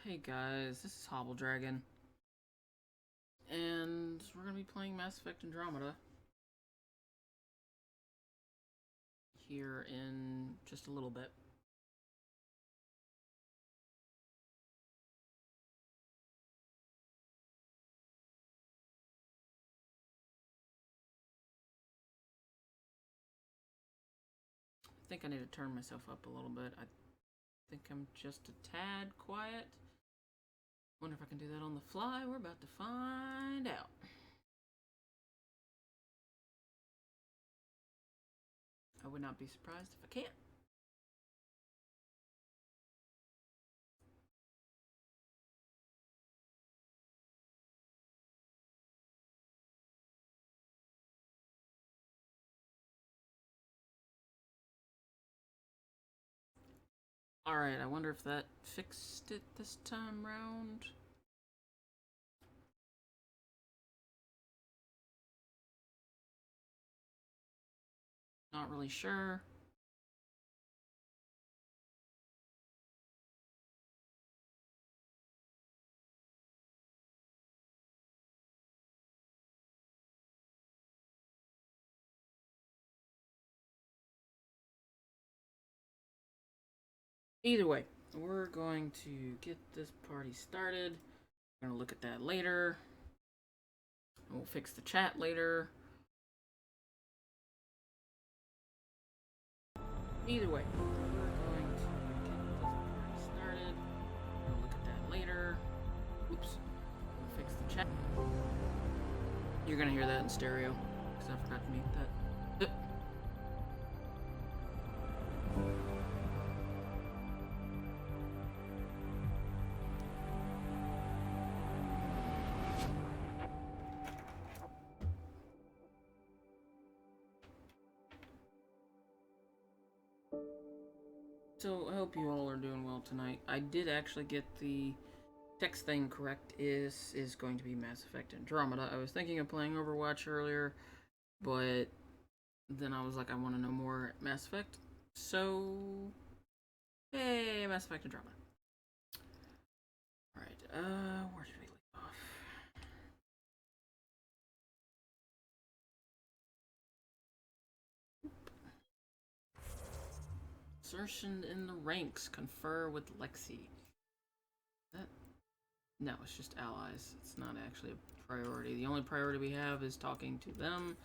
Hey guys, this is Hobble Dragon, and we're gonna be playing Mass Effect Andromeda here in just a little bit. I think I need to turn myself up a little bit. I think I'm just a tad quiet. Wonder if I can do that on the fly. We're about to find out. I would not be surprised if I can't. Alright, I wonder if that fixed it this time round. Not really sure. Either way, we're going to get this party started. We're going to look at that later. We'll fix the chat later. Either way, we're going to get this party started. We'll look at that later. Oops. We'll fix the chat. You're going to hear that in stereo because I forgot to mute that. So I hope you all are doing well tonight. I did actually get the text thing correct. Is going to be Mass Effect Andromeda. I was thinking of playing Overwatch earlier, but then I was like, I want to know more Mass Effect. So, hey, Mass Effect Andromeda. All right. Where should we leave off? Insertion in the ranks. Confer with Lexi. That No, it's just allies. It's not actually a priority. The only priority we have is talking to them.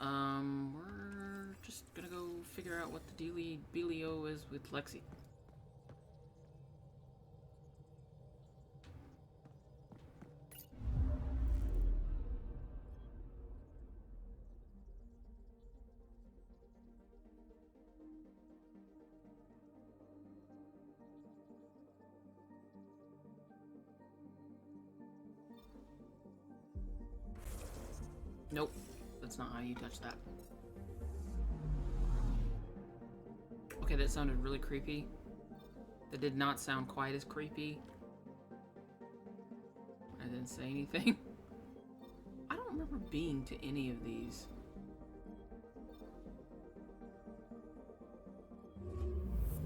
We're just gonna go figure out what the dealio is with Lexi. Nope, that's not how you touch that. Okay, that sounded really creepy. That did not sound quite as creepy. I didn't say anything. I don't remember being to any of these.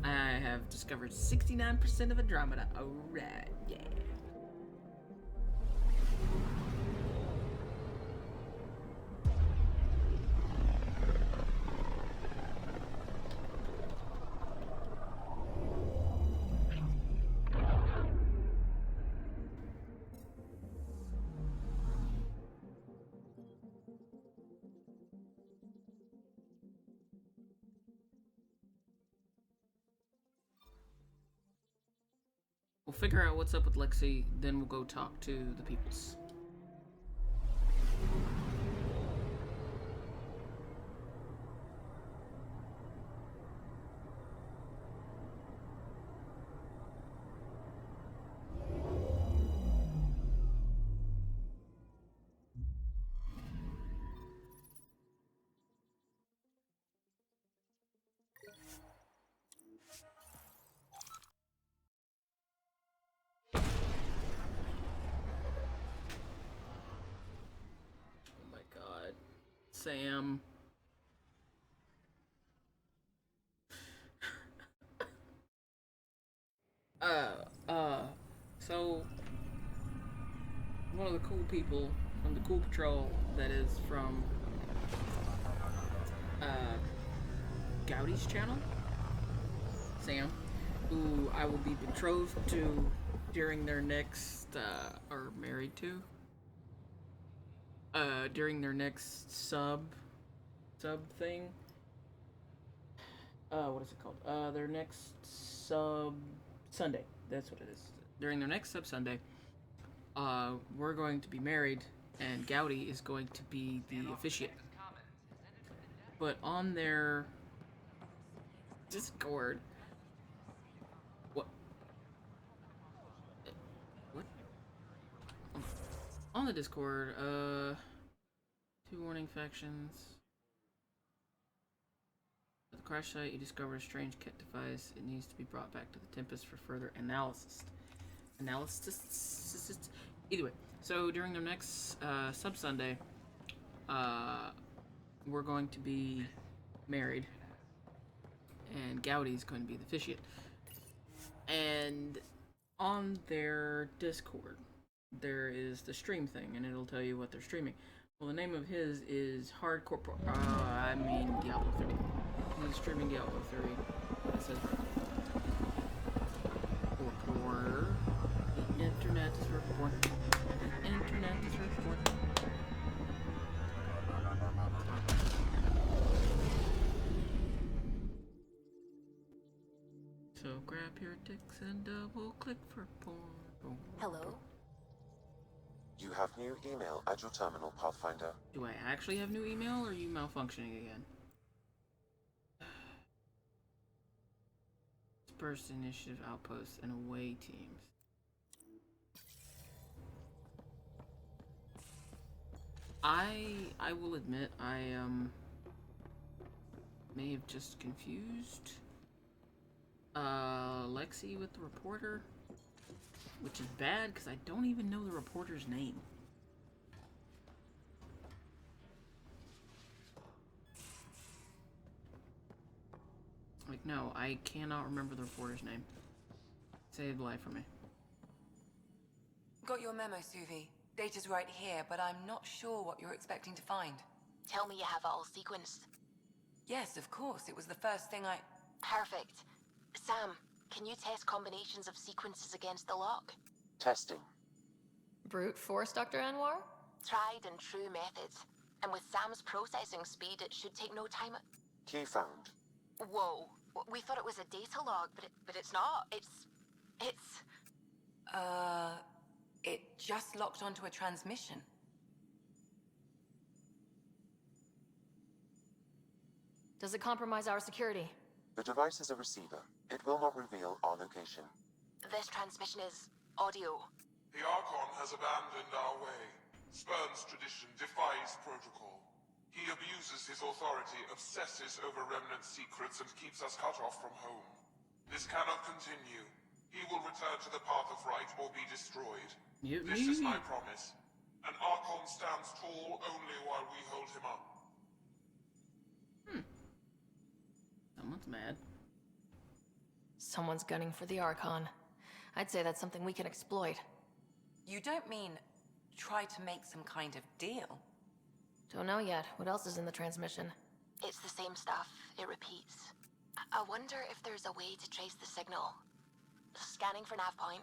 I have discovered 69% of Andromeda. Alright, yeah. We'll figure out what's up with Lexi, then we'll go talk to the peoples. Oh my god. Sam. Uh, uh, So, one of the cool people from the Cool Patrol that is from uh, Gowdy's channel, Sam, who I will be betrothed to during their next, or married to, during their next sub thing. What is it called? Their next sub Sunday. That's what it is. During their next sub Sunday, we're going to be married, and Gowdy is going to be the officiant. But on their Discord, what? What? On the Discord, 2 warning factions. At the crash site, you discover a strange kit device. It needs to be brought back to the Tempest for further analysis. Either way, so during their next sub Sunday, we're going to be married, and Gowdy's going to be the officiant. And on their Discord, there is the stream thing, and it'll tell you what they're streaming. Well, the name of his is Hardcore. Diablo 3. He's streaming Diablo 3. It says reporter. The internet is report. The internet is report. So grab your dicks and double click for porn. Hello? You have new email at your terminal, Pathfinder. Do I actually have new email, or are you malfunctioning again? Dispersed initiative outposts and away teams. I will admit I may have just confused Lexi with the reporter, which is bad because I don't even know the reporter's name. Like, no, I cannot remember the reporter's name. Saved life for me. Got your memo, Suvi. Data's right here, but I'm not sure what you're expecting to find. Tell me you have it all sequenced. Yes, of course. It was the first thing I... Perfect. Sam, can you test combinations of sequences against the lock? Testing. Brute force, Dr. Anwar? Tried and true methods. And with Sam's processing speed, it should take no time. Key found. Whoa. We thought it was a data log, but it's not. It's... It just locked onto a transmission. Does it compromise our security? The device is a receiver. It will not reveal our location. This transmission is audio. The Archon has abandoned our way, spurns tradition, defies protocol. He abuses his authority, obsesses over Remnant secrets, and keeps us cut off from home. This cannot continue. He will return to the path of right or be destroyed. This is my promise. An Archon stands tall only while we hold him up. Someone's mad. Someone's gunning for the Archon. I'd say that's something we can exploit. You don't mean try to make some kind of deal? Don't know yet. What else is in the transmission? It's the same stuff. It repeats. I wonder if there's a way to trace the signal. Scanning for nav point.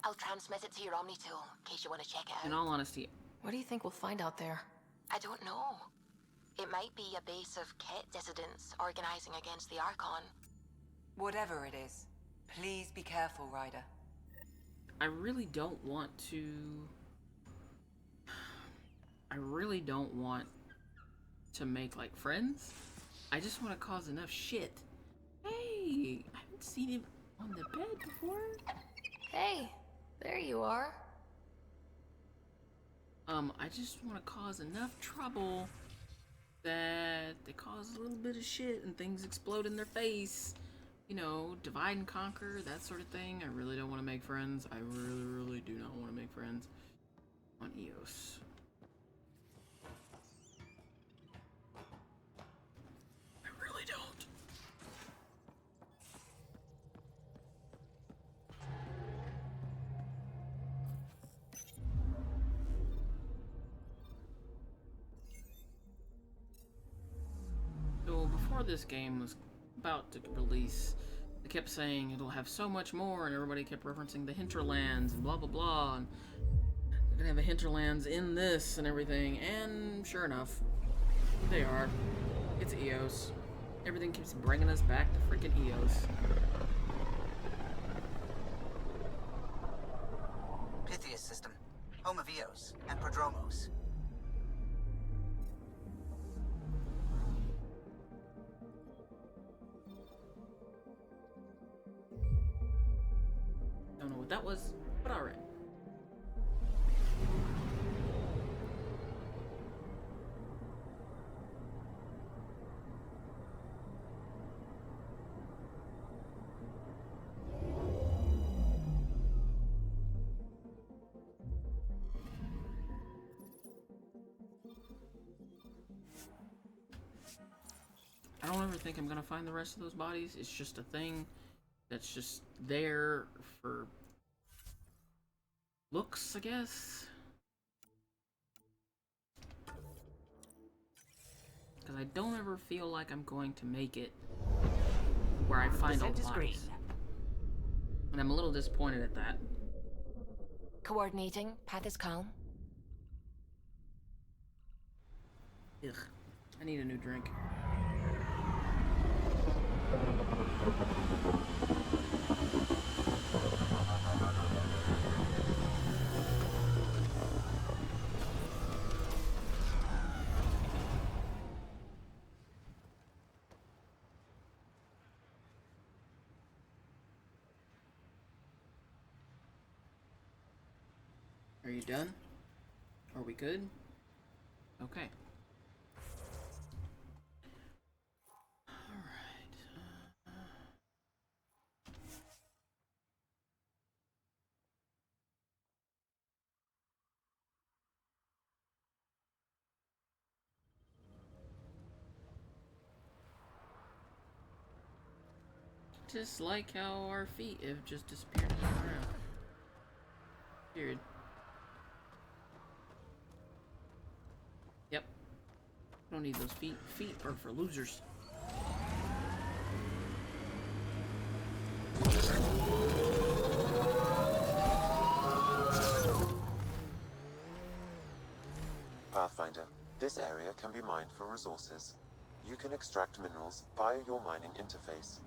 I'll transmit it to your Omni tool, in case you want to check it out. In all honesty, What do you think we'll find out there? I don't know. It might be a base of Ket dissidents organizing against the Archon. Whatever it is, please be careful, Ryder. I really don't want to... I really don't want to make, like, friends. I just want to cause enough shit. Hey, I haven't seen him on the bed before. Hey, there you are. I just want to cause enough trouble that they cause a little bit of shit and things explode in their face. You know, divide and conquer, that sort of thing. I really don't want to make friends. I really, really do not want to make friends on EOS. I really don't. before this game was about to release, they kept saying it'll have so much more, and everybody kept referencing the hinterlands and blah blah blah, and they're gonna have a hinterlands in this and everything, and sure enough, they are. It's EOS. Everything keeps bringing us back to freaking EOS. Pythias system, home of Eos and Prodromos. Don't know what that was, but alright. I don't ever think I'm gonna find the rest of those bodies. It's just a thing that's just there for looks, I guess. Because I don't ever feel like I'm going to make it where I find all the bodies. And I'm a little disappointed at that. Coordinating. Path is calm. Ugh. I need a new drink. Are you done? Are we good? Okay. Just like how our feet have just disappeared in the ground. Weird. Yep. Don't need those feet. Feet are for losers. Pathfinder, this area can be mined for resources. You can extract minerals via your mining interface.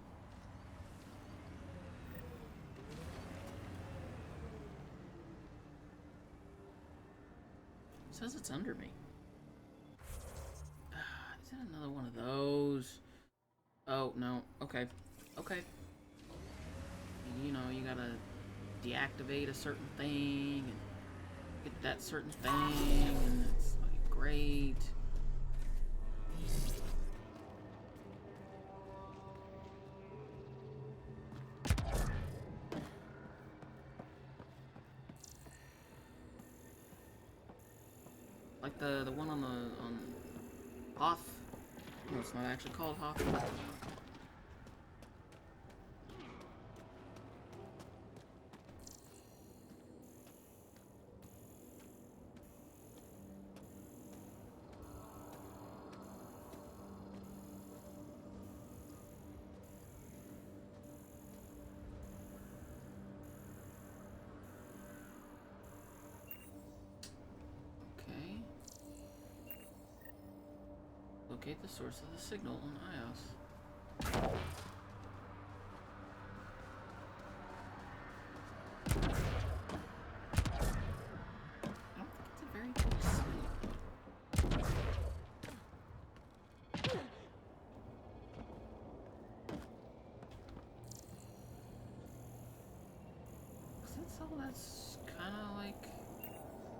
It says it's under me. Is it another one of those? Oh, no. Okay. Okay. You know, you gotta deactivate a certain thing and get that certain thing, and it's like, great. Like the one on Hoth. No, it's not actually called Hoth. Locate the source of the signal on Ios. I don't think it's a very good signal. That's all that's kind of like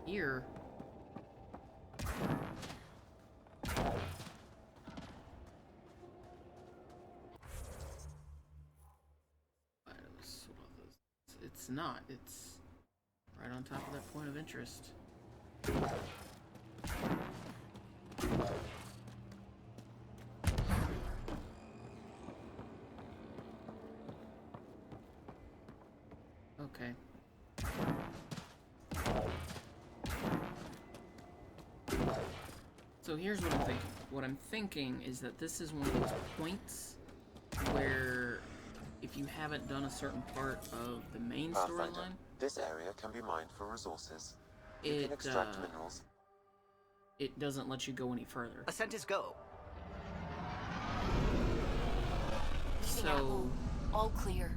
here. It's not. It's right on top of that point of interest. Okay. So here's what I'm thinking. What I'm thinking is that this is one of those points where if you haven't done a certain part of the main Pathfinder, storyline, this area can be mined for resources. You can extract minerals. It doesn't let you go any further. Ascent is go. Leaving So, Apple. All clear.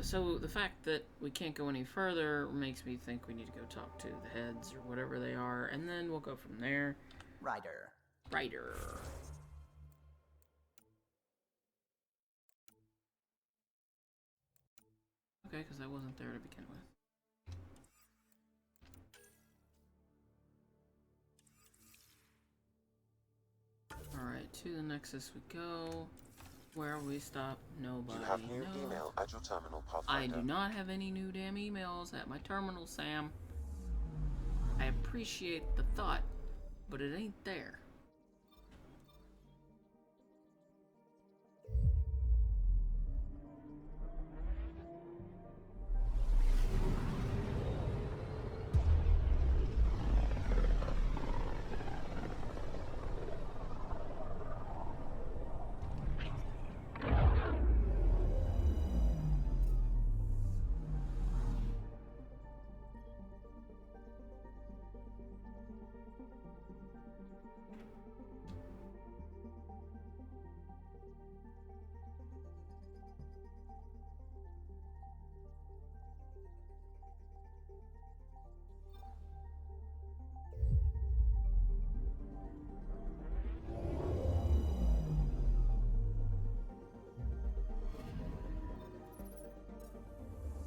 so the fact that we can't go any further makes me think we need to go talk to the heads or whatever they are, and then we'll go from there. Ryder. Ryder. Okay, because I wasn't there to begin with. Alright, to the Nexus we go. Where we stop, nobody You have new knows. email at your terminal, I Pathfinder. do not have any new damn emails at my terminal, Sam. I appreciate the thought, but it ain't there.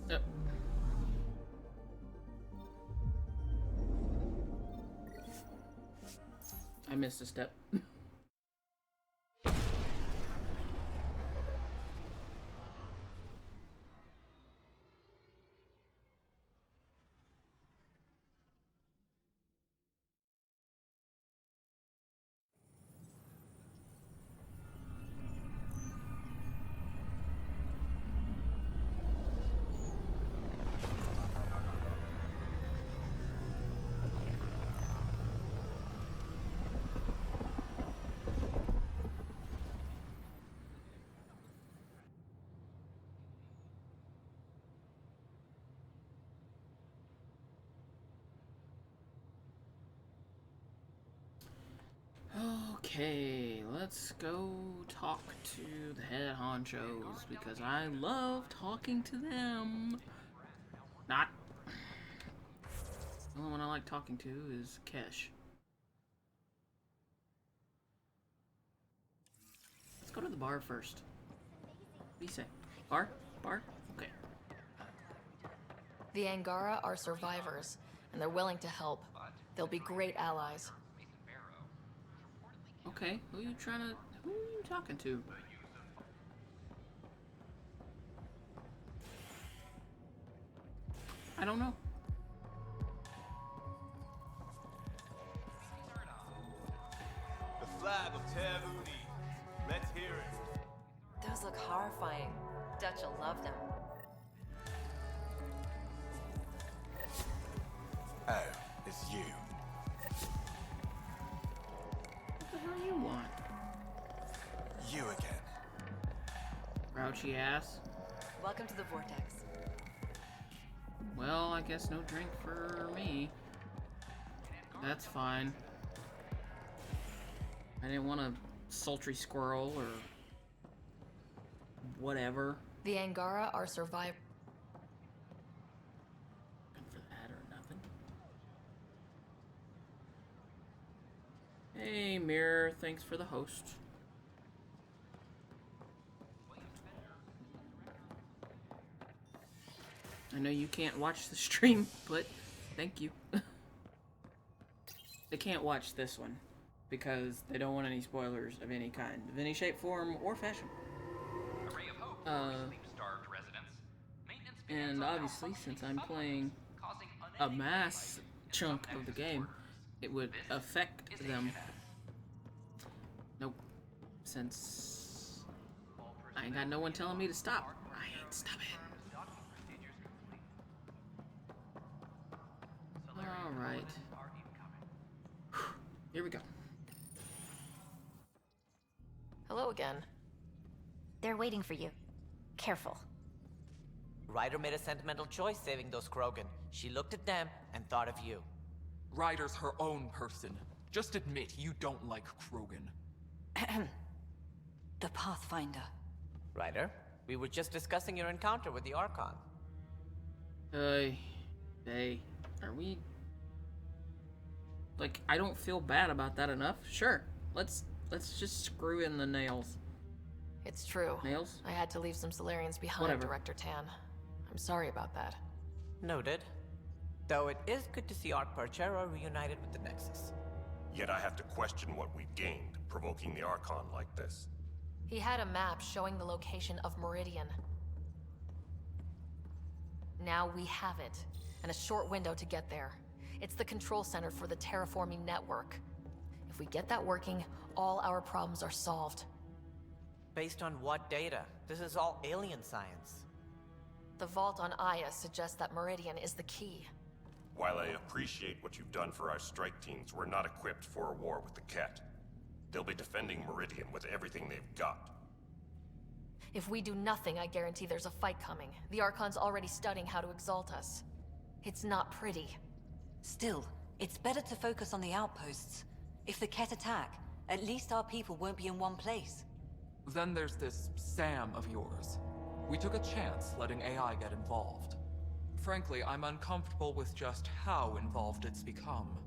Yep. I missed a step. Okay, let's go talk to the head honchos because I love talking to them. Not. The only one I like talking to is Kesh. Let's go to the bar first. What do you say? Bar? Bar? Okay. The Angara are survivors, and they're willing to help. They'll be great allies. Okay, who are you talking to? I don't know. The flag of Teruni. Let's hear it. Those look horrifying. Dutch will love them. Oh, it's you. What the hell you want? You again. Grouchy ass. Welcome to the Vortex. Well, I guess no drink for me. That's fine. I didn't want a sultry squirrel or whatever. The Angara are survivors. For that or nothing. Hey, Mirror, thanks for the host. I know you can't watch the stream, but thank you. They can't watch this one because they don't want any spoilers of any kind, of any shape, form, or fashion. And obviously, since I'm playing a mass chunk of the game, it would affect them. Nope. Since I ain't got no one telling me to stop, I ain't stopping. Alright. Here we go. Hello again. They're waiting for you. Careful. Ryder made a sentimental choice saving those Krogan. She looked at them and thought of you. Ryder's her own person. Just admit you don't like Krogan. The Pathfinder. Ryder, we were just discussing your encounter with the Archon. Hey, are we... Like, I don't feel bad about that enough. Sure, let's just screw in the nails. It's true. Nails? I had to leave some Solarians behind, Whatever. Director Tan. I'm sorry about that. Noted. Though it is good to see Arc Parchera reunited with the Nexus. Yet I have to question what we've gained, provoking the Archon like this. He had a map showing the location of Meridian. Now we have it, and a short window to get there. It's the control center for the terraforming network. If we get that working, all our problems are solved. Based on what data? This is all alien science. The vault on Aya suggests that Meridian is the key. While I appreciate what you've done for our strike teams, we're not equipped for a war with the Ket. They'll be defending Meridian with everything they've got. If we do nothing, I guarantee there's a fight coming. The Archon's already studying how to exalt us. It's not pretty. Still, it's better to focus on the outposts. If the Ket attack, at least our people won't be in one place. Then there's this Sam of yours. We took a chance letting AI get involved. Frankly, I'm uncomfortable with just how involved it's become.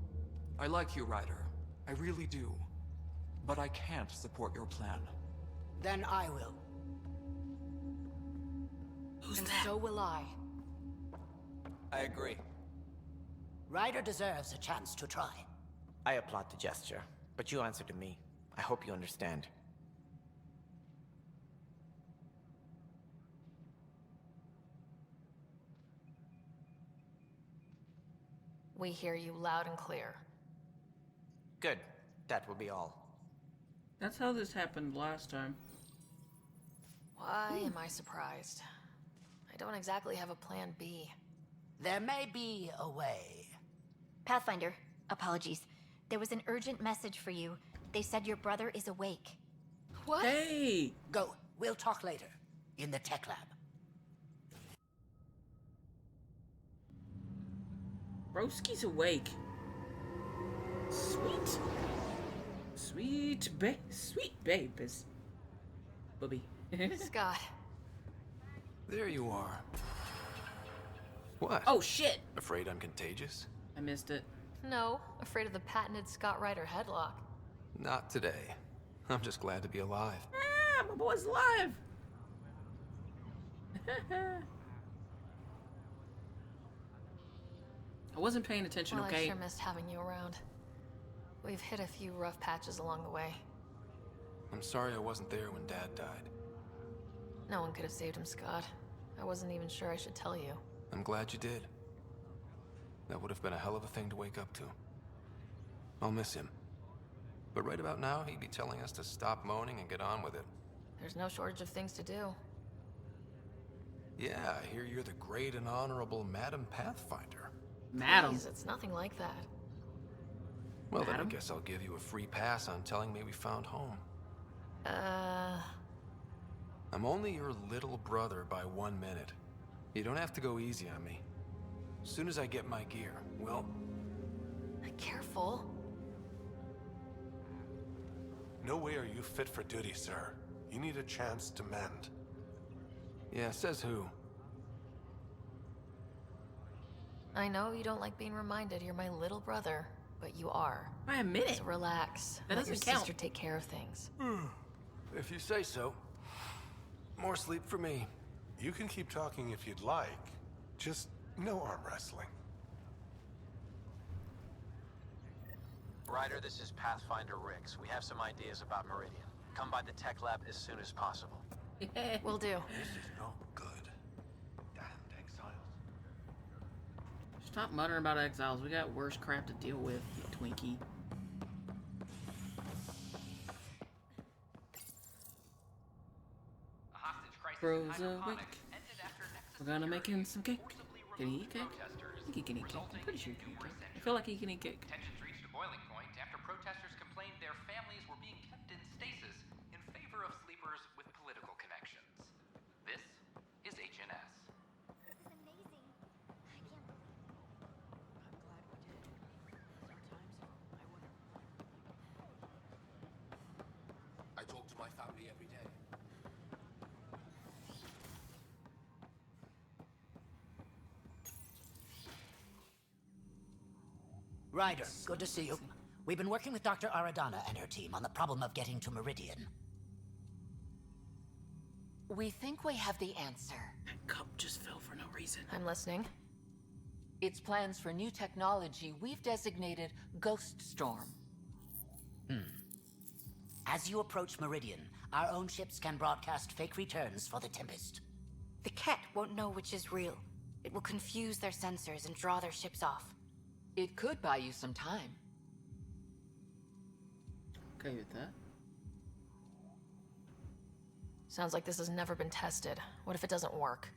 I like you, Ryder. I really do. But I can't support your plan. Then I will. And so will I. I agree. Ryder deserves a chance to try. I applaud the gesture, but you answer to me. I hope you understand. We hear you loud and clear. Good. That will be all. That's how this happened last time. Why am I surprised? I don't exactly have a plan B. There may be a way. Pathfinder, apologies. There was an urgent message for you. They said your brother is awake. What? Hey! Go. We'll talk later. In the tech lab. Broski's awake. Sweet. Sweet babies. Bubby. Scott. There you are. What? Oh shit! Afraid I'm contagious? I missed it. No, afraid of the patented Scott Ryder headlock. Not today. I'm just glad to be alive. Ah, my boy's alive! I wasn't paying attention, Well, okay? I sure missed having you around. We've hit a few rough patches along the way. I'm sorry I wasn't there when Dad died. No one could have saved him, Scott. I wasn't even sure I should tell you. I'm glad you did. That would have been a hell of a thing to wake up to. I'll miss him. But right about now, he'd be telling us to stop moaning and get on with it. There's no shortage of things to do. Yeah, I hear you're the great and honorable Madam Pathfinder. Madam. Please, it's nothing like that. Well, then I Madam? guess I'll give you a free pass on telling me we found home. I'm only your little brother by 1 minute. You don't have to go easy on me. As soon as I get my gear, well... Careful. No way are you fit for duty, sir. You need a chance to mend. Yeah, says who? I know you don't like being reminded you're my little brother, but you are. By a minute. So relax. That Let your doesn't count. sister take care of things. If you say so. More sleep for me. You can keep talking if you'd like. Just no arm wrestling. Ryder, this is Pathfinder Rix. We have some ideas about Meridian. Come by the tech lab as soon as possible. Will do. This is no good. Damned exiles. Stop muttering about exiles. We got worse crap to deal with, you Twinkie. Bros awake. We're gonna make him some cake. Can he eat cake? I think he can eat cake. I'm pretty sure he can eat cake. I feel like he can eat cake. Tensions reached a boiling point after protesters my family every day. Ryder, good to see you. We've been working with Dr. Aradana and her team on the problem of getting to Meridian. We think we have the answer. That cup just fell for no reason. I'm listening. It's plans for new technology we've designated Ghost Storm. As you approach Meridian, our own ships can broadcast fake returns for the Tempest. The Ket won't know which is real. It will confuse their sensors and draw their ships off. It could buy you some time. Okay with that. Sounds like this has never been tested. What if it doesn't work?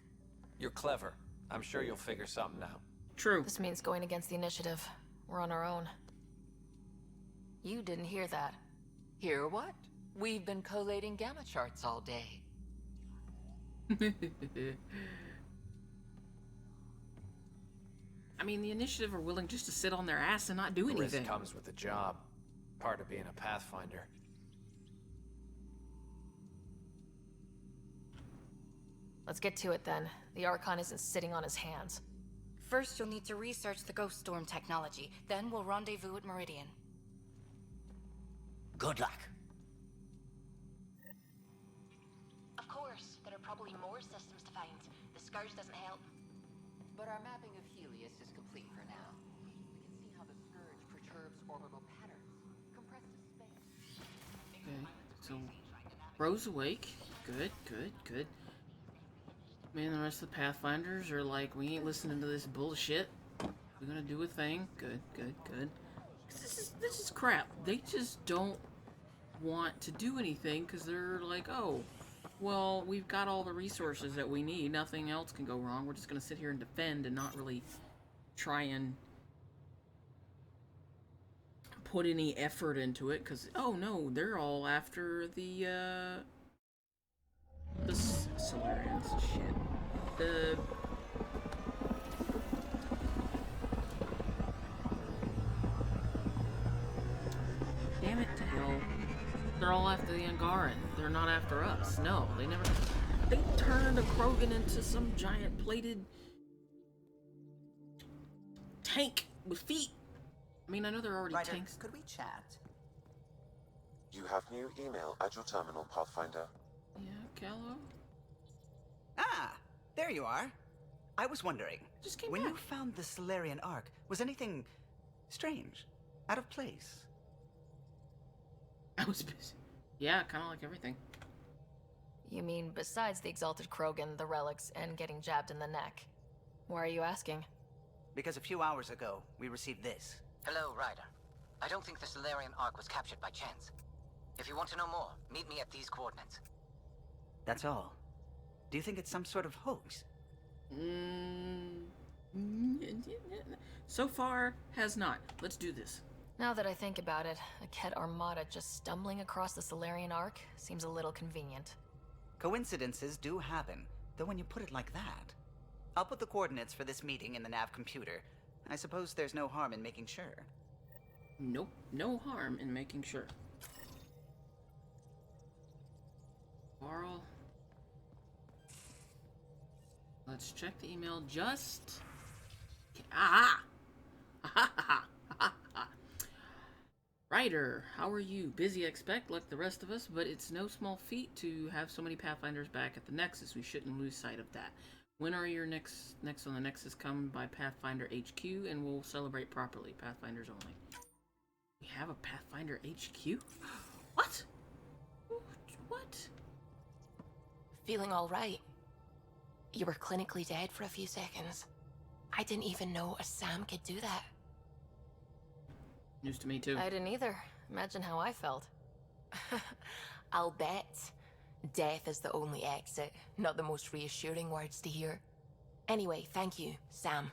You're clever. I'm sure you'll figure something out. True. This means going against the initiative. We're on our own. You didn't hear that. Hear what? We've been collating gamma charts all day. I mean, the initiative are willing just to sit on their ass and not do anything. Risk comes with the job. Part of being a Pathfinder. Let's get to it then. The Archon isn't sitting on his hands. First, you'll need to research the Ghost Storm technology. Then we'll rendezvous at Meridian. Good luck. Of course, there are probably more systems to find. The Scourge doesn't help. But our mapping of Helios is complete for now. We can see how the Scourge perturbs orbital patterns, compresses space. Okay, so Rose awake. Good, good, good. Me and the rest of the Pathfinders are like, we ain't listening to this bullshit. We're gonna do a thing. Good, good, good. This is crap. They just don't want to do anything because they're like, oh, well, we've got all the resources that we need. Nothing else can go wrong. We're just gonna sit here and defend and not really try and put any effort into it because, oh no, they're all after the Solarians. Shit. Damn it to hell. They're all after the Angaran. They're not after us. No, they never. They turned a Krogan into some giant plated tank with feet. I mean, I know they're already Ryder, tanks. could we chat? You have new email at your terminal, Pathfinder. Yeah, Callow? Ah, there you are. I was wondering, when you found the Solarian Ark, was anything strange? Out of place? I was busy. Yeah, kind of like everything. You mean besides the Exalted Krogan, the relics, and getting jabbed in the neck? Why are you asking? Because a few hours ago, we received this. Hello, Ryder. I don't think the Solarian Ark was captured by chance. If you want to know more, meet me at these coordinates. That's all. Do you think it's some sort of hoax? So far, has not. Let's do this. Now that I think about it, a Ket Armada just stumbling across the Solarian Ark seems a little convenient. Coincidences do happen, though when you put it like that. I'll put the coordinates for this meeting in the nav computer. I suppose there's no harm in making sure. Nope, no harm in making sure. Carl. Let's check the email just... Ah! Ryder, how are you? Busy, I expect, like the rest of us, but it's no small feat to have so many Pathfinders back at the Nexus. We shouldn't lose sight of that. When are your next on the Nexus? Come by Pathfinder HQ, and we'll celebrate properly. Pathfinders only. We have a Pathfinder HQ? What? What? Feeling all right. You were clinically dead for a few seconds. I didn't even know a Sam could do that. News to me too. I didn't either. Imagine how I felt. I'll bet. Death is the only exit, not the most reassuring words to hear. Anyway, thank you, Sam,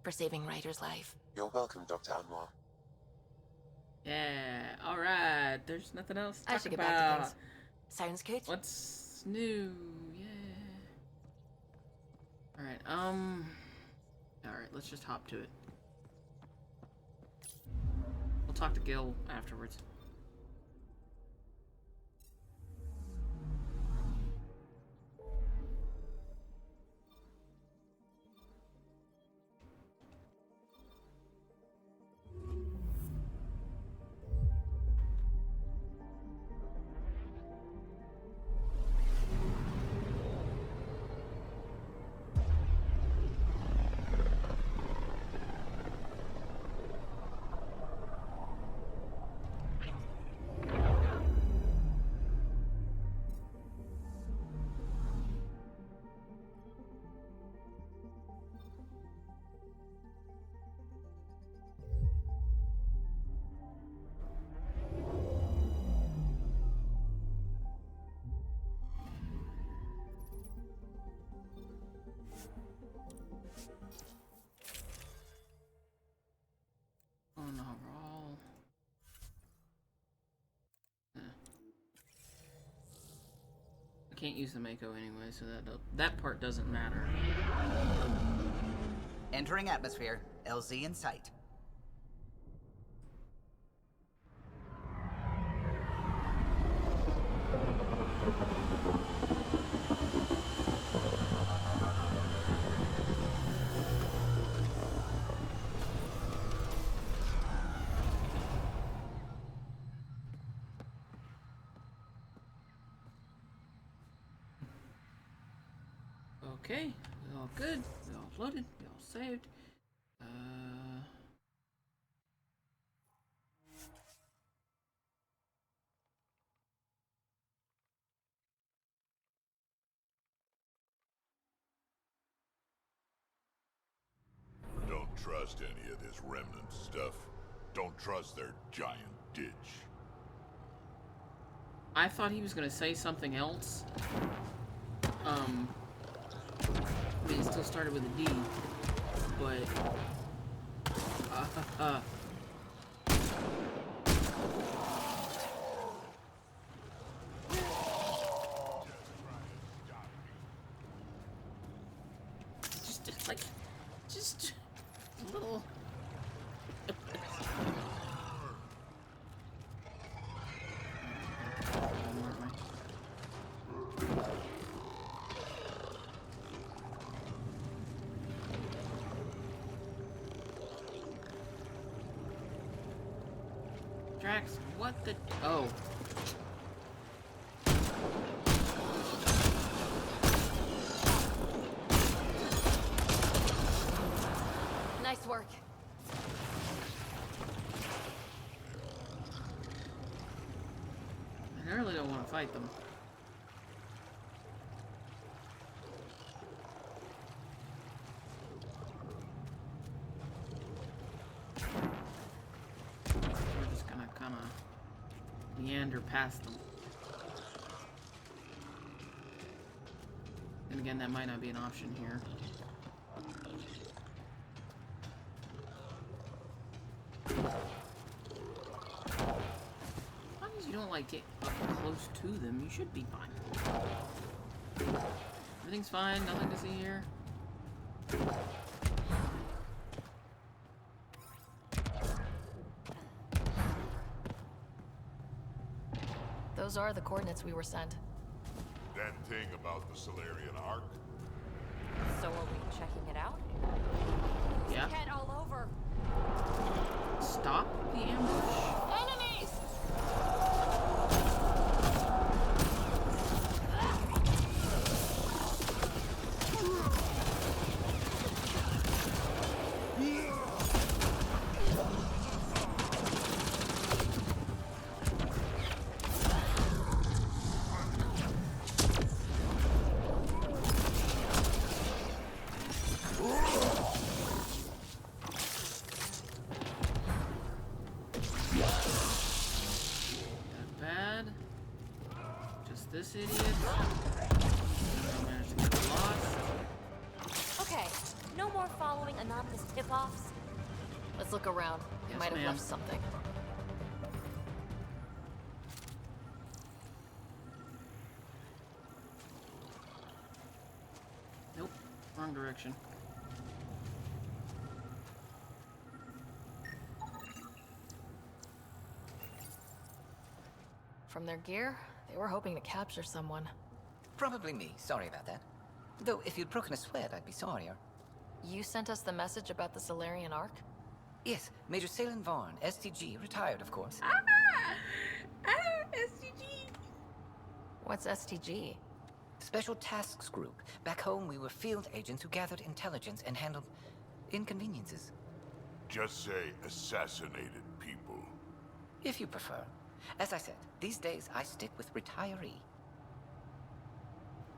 for saving Ryder's life. You're welcome, Dr. Anwar. Yeah, alright. There's nothing else to I talk should get about. back to things. Sounds good. What's new? Yeah. Alright, alright, let's just hop to it. We'll talk to Gil afterwards. can't use the Mako anyway, so that part doesn't matter. Entering atmosphere. LZ in sight. Okay, we're all good. We all loaded. We all saved. Don't trust any of this remnant stuff. Don't trust their giant ditch. I thought he was gonna say something else. I mean, it still started with a D, but just a little. Drax, what the? Oh. Nice work. I really don't want to fight them. We're just gonna kind of meander past them. And again, that might not be an option here. As long as you don't like get up close to them, you should be fine. Everything's fine, nothing to see here. Those are the coordinates we were sent. That thing about the Solarian Ark? So are we checking it out? Yeah. Cat all over. Stop the ambush. Enemies! This idiot. I managed to get lost. Okay, no more following anonymous tip-offs. Let's look around. We Yes, might have ma'am. left something. Nope. Wrong direction. From their gear, they were hoping to capture someone. Probably me. Sorry about that. Though, if you'd broken a sweat, I'd be sorrier. You sent us the message about the Solarian Ark? Yes, Major Salin Vaughn, STG, retired, of course. STG. What's STG? Special Tasks Group. Back home, we were field agents who gathered intelligence and handled inconveniences. Just say assassinated people. If you prefer. As I said, these days I stick with retiree.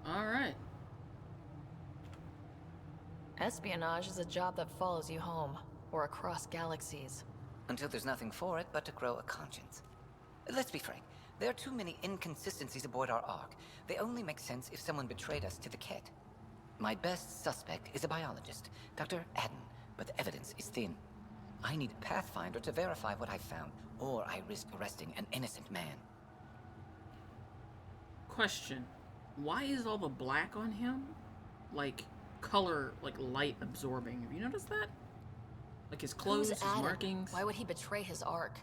Alright. Espionage is a job that follows you home, or across galaxies. Until there's nothing for it but to grow a conscience. Let's be frank, there are too many inconsistencies aboard our Ark. They only make sense if someone betrayed us to the Ket. My best suspect is a biologist, Dr. Adden, but the evidence is thin. I need a Pathfinder to verify what I've found, or I risk arresting an innocent man. Question. Why is all the black on him like color, like light absorbing? Have you noticed that? Like his clothes, Who's his Adam? markings. Why would he betray his Ark?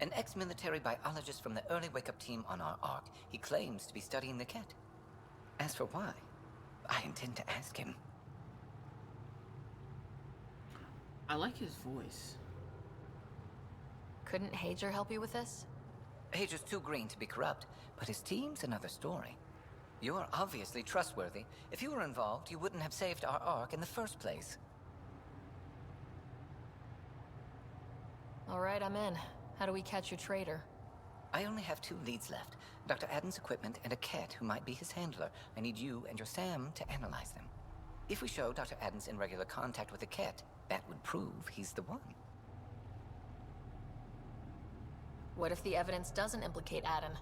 An ex-military biologist from the early wake-up team on our Ark. He claims to be studying the Ket. As for why, I intend to ask him. I like his voice. Couldn't Hager help you with this? Hager's too green to be corrupt, but his team's another story. You're obviously trustworthy. If you were involved, you wouldn't have saved our Ark in the first place. All right, I'm in. How do we catch your traitor? I only have 2 leads left. Dr. Adden's equipment and a Ket who might be his handler. I need you and your Sam to analyze them. If we show Dr. Adden's in regular contact with the Ket, that would prove he's the one. What if the evidence doesn't implicate Adden?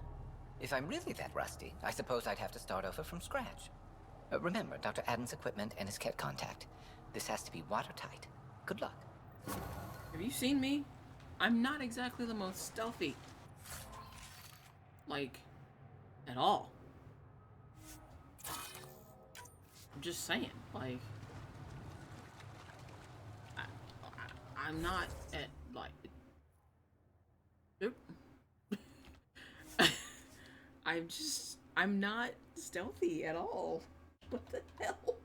If I'm really that rusty, I suppose I'd have to start over from scratch. Remember, Dr. Adden's equipment and his Ket contact. This has to be watertight. Good luck. Have you seen me? I'm not exactly the most stealthy. Like, at all. I'm just saying, like, I'm not at, like, nope. I'm not stealthy at all. What the hell?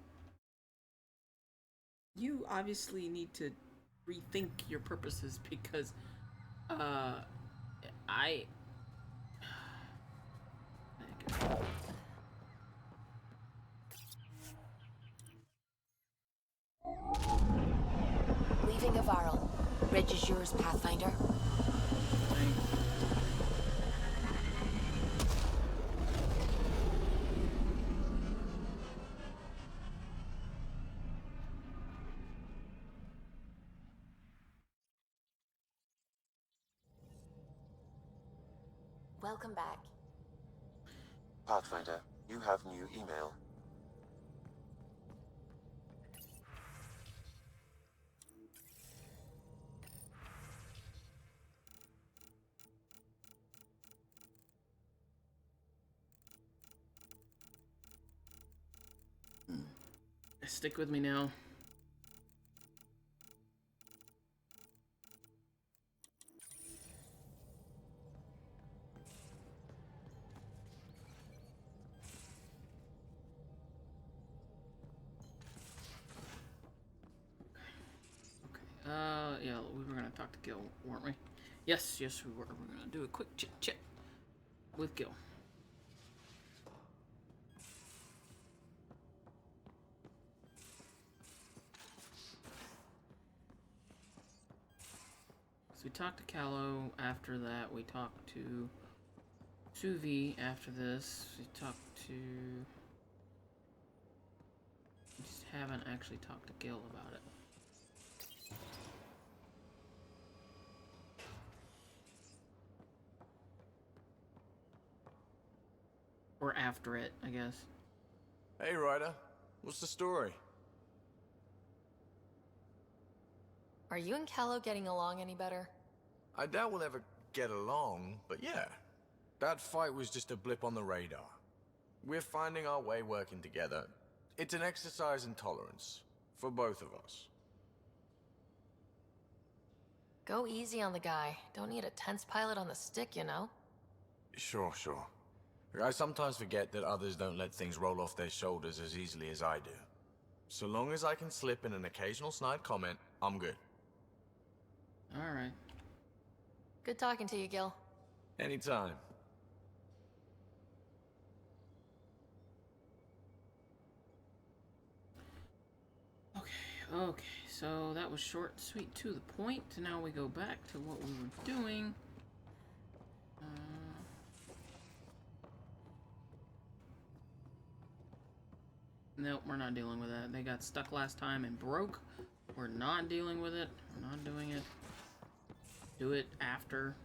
You obviously need to rethink your purposes because, Leaving Avarl. Reg is yours, Pathfinder. Welcome back. Pathfinder, you have new email. Stick with me now. Yeah, we were gonna talk to Gil, weren't we? Yes, we were. We're gonna do a quick chit-chat with Gil. So we talked to Callow. After that, we talked to Suvi. After this, we talked to... We just haven't actually talked to Gil about it. Or after it, I guess. Hey, Ryder. What's the story? Are you and Callow getting along any better? I doubt we'll ever get along, but yeah. That fight was just a blip on the radar. We're finding our way working together. It's an exercise in tolerance. For both of us. Go easy on the guy. Don't need a tense pilot on the stick, you know? Sure. I sometimes forget that others don't let things roll off their shoulders as easily as I do. So long as I can slip in an occasional snide comment, I'm good. Alright. Good talking to you, Gil. Anytime. Okay, so that was short and sweet to the point. Now we go back to what we were doing. Nope, we're not dealing with that. They got stuck last time and broke. We're not dealing with it. We're not doing it. Do it after.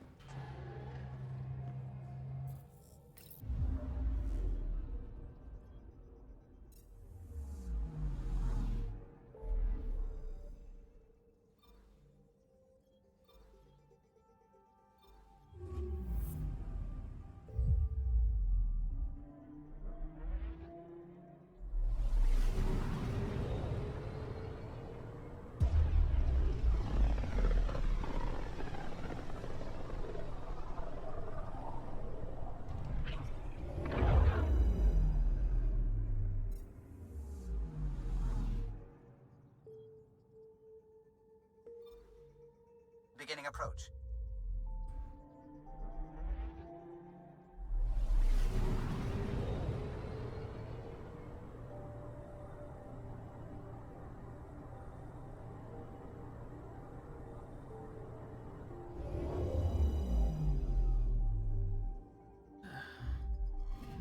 approach.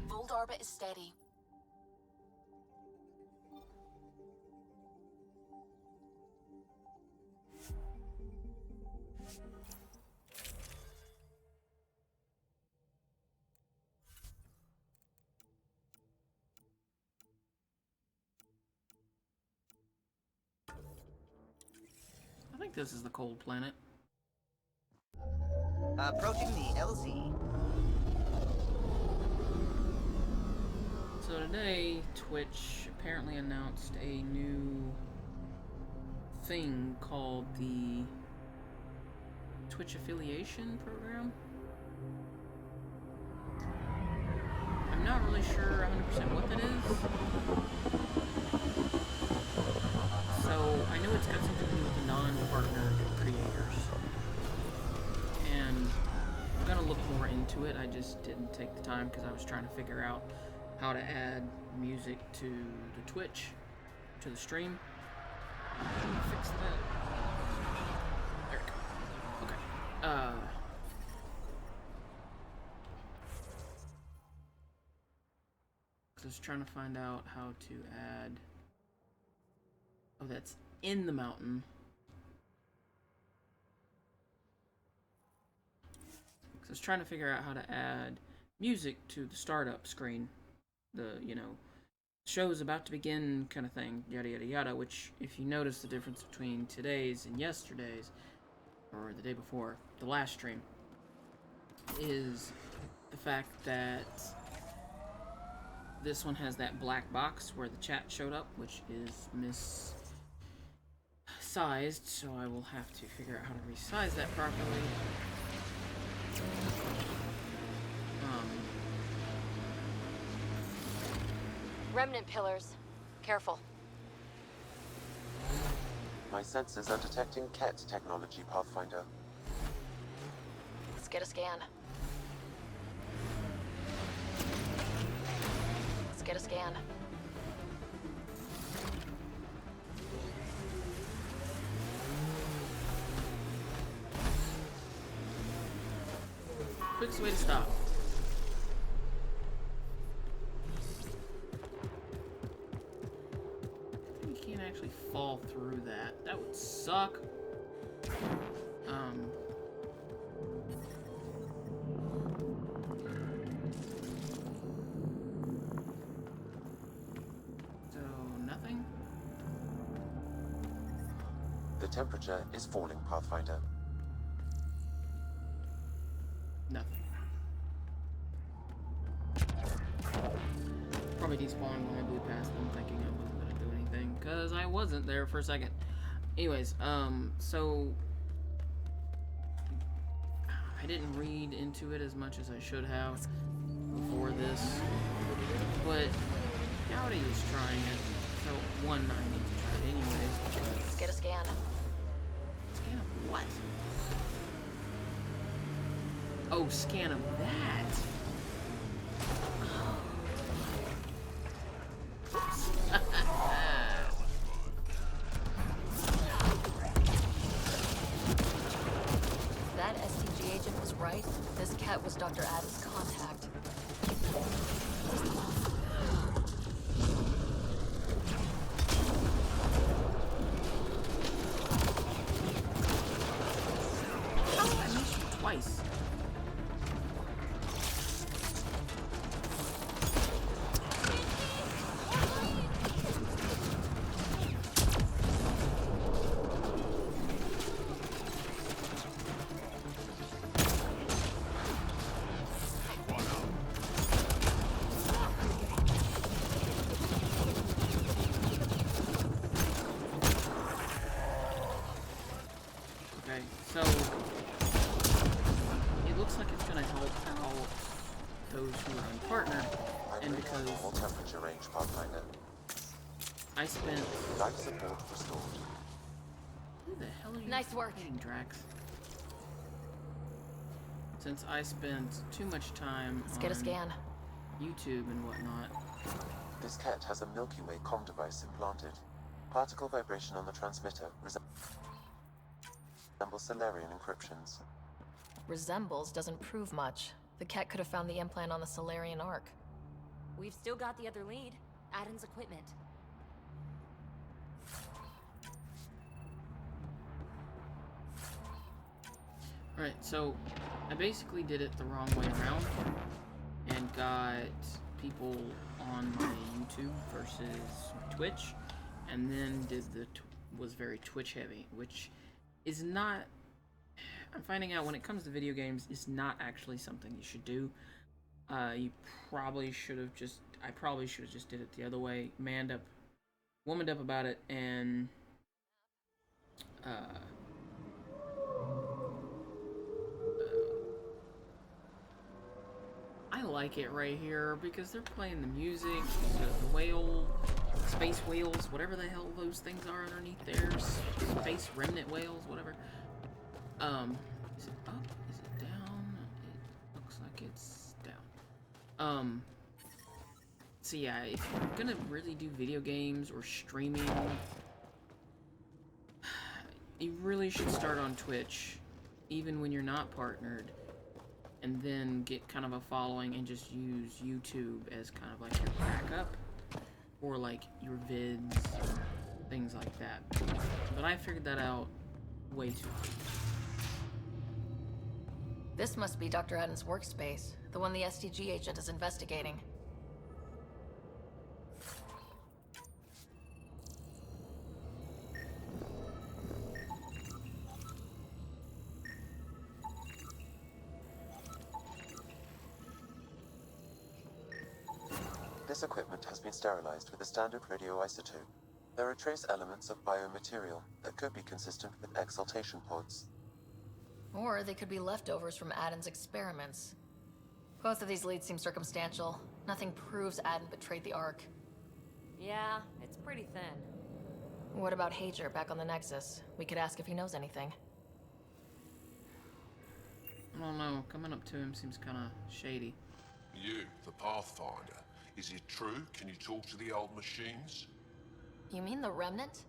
Fold orbit is steady. I think this is the cold planet. Approaching the LZ. So today, Twitch apparently announced a new thing called the Twitch affiliation program. I'm not really sure 100% what that is. So I know it's got something to do with the non-partner creators. And I'm gonna look more into it. I just didn't take the time because I was trying to figure out how to add music to the Twitch, to the stream. Fix that. There we go. Okay. I was trying to find out how to add. Oh, that's in the mountain. I was trying to figure out how to add music to the startup screen. The, you know, show's about to begin kind of thing, yada yada yada, which, if you notice the difference between today's and yesterday's, or the day before, the last stream, is the fact that this one has that black box where the chat showed up, which is missized, so I will have to figure out how to resize that properly. Remnant pillars. Careful. My sensors are detecting Ket technology, Pathfinder. Let's get a scan. Let's get a scan. Quickest way to stop. You can't actually fall through that. That would suck. So nothing? The temperature is falling, Pathfinder. Nothing. Probably despawned when I blew past them thinking I wasn't going to do anything, because I wasn't there for a second. Anyways, so I didn't read into it as much as I should have before this, but Gowdy is trying it, so one, I need to try it anyways. Let's get a scan. Scan of what? Oh, scan of that. That SCG agent was right. This cat was Dr. Adam's contact. How did I miss you twice? Okay, so it looks like it's gonna help out those who are unpartnered, and because Normal temperature range, Pathfinder. I spent. Life support restored. Who the hell are you? Nice work. Drax? since I spent too much time Let's on get a scan. YouTube and whatnot. This Ket has a Milky Way comm device implanted. Particle vibration on the transmitter resembles Solarian encryptions. Resembles doesn't prove much. The Ket could have found the implant on the Solarian Ark. We've still got the other lead, Aden's equipment. Alright, so I basically did it the wrong way around and got people on my YouTube versus Twitch, and then did was very Twitch heavy, which is not, I'm finding out when it comes to video games, is not actually something you should do. You probably should have just, I probably should have just did it the other way, womaned up about it, and I like it right here because they're playing the music, the whale, space whales, whatever the hell those things are underneath there, space remnant whales, whatever. Is it up? Is it down? It looks like it's down. So yeah, if you're gonna really do video games or streaming, you really should start on Twitch, even when you're not partnered, and then get kind of a following and just use YouTube as kind of like your backup, or like your vids, things like that. But I figured that out way too late. This must be Dr. Aden's workspace, the one the SDG agent is investigating. This equipment has been sterilized with a standard radioisotope. There are trace elements of biomaterial that could be consistent with exaltation pods. Or they could be leftovers from Aden's experiments. Both of these leads seem circumstantial. Nothing proves Aden betrayed the Ark. Yeah, it's pretty thin. What about Hager back on the Nexus? We could ask if he knows anything. I don't know, coming up to him seems kind of shady. You, the Pathfinder. Is it true? Can you talk to the old machines? You mean the Remnant?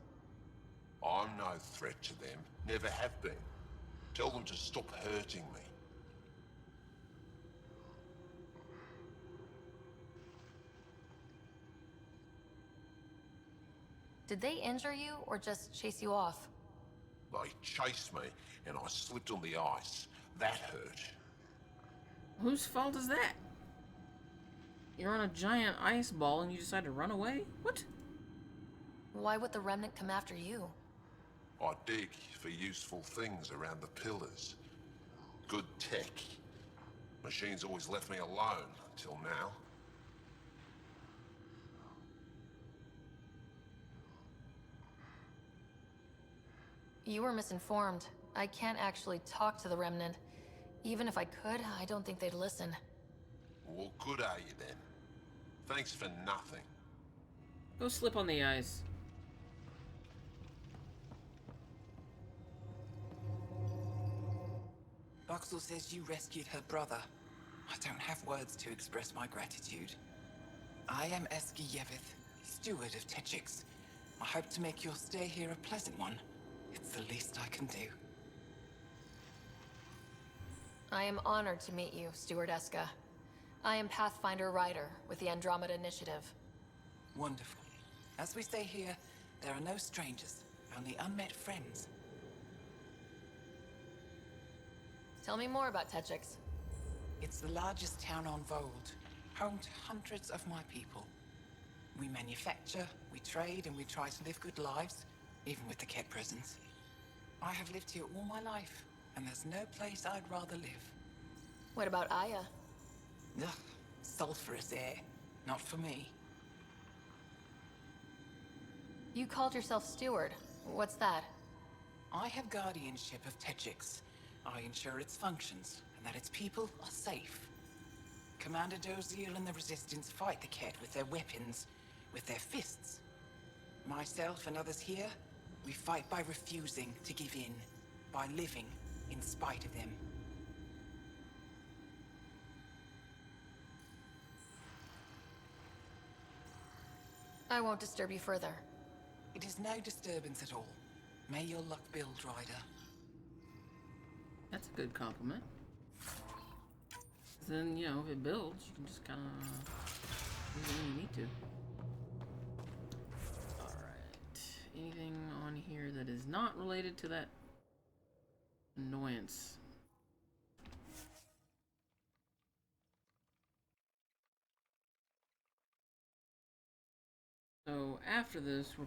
I'm no threat to them. Never have been. Tell them to stop hurting me. Did they injure you, or just chase you off? They chased me, and I slipped on the ice. That hurt. Whose fault is that? You're on a giant ice ball and you decide to run away? What? Why would the Remnant come after you? I dig for useful things around the pillars. Good tech. Machines always left me alone until now. You were misinformed. I can't actually talk to the Remnant. Even if I could, I don't think they'd listen. What good are you then? Thanks for nothing. Go slip on the ice. Boxel says you rescued her brother. I don't have words to express my gratitude. I am Eski Yevith, steward of Techix. I hope to make your stay here a pleasant one. It's the least I can do. I am honored to meet you, Steward Eska. I am Pathfinder Ryder with the Andromeda Initiative. Wonderful. As we say here, there are no strangers, only unmet friends. Tell me more about Techix. It's the largest town on Vold, home to hundreds of my people. We manufacture, we trade, and we try to live good lives, even with the Ket presence. I have lived here all my life, and there's no place I'd rather live. What about Aya? Ugh, sulfurous air. Not for me. You called yourself Steward. What's that? I have guardianship of Techix. I ensure its functions, and that its people are safe. Commander Doziel and the Resistance fight the Ket with their weapons, with their fists. Myself and others here, we fight by refusing to give in, by living in spite of them. I won't disturb you further. It is no disturbance at all. May your luck build, Ryder. That's a good compliment. Then, you know, if it builds, you can just kind of use it when you need to. Alright. Anything on here that is not related to that annoyance? So after this, we're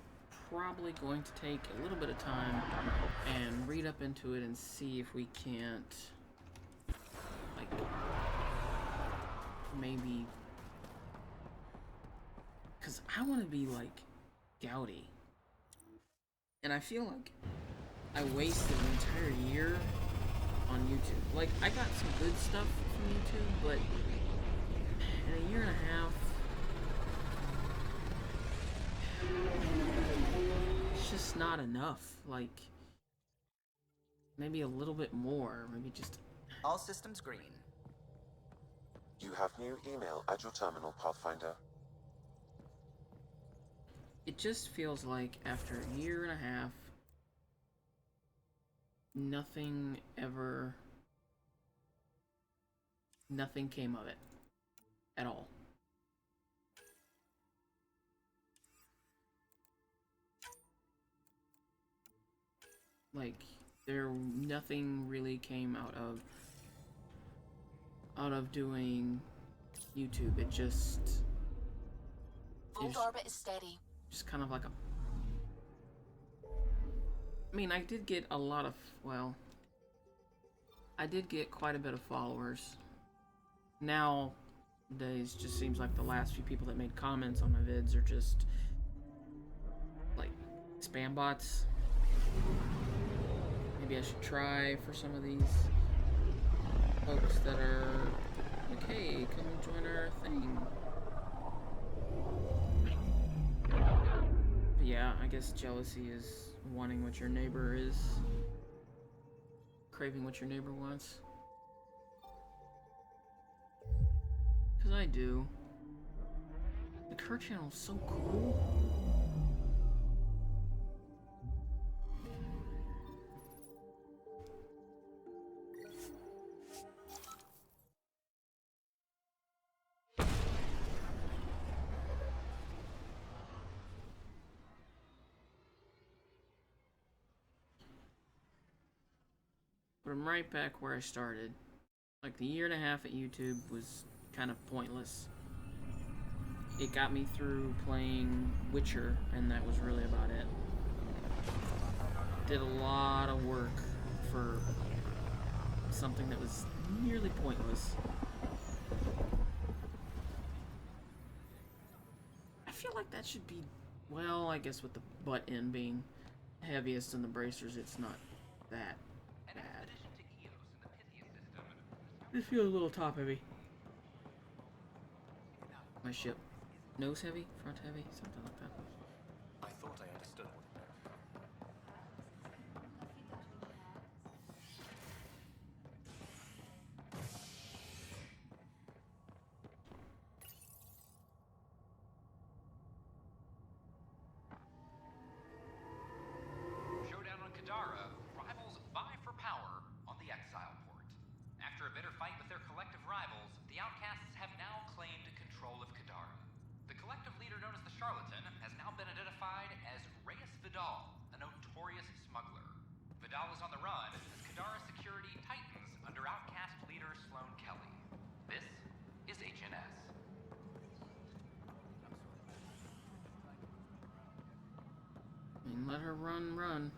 probably going to take a little bit of time and read up into it and see if we can't, like, maybe, because I want to be like Gouty, and I feel like I wasted an entire year on YouTube. Like, I got some good stuff from YouTube, but in a year and a half, it's just not enough. Like, maybe a little bit more. Maybe just... All systems green. You have new email at your terminal, Pathfinder. It just feels like after a year and a half, nothing came of it. At all. Like, nothing really came out of doing YouTube. It just... Old orbit is steady. Just kind of like a... I mean, I did get a lot of... Well... I did get quite a bit of followers. Nowadays, just seems like the last few people that made comments on my vids are just... like, spam bots. Maybe I should try for some of these folks that are like, hey, come join our thing. But yeah, I guess jealousy is wanting what your neighbor is. Craving what your neighbor wants. Because I do. The Kerr channel is so cool. But I'm right back where I started. Like, the year and a half at YouTube was kind of pointless. It got me through playing Witcher, and that was really about it. Did a lot of work for something that was nearly pointless. I feel like that should be, well, I guess with the butt end being heaviest in the bracers, it's not that bad. I feel a little top heavy. My ship. Nose heavy? Front heavy? Something like that. I thought I understood what it meant. Showdown on Kadara. Rivals vie for power on the Exile port. After a bitter fight with their collective rivals, the Outcasts have now claimed control of Kadara. The collective leader known as the Charlatan has now been identified as Reyes Vidal, a notorious smuggler. Vidal is on the run as Kadara security tightens under Outcast leader Sloane Kelly. This is HNS. I mean, let her run.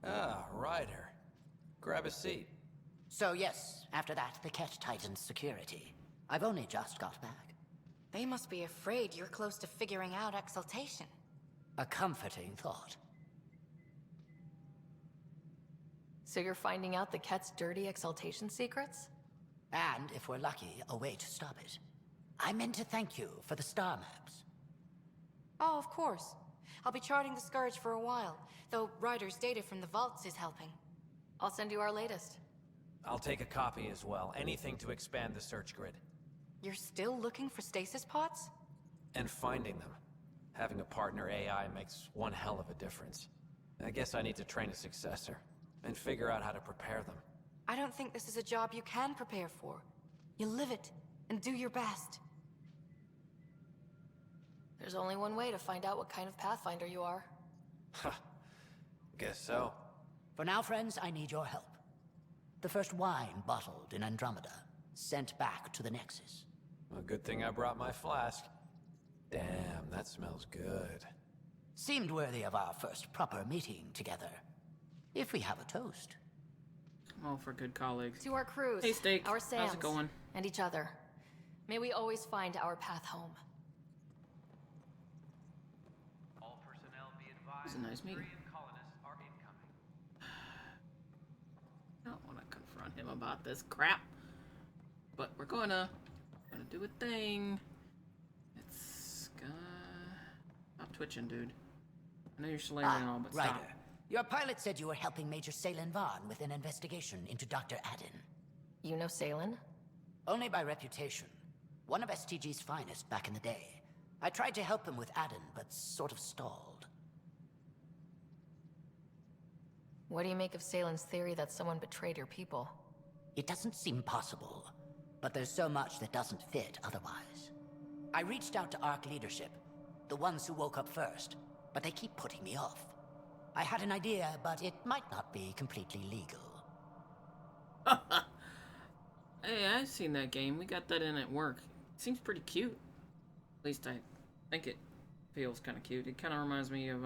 Ah, Ryder. Grab a seat. So yes, after that, the Ket tightens security. I've only just got back. They must be afraid you're close to figuring out exaltation. A comforting thought. So you're finding out the Ket's dirty exaltation secrets? And, if we're lucky, a way to stop it. I meant to thank you for the star maps. Oh, of course. I'll be charting the Scourge for a while, though Ryder's data from the vaults is helping. I'll send you our latest. I'll take a copy as well. Anything to expand the search grid. You're still looking for stasis pods? And finding them. Having a partner AI makes one hell of a difference. I guess I need to train a successor, and figure out how to prepare them. I don't think this is a job you can prepare for. You live it, and do your best. There's only one way to find out what kind of Pathfinder you are. Guess so. For now, friends, I need your help. The first wine bottled in Andromeda, sent back to the Nexus. A good thing I brought my flask. Damn, that smells good. Seemed worthy of our first proper meeting together. If we have a toast. All for good colleagues. To our crews, Hey, Steak. our Sams, How's it going? and each other. May we always find our path home. All personnel be advised. It was a nice meeting. Civilian colonists are incoming. I don't want to confront him about this crap, but we're gonna do a thing. It's gonna stop twitching, dude. I know you're slandering and all, but Ryder. stop. Your pilot said you were helping Major Salen Vaughn with an investigation into Dr. Adden. You know Salen? Only by reputation. One of STG's finest back in the day. I tried to help him with Adden, but sort of stalled. What do you make of Salen's theory that someone betrayed your people? It doesn't seem possible, but there's so much that doesn't fit otherwise. I reached out to ARC leadership, the ones who woke up first, but they keep putting me off. I had an idea, but it might not be completely legal. Hey, I've seen that game. We got that in at work. It seems pretty cute. At least I think it feels kind of cute. It kind of reminds me of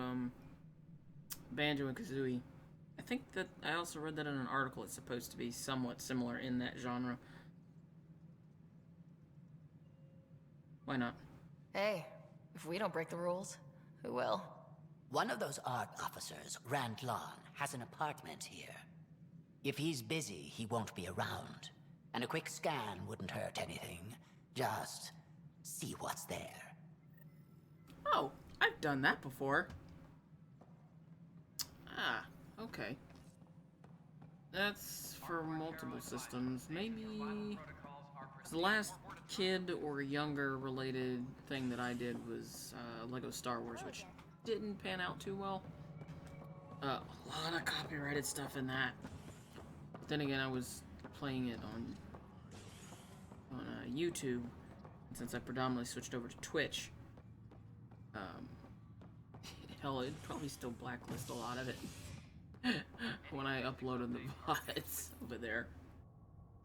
Banjo and Kazooie. I think that I also read that in an article. It's supposed to be somewhat similar in that genre. Why not? Hey, if we don't break the rules, who will? One of those ARC officers, Rand Lon, has an apartment here. If he's busy, he won't be around. And a quick scan wouldn't hurt anything. Just see what's there. Oh, I've done that before. Ah, okay. That's for multiple systems. Maybe the last kid or younger related thing that I did was Lego Star Wars, which didn't pan out too well. A lot of copyrighted stuff in that. But then again, I was playing it on YouTube, and since I predominantly switched over to Twitch, hell, it'd probably still blacklist a lot of it when I uploaded the VODs over there.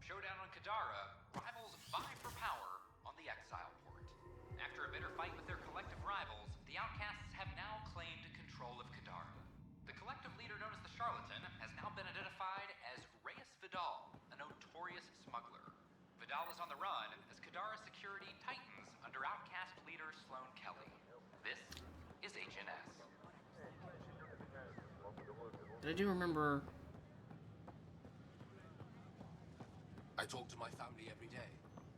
Showdown on Kadara. Rivals vie for power on the Exile Port. After a bitter fight with their collective rivals, the Outcasts have now claimed control of Kadara. The collective leader known as the Charlatan has now been identified as Reyes Vidal, a notorious smuggler. Vidal is on the run as Kadara security tightens under Outcast leader Sloan Kelly. This is HNS. I do remember. I talk to my family every day.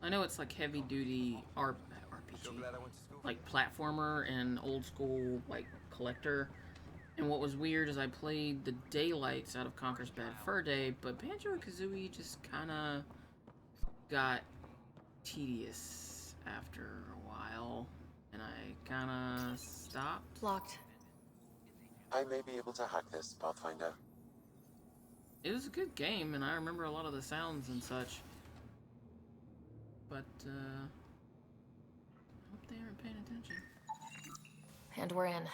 I know it's like heavy duty RPG, like platformer and old school like collector. And what was weird is I played the daylights out of Conker's Bad Fur Day, but Banjo and Kazooie just kind of got tedious after a while, and I kind of stopped. Locked. I may be able to hack this, Pathfinder. It was a good game, and I remember a lot of the sounds and such. But, I hope they aren't paying attention. And we're in.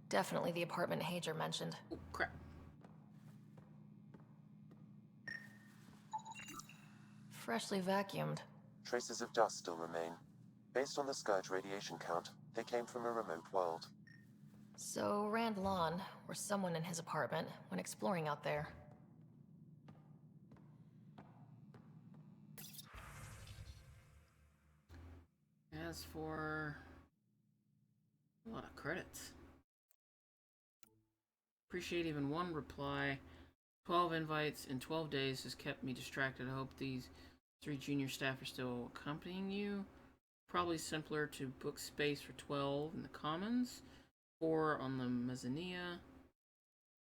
Definitely the apartment Hager mentioned. Oh, crap. Freshly vacuumed. Traces of dust still remain. Based on the Scourge radiation count, they came from a remote world. So Rand Lon, or someone in his apartment, when exploring out there. As for a lot of credits. Appreciate even one reply. 12 invites in 12 days has kept me distracted. I hope these 3 junior staff are still accompanying you. Probably simpler to book space for 12 in the commons. 4 on the mezzanine.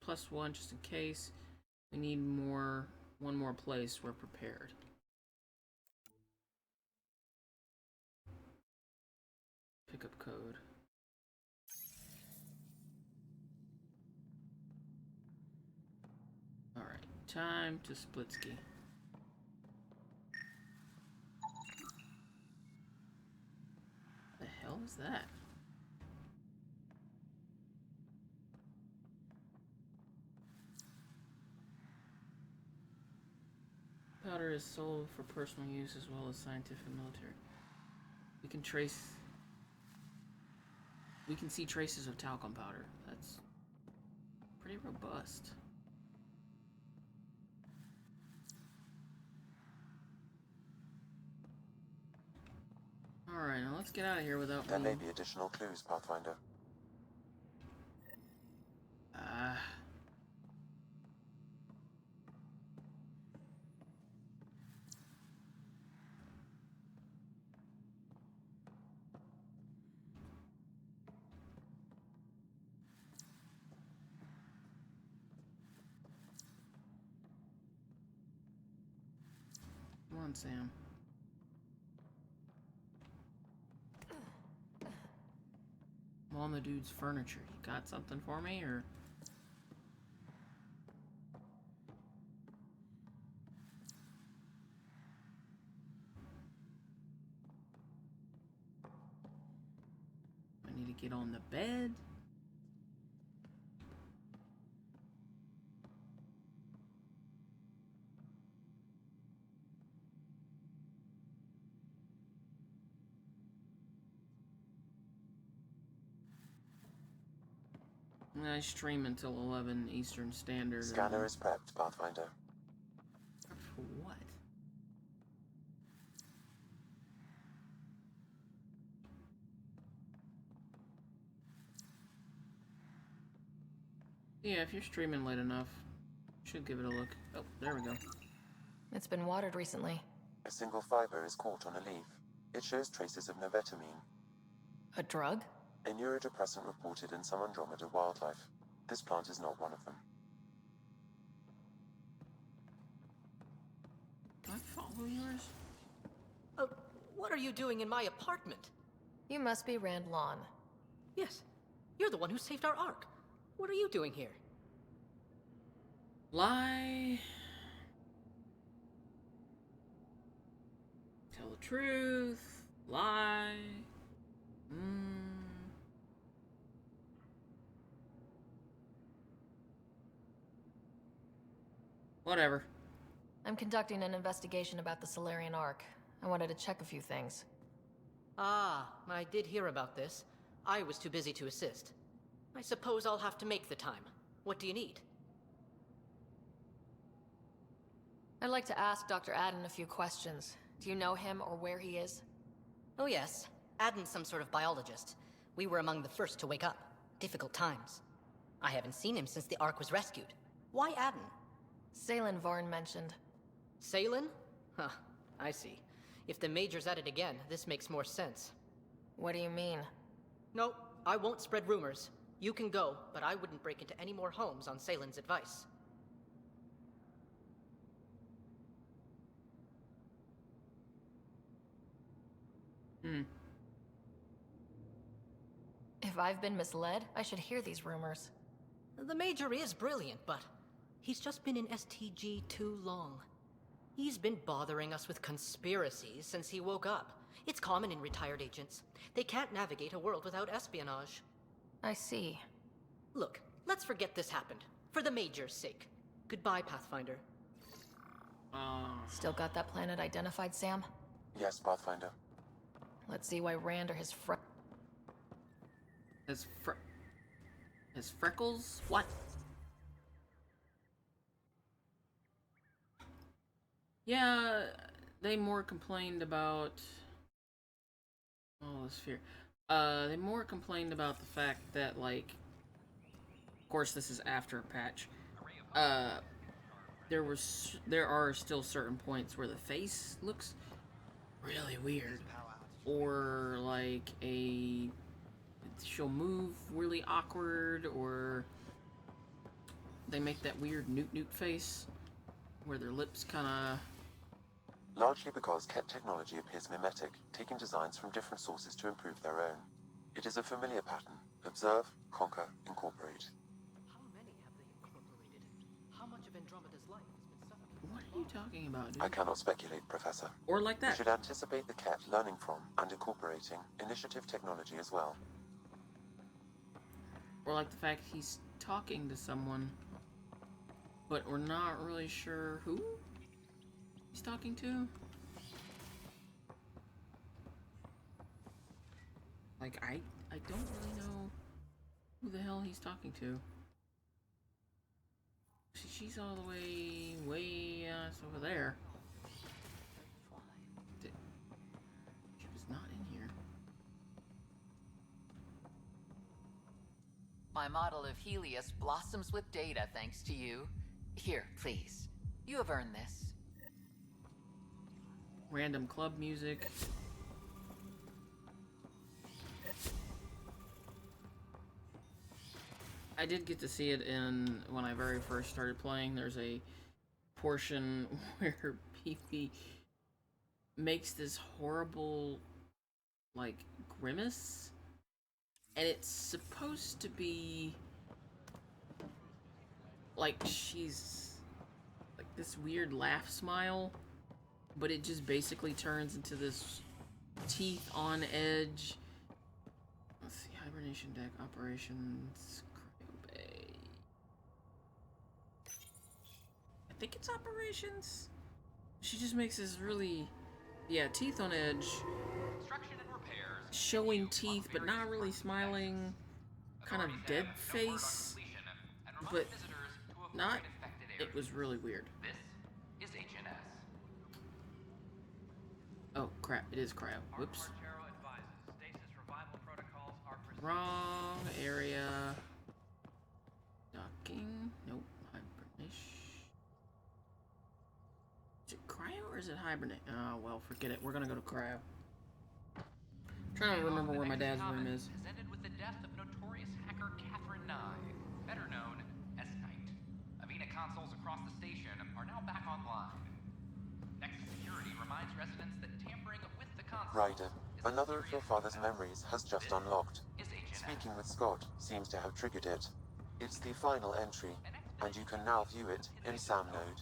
+1 just in case. We need more. One more place. We're prepared. Pickup code. Alright, time to Splitsky. The hell is that? Powder is sold for personal use as well as scientific and military. We can see traces of talcum powder. That's pretty robust. Alright, now let's get out of here without There may be additional clues, Pathfinder. Come on, Sam. I'm on the dude's furniture. You got something for me, or? I need to get on the bed. I stream until 11 Eastern Standard. Scanner is prepped, Pathfinder. For what? Yeah, if you're streaming late enough, should give it a look. Oh, there we go. It's been watered recently. A single fiber is caught on a leaf. It shows traces of novetamine. A drug? A neurodepressant reported in some Andromeda wildlife. This plant is not one of them. Can I follow yours? What are you doing in my apartment? You must be Rand Lawn. Yes. You're the one who saved our Ark. What are you doing here? Lie. Tell the truth. Lie. Whatever. I'm conducting an investigation about the Solarian Ark. I wanted to check a few things. Ah, I did hear about this. I was too busy to assist. I suppose I'll have to make the time. What do you need? I'd like to ask Dr. Adden a few questions. Do you know him or where he is? Oh yes. Adden's some sort of biologist. We were among the first to wake up. Difficult times. I haven't seen him since the Ark was rescued. Why Adden? Salen Varn mentioned. Salen? Huh, I see. If the Major's at it again, this makes more sense. What do you mean? No, I won't spread rumors. You can go, but I wouldn't break into any more homes on Salen's advice. If I've been misled, I should hear these rumors. The Major is brilliant, but he's just been in STG too long. He's been bothering us with conspiracies since he woke up. It's common in retired agents. They can't navigate a world without espionage. I see. Look, let's forget this happened. For the Major's sake. Goodbye, Pathfinder. Still got that planet identified, Sam? Yes, Pathfinder. Let's see why Rand or his His freckles? What? Yeah, they more complained about this fear. They more complained about the fact that, like, of course this is after a patch. There are still certain points where the face looks really weird, or like she'll move really awkward, or they make that weird newt face where their lips kind of... Largely because Ket technology appears mimetic, taking designs from different sources to improve their own. It is a familiar pattern. Observe, conquer, incorporate. How many have they incorporated? How much of Andromeda's life has been suffocated? What are you talking about, dude? I cannot speculate, Professor. Or like that. You should anticipate the Ket learning from and incorporating initiative technology as well. Or like the fact he's talking to someone, but we're not really sure who he's talking to. Like, I don't really know who the hell he's talking to. She's all the way over there. She was not in here. My model of Helios blossoms with data thanks to you. Here, please. You have earned this. Random club music. I did get to see it in when I very first started playing. There's a portion where PP makes this horrible, like, grimace, and it's supposed to be like she's like this weird laugh smile, but it just basically turns into this teeth on edge. Let's see, hibernation deck operations. I think it's operations. She just makes this really, yeah, teeth on edge, showing teeth but not really smiling, kind of dead face, but not. It was really weird. This is HNS. Oh crap, it is cryo. Whoops. Wrong area. Docking. Nope. Hibernation. Is it cryo or is it hibernate? Oh, well, forget it. We're gonna go to cryo. I'm trying to remember where my dad's room is. Has ended with the death of notorious hacker Catherine Nye, better known as Knight. Avena consoles across the station are now back online. Nexus Security reminds residents that tampering with the console... Ryder, another of your father's memories has just unlocked. Speaking with Scott seems to have triggered it. It's the final entry, and you can now view it in Sam Node.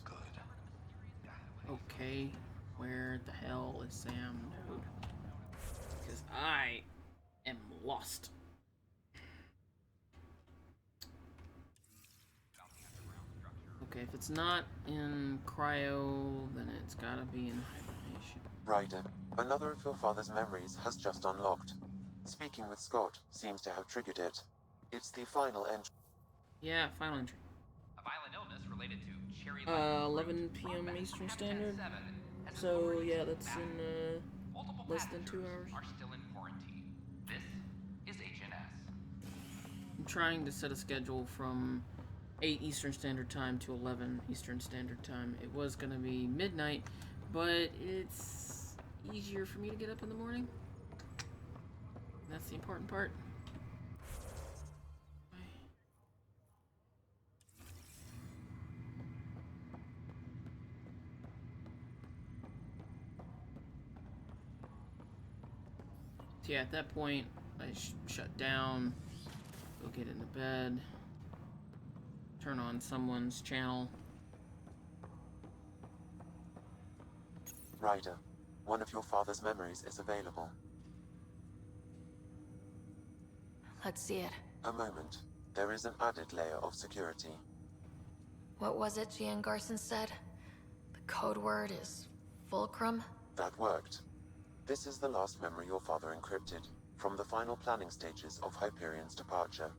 Okay, where the hell is Sam Node? Because I am lost. Okay, if it's not in cryo, then it's gotta be in hibernation. Ryder, another of your father's memories has just unlocked. Speaking with Scott seems to have triggered it. It's the final entry. Yeah, final entry. A violent illness related to cherry 11 p.m. Eastern Standard. So yeah, that's in less than 2 hours. Are still in quarantine. This is HNS. I'm trying to set a schedule from 8 Eastern Standard Time to 11 Eastern Standard Time. It was gonna be midnight, but it's easier for me to get up in the morning. That's the important part. So yeah, at that point, I shut down, go get into bed, turn on someone's channel. Ryder, one of your father's memories is available. Let's see it. A moment. There is an added layer of security. What was it Gian Garson said? The code word is Fulcrum? That worked. This is the last memory your father encrypted, from the final planning stages of Hyperion's departure.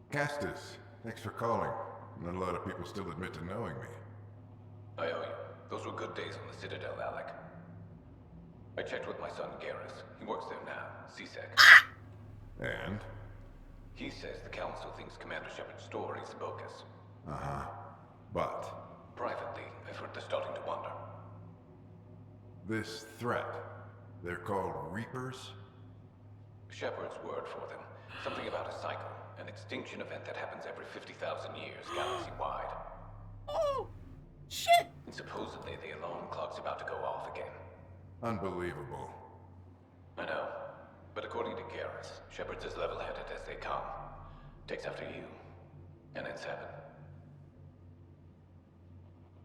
Castus, thanks for calling. Not a lot of people still admit to knowing me. I owe you. Those were good days on the Citadel, Alec. I checked with my son Garrus. He works there now, CSEC. And? He says the Council thinks Commander Shepard's story is bogus. Uh-huh. But? Privately, I've heard they're starting to wonder. This threat, They're called Reapers? Shepard's word for them. Something about a cycle, an extinction event that happens every 50,000 years, galaxy-wide. Oh, shit! And supposedly the alarm clock's about to go off again. Unbelievable. I know. But according to Garrus, Shepard's as level-headed as they come. Takes after you. And then Seven.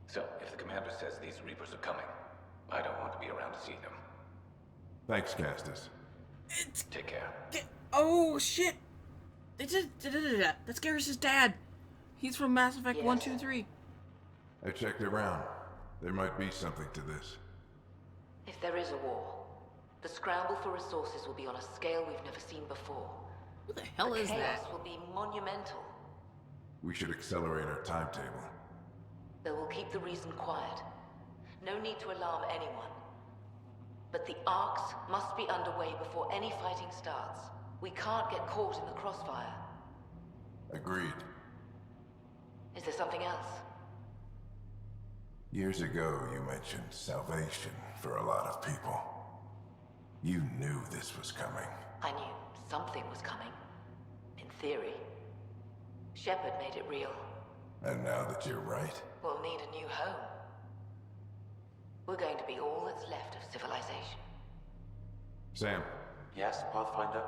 So, if the commander says these Reapers are coming, I don't want to be around to see them. Thanks, Castus. Take care. Oh, shit! That's Garrus' dad. He's from Mass Effect 1, 2, 3. I checked around. There might be something to this. If there is a war, the scramble for resources will be on a scale we've never seen before. What the hell is that? Chaos will be monumental. We should accelerate our timetable. They will keep the reason quiet. No need to alarm anyone. But the arcs must be underway before any fighting starts. We can't get caught in the crossfire. Agreed. Is there something else? Years ago, you mentioned salvation for a lot of people. You knew this was coming. I knew something was coming. In theory. Shepard made it real. And now that you're right, We'll need a new home. We're going to be all that's left of civilization. Sam, Yes, Pathfinder?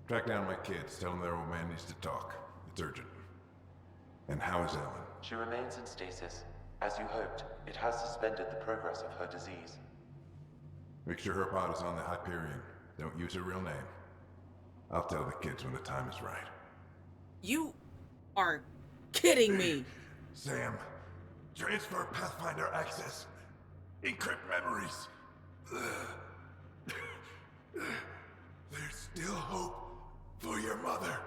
track down my kids. Tell them their old man needs to talk. It's urgent. And how is Ellen? She remains in stasis. As you hoped, it has suspended the progress of her disease. Make sure her pod is on the Hyperion. Don't use her real name. I'll tell the kids when the time is right. You are kidding me! Sam, transfer Pathfinder access. Encrypt memories. There's still hope for your mother.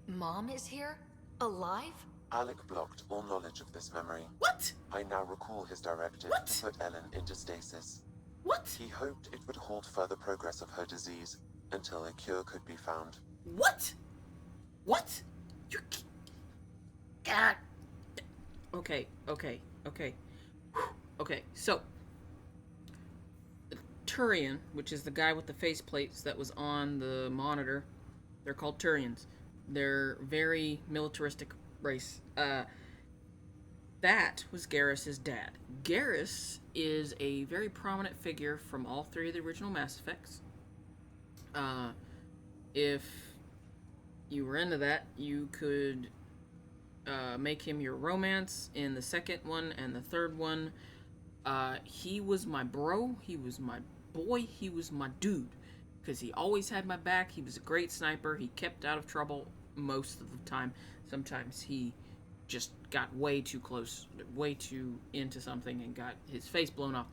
Mom is here? Alive? Alec blocked all knowledge of this memory. What? I now recall his directive to put Ellen into stasis. What? He hoped it would halt further progress of her disease until a cure could be found. What? What? You're... God. Okay. Okay, so... Turian, which is the guy with the faceplates that was on the monitor, they're called Turians. They're very militaristic race. That was Garrus' dad. Garrus is a very prominent figure from all three of the original Mass Effects. If you were into that, you could make him your romance in the second one and the third one. He was my bro, he was my boy, he was my dude. Because he always had my back, he was a great sniper, he kept out of trouble most of the time. Sometimes he just got way too close, way too into something and got his face blown off.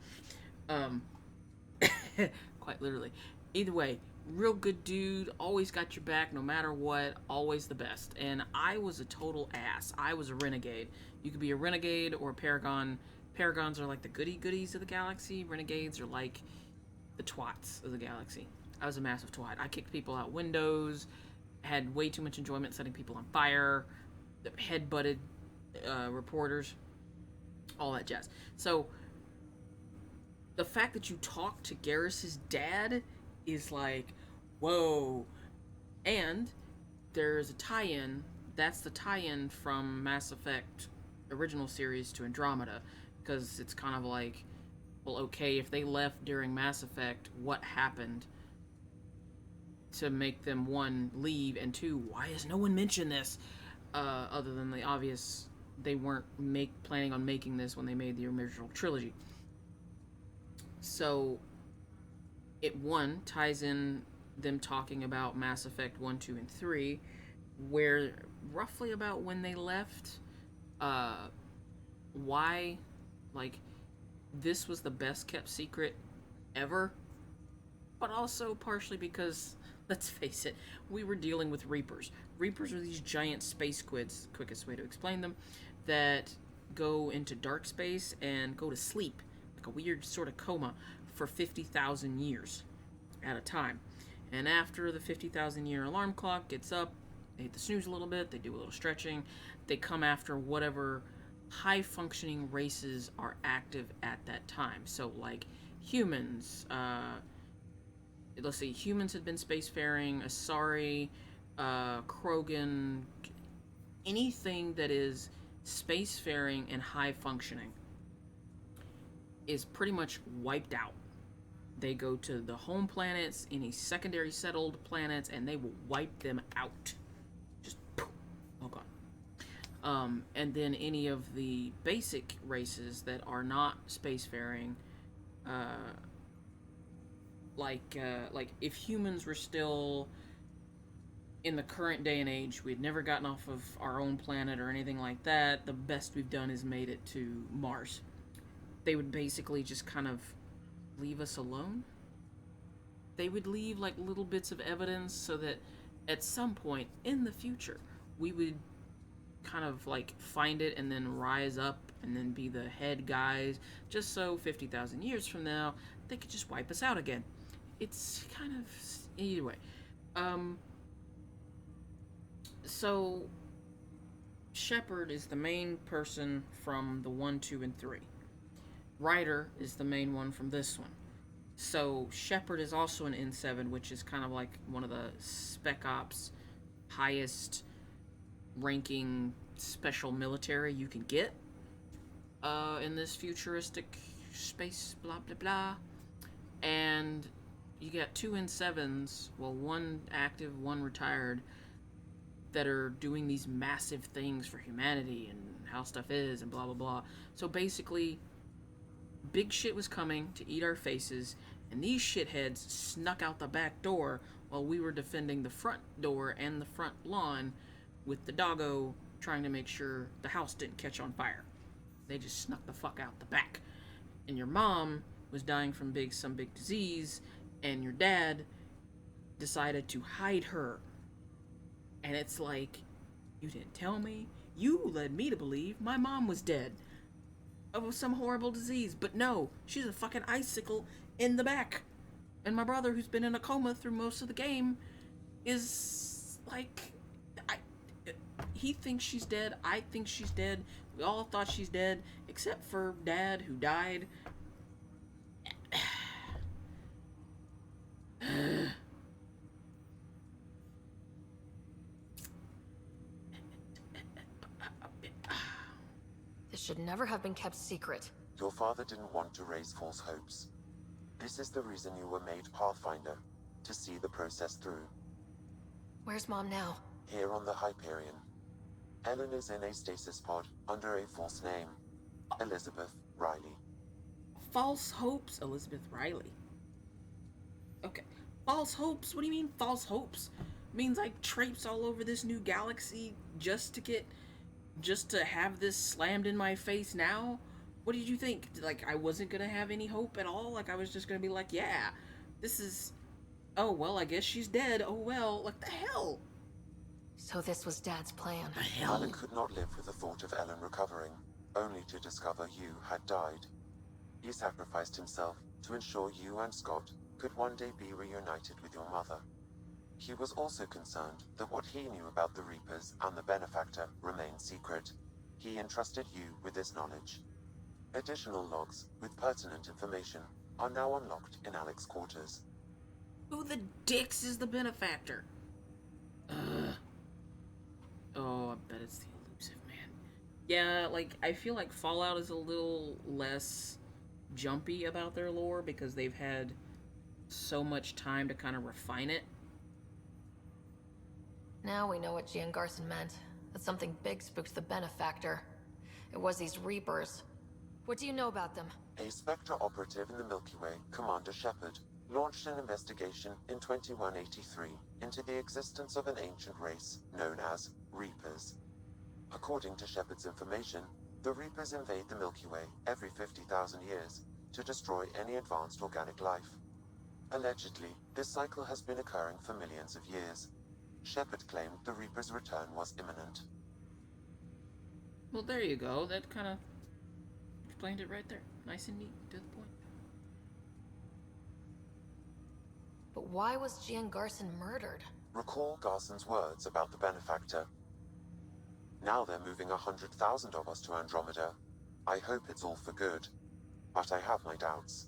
Quite literally. Either way, real good dude, always got your back no matter what, always the best. And I was a total ass. I was a renegade. You could be a renegade or a paragon. Paragons are like the goody-goodies of the galaxy. Renegades are like the twats of the galaxy. I was a massive twat. I kicked people out windows, had way too much enjoyment setting people on fire, head-butted reporters, all that jazz. So, the fact that you talk to Garrus' dad is like, whoa. And there's a tie-in. That's the tie-in from Mass Effect original series to Andromeda. Because it's kind of like, well, okay, if they left during Mass Effect, what happened to make them, one, leave, and two, why has no one mentioned this? Other than the obvious, they weren't planning on making this when they made the original trilogy. So, it, one, ties in them talking about Mass Effect 1, 2, and 3, where roughly about when they left, why, like, this was the best kept secret ever, but also partially because, let's face it, we were dealing with Reapers. Reapers are these giant space squids, quickest way to explain them, that go into dark space and go to sleep, like a weird sort of coma, for 50,000 years at a time. And after the 50,000 year alarm clock gets up, they hit the snooze a little bit, they do a little stretching, they come after whatever high-functioning races are active at that time. So, like, humans, let's see, humans had been spacefaring, Asari, Krogan, anything that is spacefaring and high-functioning is pretty much wiped out. They go to the home planets, any secondary settled planets, and they will wipe them out. Just poof, all gone. And then any of the basic races that are not spacefaring, like if humans were still in the current day and age, we'd never gotten off of our own planet or anything like that. The best we've done is made it to Mars. They would basically just kind of leave us alone. They would leave like little bits of evidence so that at some point in the future we would kind of like find it and then rise up and then be the head guys, just so 50,000 years from now they could just wipe us out again. It's kind of either way. So Shepard is the main person from the 1, 2, and 3. Ryder is the main one from this one. So Shepard is also an N7, which is kind of like one of the Spec Ops highest ranking special military you can get in this futuristic space, blah blah blah. And you got 2 N7s, well, 1 active, 1 retired, that are doing these massive things for humanity and how stuff is and blah blah blah. So basically, big shit was coming to eat our faces, and these shitheads snuck out the back door while we were defending the front door and the front lawn with the doggo trying to make sure the house didn't catch on fire. They just snuck the fuck out the back. And your mom was dying from some big disease, and your dad decided to hide her. And it's like, you didn't tell me. You led me to believe my mom was dead of some horrible disease. But no, she's a fucking icicle in the back. And my brother, who's been in a coma through most of the game, is like, he thinks she's dead. I think she's dead. We all thought she's dead, except for Dad, who died. This should never have been kept secret. Your father didn't want to raise false hopes. This is the reason you were made Pathfinder, to see the process through. Where's Mom now? Here on the Hyperion. Ellen is in a stasis pod under a false name. Elizabeth Riley. False hopes? Elizabeth Riley. Okay. False hopes? What do you mean false hopes? Means I traipse all over this new galaxy just to have this slammed in my face now? What did you think? Like, I wasn't gonna have any hope at all? Like, I was just gonna be like, yeah, this is... Oh, well, I guess she's dead. Oh, well, what the hell? So this was Dad's plan. The hell? Alan could not live with the thought of Ellen recovering, only to discover you had died. He sacrificed himself to ensure you and Scott could one day be reunited with your mother. He was also concerned that what he knew about the Reapers and the Benefactor remained secret. He entrusted you with this knowledge. Additional logs with pertinent information are now unlocked in Alec's quarters. Who the dicks is the Benefactor? Oh, I bet it's the elusive man. Yeah, like, I feel like Fallout is a little less jumpy about their lore because they've had so much time to kind of refine it. Now we know what Gian Garson meant. That something big spooked the Benefactor. It was these Reapers. What do you know about them? A Spectre operative in the Milky Way, Commander Shepard, launched an investigation in 2183 into the existence of an ancient race known as Reapers. According to Shepard's information, the Reapers invade the Milky Way every 50,000 years to destroy any advanced organic life. Allegedly, this cycle has been occurring for millions of years. Shepard claimed the Reaper's return was imminent. Well, there you go. That kind of explained it right there. Nice and neat, to the point. But why was Gian Garson murdered? Recall Garson's words about the Benefactor. Now they're moving 100,000 of us to Andromeda. I hope it's all for good, but I have my doubts.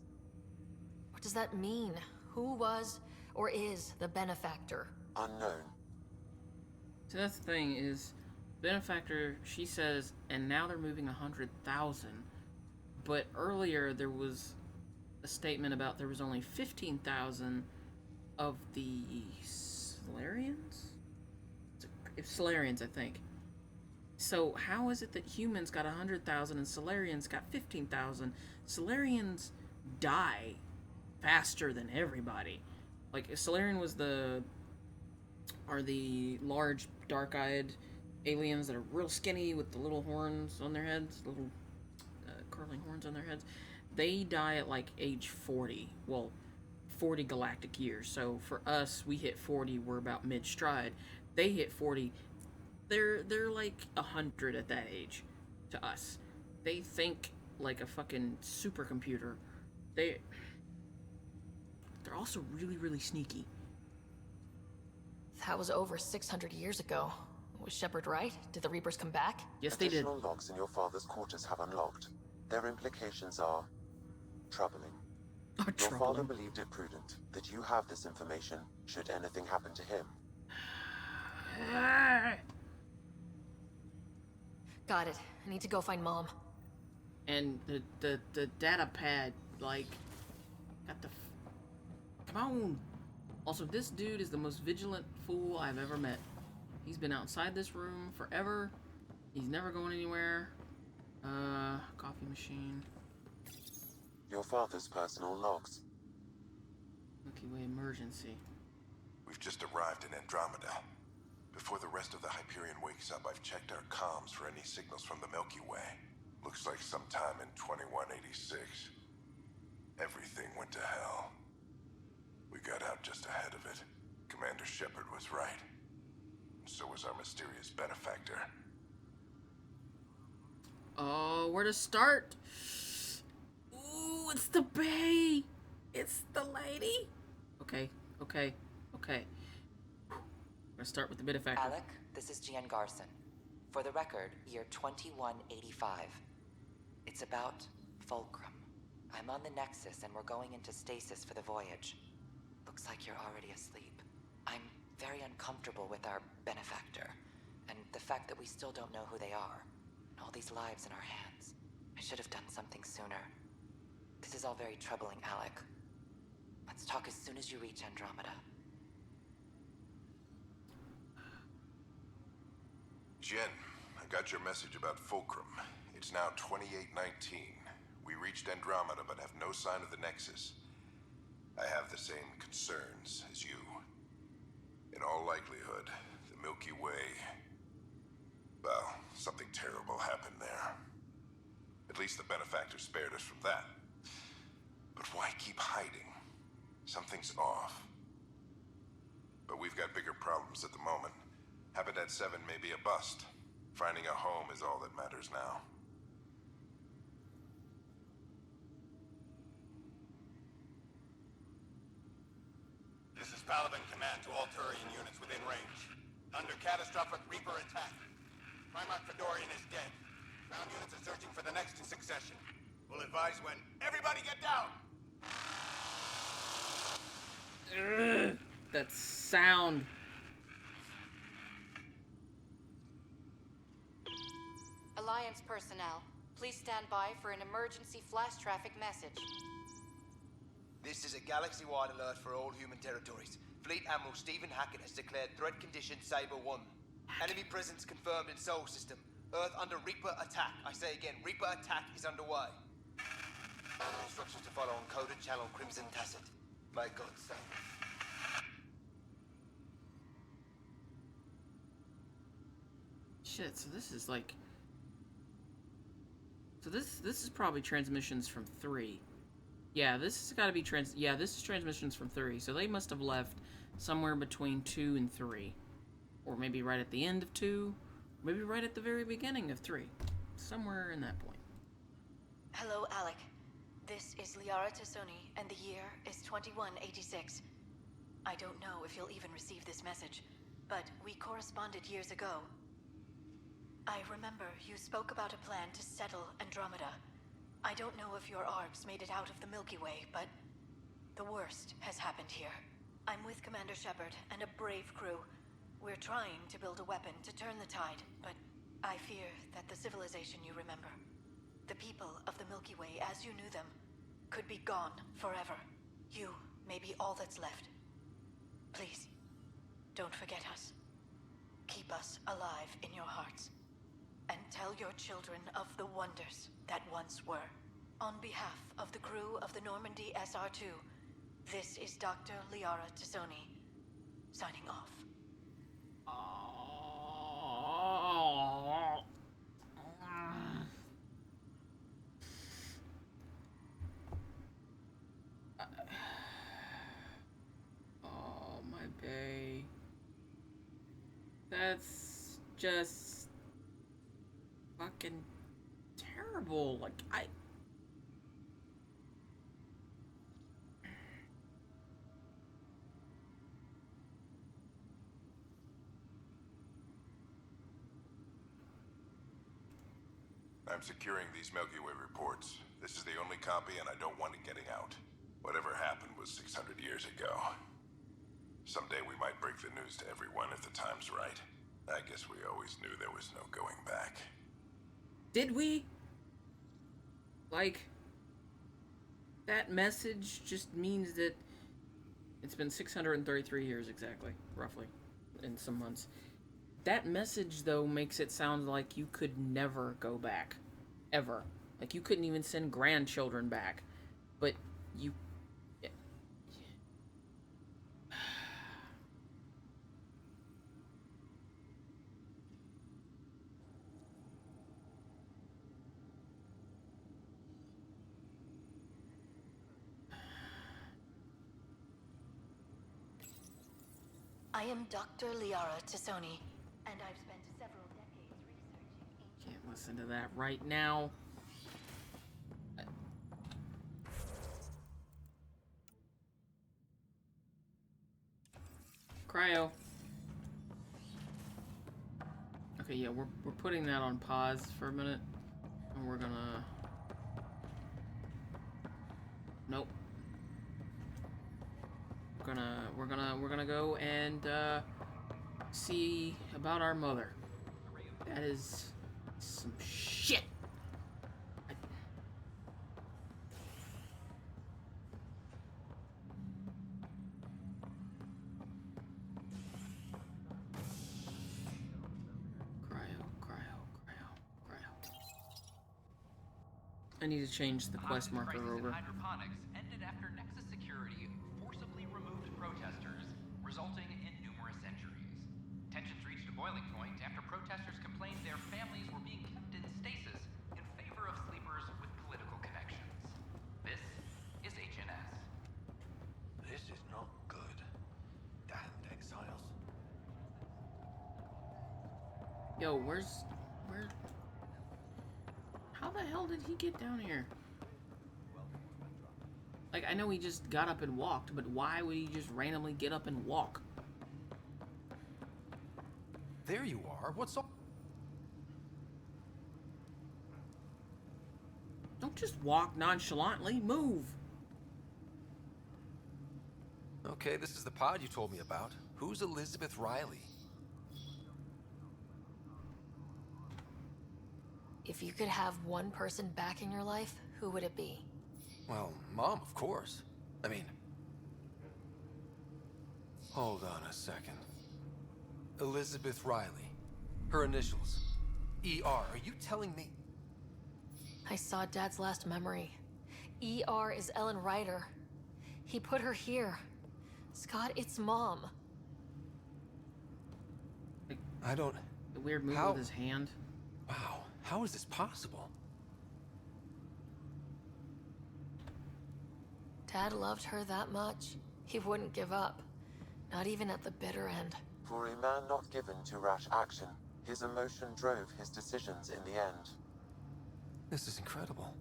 What does that mean? Who was or is the benefactor? Unknown. So that's the thing is, benefactor, she says, and now they're moving 100,000. But earlier there was a statement about there was only 15,000 of the Solarians? Solarians, I think. So how is it that humans got 100,000 and Solarians got 15,000? Solarians die faster than everybody. Like, Solarian was are the large, dark-eyed aliens that are real skinny with the little horns on their heads, little curling horns on their heads. They die at like age 40. Well, 40 galactic years. So for us, we hit 40, we're about mid-stride. They hit 40, they're like 100 at that age to us. They think like a fucking supercomputer. They're also really, really sneaky. That was over 600 years ago. Was Shepard right? Did the Reapers come back? Yes, they did. Additional logs in your father's quarters have unlocked. Their implications are troubling. Your father believed it prudent that you have this information should anything happen to him. Got it. I need to go find Mom. And the data pad, like, got the... Come on! Also, this dude is the most vigilant fool I've ever met. He's been outside this room forever. He's never going anywhere. Coffee machine. Your father's personal logs. Milky Way emergency. We've just arrived in Andromeda. Before the rest of the Hyperion wakes up, I've checked our comms for any signals from the Milky Way. Looks like sometime in 2186. Everything went to hell. We got out just ahead of it. Commander Shepard was right. And so was our mysterious benefactor. Oh, where to start? Ooh, it's the Bay! It's the lady! Okay. I'm gonna start with the benefactor. Alec, this is Gian Garson. For the record, year 2185. It's about Fulcrum. I'm on the Nexus and we're going into stasis for the voyage. Looks like you're already asleep. I'm very uncomfortable with our benefactor, and the fact that we still don't know who they are. And all these lives in our hands. I should have done something sooner. This is all very troubling, Alec. Let's talk as soon as you reach Andromeda. Jen, I got your message about Fulcrum. It's now 2819. We reached Andromeda but have no sign of the Nexus. I have the same concerns as you. In all likelihood, the Milky Way... Well, something terrible happened there. At least the benefactor spared us from that. But why keep hiding? Something's off. But we've got bigger problems at the moment. Habitat 7 may be a bust. Finding a home is all that matters now. This is Paladin Command to all Turian units within range. Under catastrophic Reaper attack. Primarch Fedorian is dead. Ground units are searching for the next in succession. We'll advise when. Everybody get down! Ugh, that sound. Alliance personnel, please stand by for an emergency flash traffic message. This is a galaxy-wide alert for all human territories. Fleet Admiral Stephen Hackett has declared threat condition Saber 1. Enemy presence confirmed in Sol System. Earth under Reaper attack. I say again, Reaper attack is underway. Instructions to follow on coded channel Crimson Tacit. May God save us. Shit, so this is like... So this is probably transmissions from 3. Yeah, this has got to be this is transmissions from 3. So they must have left somewhere between 2 and 3. Or maybe right at the end of 2. Maybe right at the very beginning of 3. Somewhere in that point. Hello, Alec. This is Liara Tassoni, and the year is 2186. I don't know if you'll even receive this message, but we corresponded years ago. I remember you spoke about a plan to settle Andromeda. I don't know if your arcs made it out of the Milky Way, but the worst has happened here. I'm with Commander Shepard and a brave crew. We're trying to build a weapon to turn the tide, but I fear that the civilization you remember, the people of the Milky Way as you knew them, could be gone forever. You may be all that's left. Please, don't forget us. Keep us alive in your hearts. And tell your children of the wonders that once were. On behalf of the crew of the Normandy SR-2, this is Dr. Liara Tassoni, signing off. Oh, my bae. That's just fucking terrible. Like, I'm securing these Milky Way reports. This is the only copy, and I don't want it getting out. Whatever happened was 600 years ago. Someday we might break the news to everyone if the time's right. I guess we always knew there was no going back. did we? Like, that message just means that it's been 633 years exactly, roughly, in some months. That message, though, makes it sound like you could never go back. Ever. Like, you couldn't even send grandchildren back. But you... I am Dr. Liara Tassoni, and I've spent several decades researching Can't listen to that right now. Cryo. Okay, yeah, we're putting that on pause for a minute, and we're gonna... Nope. We're gonna go and see about our mother. That is some shit. I need to change the quest marker over. Hydroponics ended after Nexus Security forcibly removed protesters, resulting in numerous injuries. Tensions reached a boiling point after protesters complained their families were being kept in stasis in favor of sleepers with political connections. This is HNS. This is not good. Damned exiles. Yo, where? How the hell did he get down here? Like, I know he just got up and walked, but why would he just randomly get up and walk? There you are. What's up? Don't just walk nonchalantly. Move. Okay, this is the pod you told me about. Who's Elizabeth Riley? If you could have one person back in your life, who would it be? Well, Mom, of course. I mean... Hold on a second. Elizabeth Riley. Her initials. ER. Are you telling me... I saw Dad's last memory. ER is Ellen Ryder. He put her here. Scott, it's Mom. I don't... The weird move with his hand. Wow. How is this possible? Dad loved her that much. He wouldn't give up. Not even at the bitter end. For a man not given to rash action, his emotion drove his decisions in the end. This is incredible.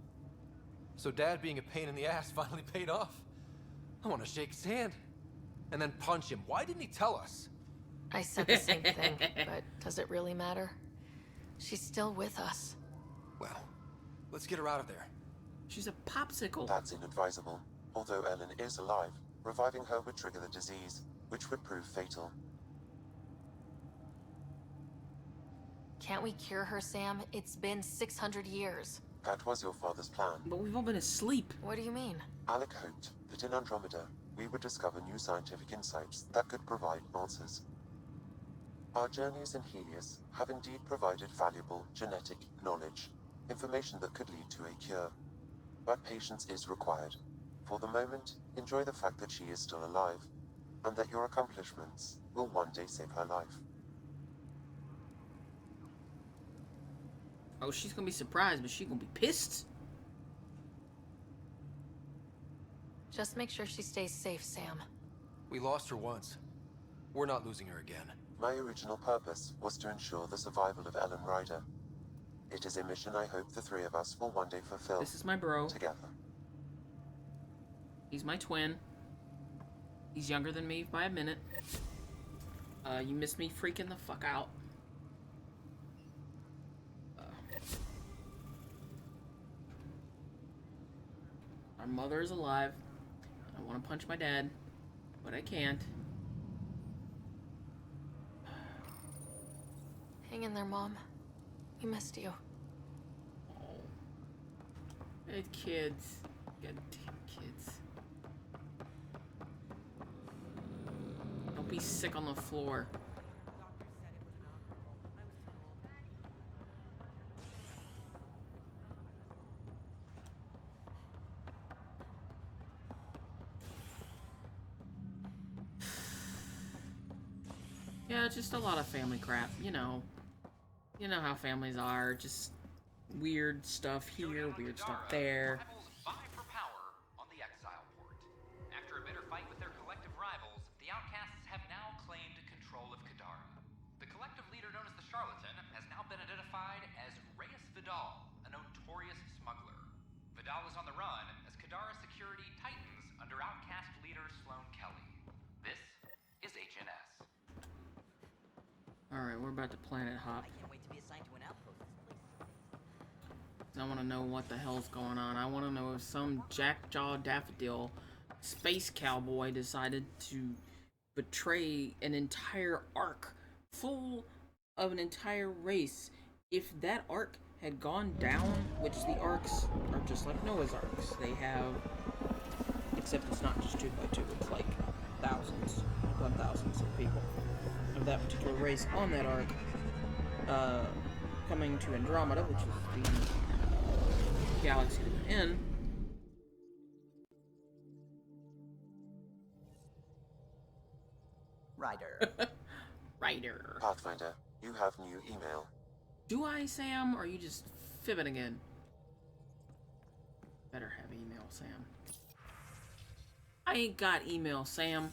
So Dad being a pain in the ass finally paid off. I want to shake his hand. And then punch him. Why didn't he tell us? I said the same thing, but does it really matter? She's still with us. Well, let's get her out of there. She's a popsicle. That's inadvisable. Although Ellen is alive, reviving her would trigger the disease, which would prove fatal. Can't we cure her, Sam? It's been 600 years. That was your father's plan. But we've all been asleep. What do you mean? Alec hoped that in Andromeda, we would discover new scientific insights that could provide answers. Our journeys in Helios have indeed provided valuable genetic knowledge, information that could lead to a cure. But patience is required. For the moment, enjoy the fact that she is still alive, and that your accomplishments will one day save her life. Oh, she's gonna be surprised, but she's gonna be pissed. Just make sure she stays safe, Sam. We lost her once. We're not losing her again. My original purpose was to ensure the survival of Ellen Ryder. It is a mission I hope the three of us will one day fulfill. This is my bro. Together. He's my twin. He's younger than me by a minute. You missed me freaking the fuck out. Our mother is alive. I want to punch my dad, but I can't. Hang in there, Mom. We missed you. Oh. Hey, kids. Goddamn kids. Don't be sick on the floor. Yeah, just a lot of family crap, you know. You know how families are, just weird stuff here, weird stuff there. Rivals vie for power on the exile port. After a bitter fight with their collective rivals, the outcasts have now claimed control of Kadara. The collective leader known as the Charlatan has now been identified as Reyes Vidal, a notorious smuggler. Vidal is on the run as Kadara security tightens under outcast leader Sloane Kelly. This is HNS. Alright, we're about to planet hop. I can't wait to be assigned to an outpost. I want to know what the hell's going on. I want to know if some jackjaw daffodil space cowboy decided to betray an entire ark full of an entire race. If that ark had gone down, which the arks are just like Noah's arks, they have, except it's not just 2x2, it's like thousands upon thousands of people of that particular race on that ark, coming to Andromeda, which is the galaxy that we're in. Ryder. Pathfinder, you have new email. Do I, Sam, or are you just fibbing again? Better have email, Sam. I ain't got email, Sam.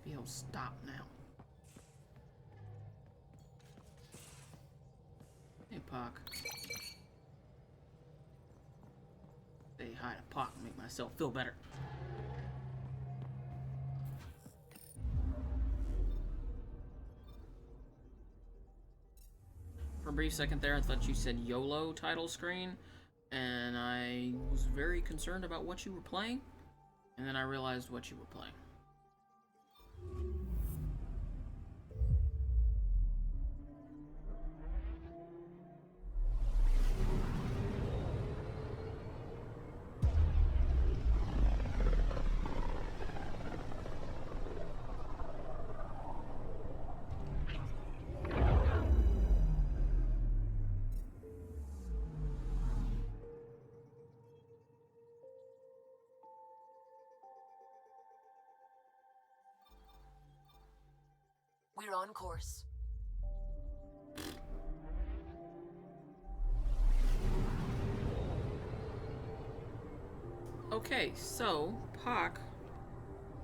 He'll stop now. Hey, Pock. Say hi to Pock and make myself feel better. For a brief second there, I thought you said YOLO title screen, and I was very concerned about what you were playing, and then I realized what you were playing. We're on course. Okay, so Pock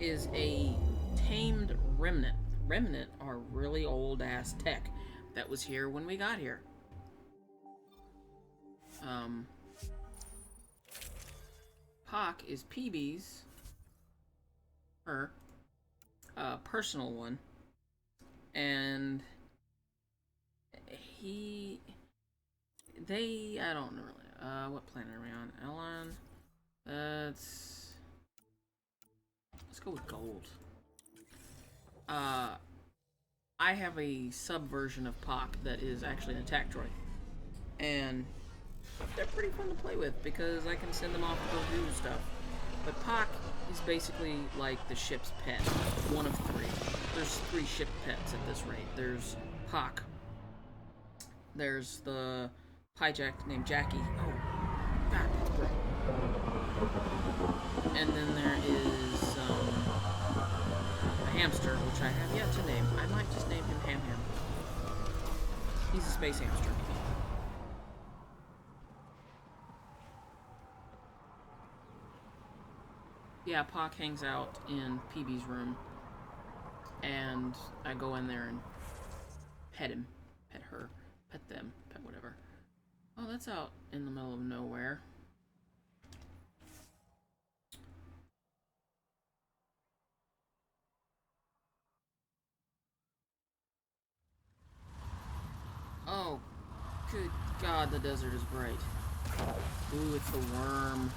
is a tamed remnant. Remnant are really old ass tech that was here when we got here. Pock is PB's, her, personal one, and I don't know really, what planet are we on? Elon? Let's go with gold. I have a subversion of Pock that is actually an attack droid, and they're pretty fun to play with because I can send them off to go do stuff. But Pock is basically like the ship's pet, one of three. There's 3 ship pets at this rate. There's Pock. There's the hijack named Jackie. Oh, God, that's great. And then there is a hamster, which I have yet to name. I might just name him Ham Ham. He's a space hamster. Yeah, Pock hangs out in PB's room, and I go in there and pet him, pet her, pet them, pet whatever. Oh, that's out in the middle of nowhere. Oh, good God, the desert is bright. Ooh, it's the worm.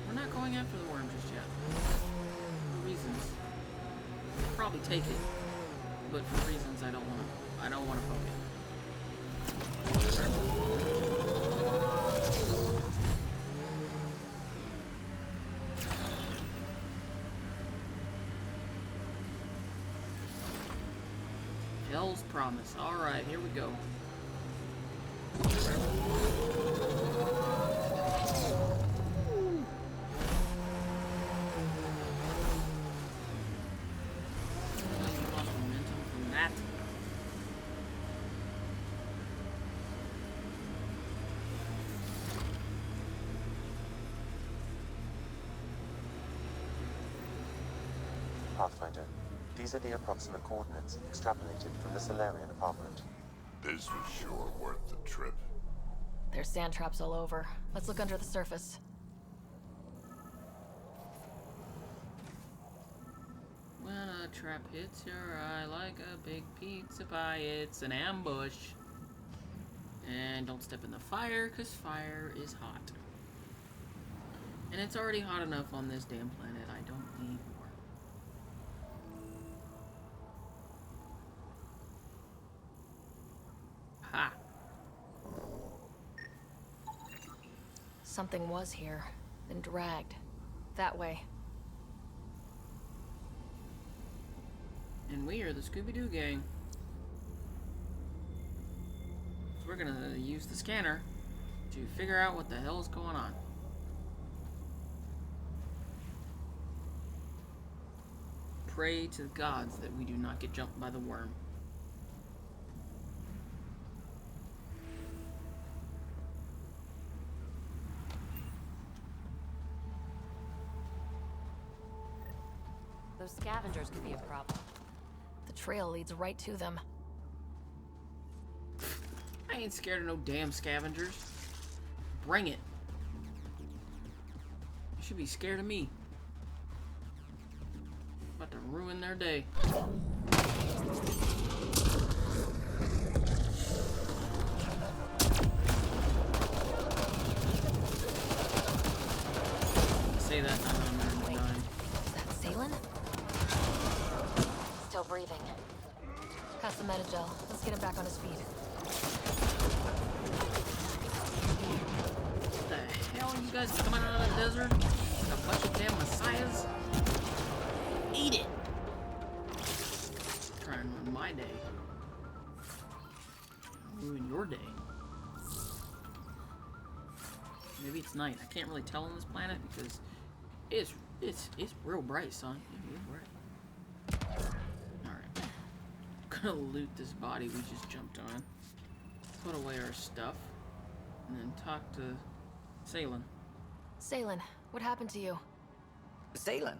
We're not going after the worm just yet. For reasons. We'll probably take it, but for reasons I don't want to poke it. Hell's Promise. Alright, here we go. Lost momentum from that. Pathfinder, these are the approximate coordinates extrapolated from the Solarian apartment. This was sure worth the trip. There's sand traps all over. Let's look under the surface. When a trap hits your eye like a big pizza pie, it's an ambush. And don't step in the fire, because fire is hot. And it's already hot enough on this damn planet. I don't need more. Ha! Something was here, then dragged. That way. And we are the Scooby-Doo gang. So we're gonna use the scanner to figure out what the hell is going on. Pray to the gods that we do not get jumped by the worm. Those scavengers could be a problem. The trail leads right to them. I ain't scared of no damn scavengers. Bring it. You should be scared of me. About to ruin their day. Say that time I'm dying. Is that Salen? Still breathing. Pass the metagel. Let's get him back on his feet. What the hell are you guys coming out of the desert? A bunch of damn messiahs? Eat it! Try and ruin my day. Ruin your day. Maybe it's night. I can't really tell on this planet because it's real bright, son. It's bright. Alright. Gonna loot this body we just jumped on. Put away our stuff. And then talk to Salen. Salen, what happened to you? Salen?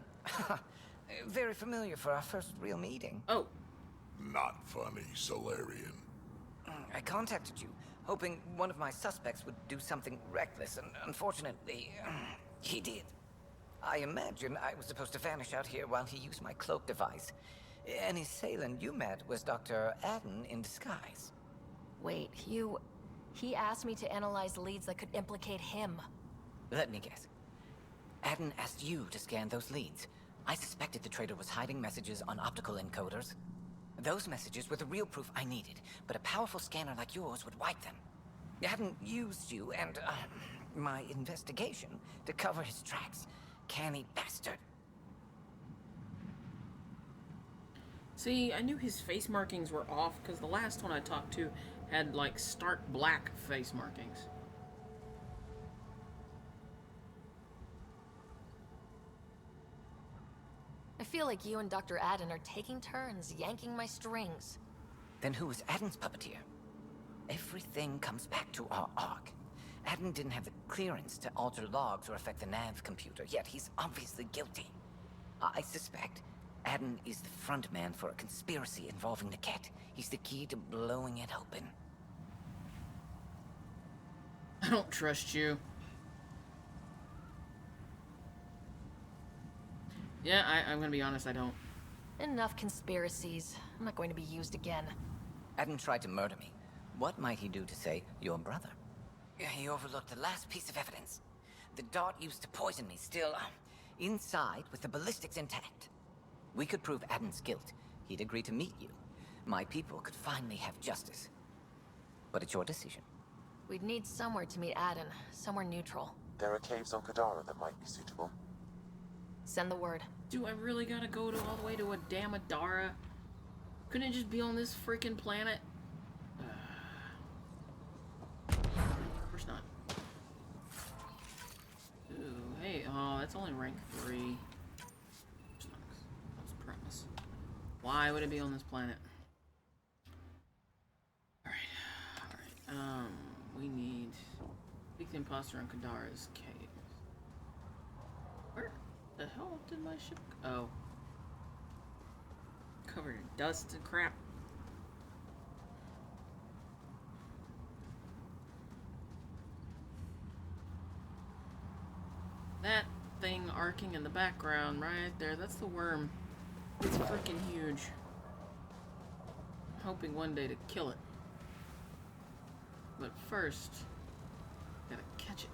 Very familiar for our first real meeting. Oh. Not funny, Solarian. I contacted you, hoping one of my suspects would do something reckless, and unfortunately, he did. I imagine I was supposed to vanish out here while he used my cloak device. Any Salen you met was Dr. Adden in disguise. Wait, he asked me to analyze leads that could implicate him. Let me guess. Adden asked you to scan those leads. I suspected the traitor was hiding messages on optical encoders. Those messages were the real proof I needed, but a powerful scanner like yours would wipe them. Adden used you and, my investigation to cover his tracks. Canny bastard. See, I knew his face markings were off because the last one I talked to had, like, stark black face markings. I feel like you and Dr. Adden are taking turns yanking my strings. Then who was Adden's puppeteer? Everything comes back to our Ark. Adden didn't have the clearance to alter logs or affect the nav computer, yet he's obviously guilty. I suspect Adden is the front man for a conspiracy involving the Ket. He's the key to blowing it open. I don't trust you. Yeah, I'm gonna be honest, I don't. Enough conspiracies. I'm not going to be used again. Adden tried to murder me. What might he do to say, your brother? He overlooked the last piece of evidence. The dart used to poison me still, inside with the ballistics intact. We could prove Adden's guilt. He'd agree to meet you. My people could finally have justice. But it's your decision. We'd need somewhere to meet Adden, somewhere neutral. There are caves on Kadara that might be suitable. Send the word. Do I really gotta go to all the way to a damn Adara? Couldn't it just be on this freaking planet? Of course not. Ooh, hey, oh, that's only rank 3. That's promise. Why would it be on this planet? Alright, we need... Speak the imposter on Kadara's cave. Where the hell did my ship go? Oh. Covered in dust and crap. That thing arcing in the background right there, that's the worm. It's freaking huge. I'm hoping one day to kill it. But first, gotta catch it.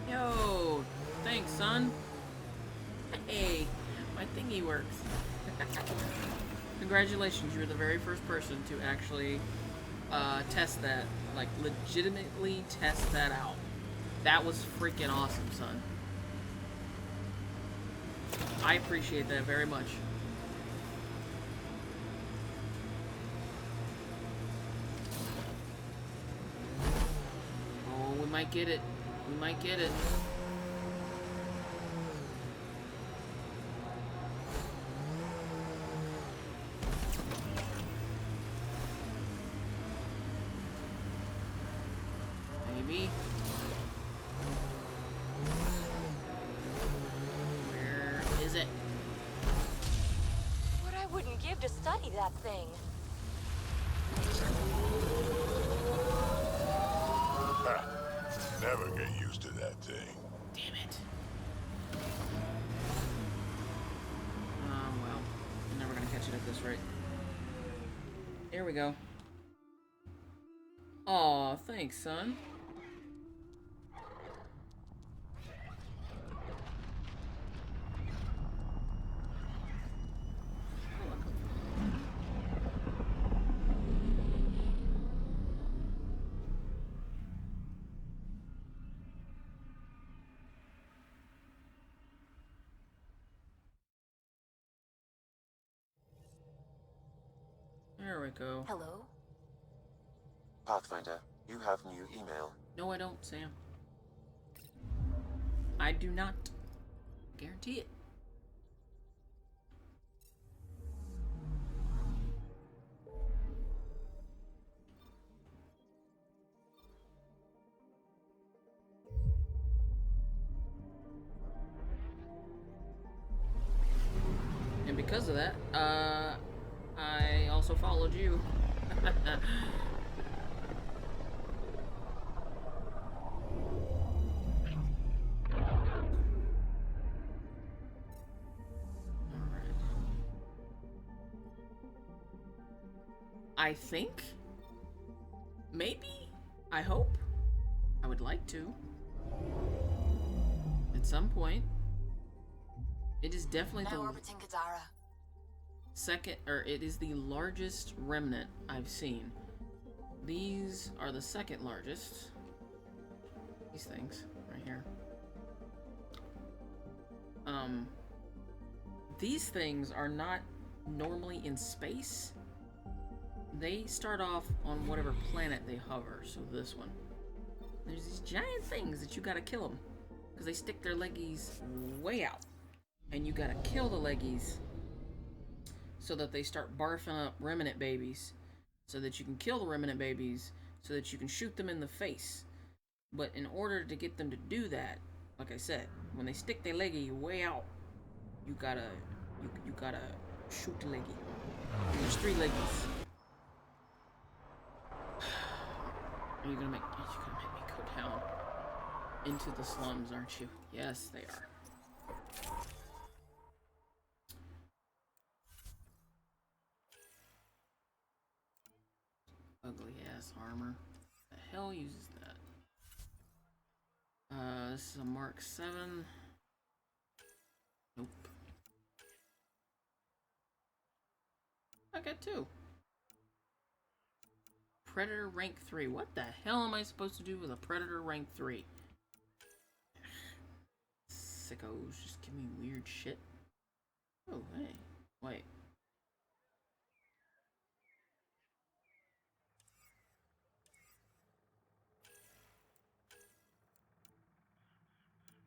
Yo, thanks, son. Hey, my thingy works. Congratulations, you were the very first person to actually test that. Like, legitimately test that out. That was freaking awesome, son. I appreciate that very much. Oh, we might get it. We might get it. Maybe. Where is it? What I wouldn't give to study that thing. Never get used to that thing. Damn it. Well, I'm never gonna catch it at this rate. Here we go. Aw, thanks, son. I go. Hello? Pathfinder, you have new email. No, I don't, Sam. I do not. Guarantee it. And because of that, I also followed you. I think? Maybe? I hope? I would like to. At some point. It is definitely Now the orbiting Kadara. it is the largest remnant I've seen. These are the second largest. These things, right here. These things are not normally in space. They start off on whatever planet they hover, so this one. There's these giant things that you gotta kill them, because they stick their leggies way out. And you gotta kill the leggies so that they start barfing up remnant babies, so that you can kill the remnant babies, so that you can shoot them in the face. But in order to get them to do that, like I said, when they stick their leggy way out, you gotta shoot the leggy. And there's 3 leggies. Are you gonna make me go down into the slums, aren't you? Yes, they are. Ugly ass armor. The hell uses that? This is a Mark 7. Nope. I got 2. Predator rank 3. What the hell am I supposed to do with a Predator rank 3? Sickos, just give me weird shit. Oh, hey. Wait.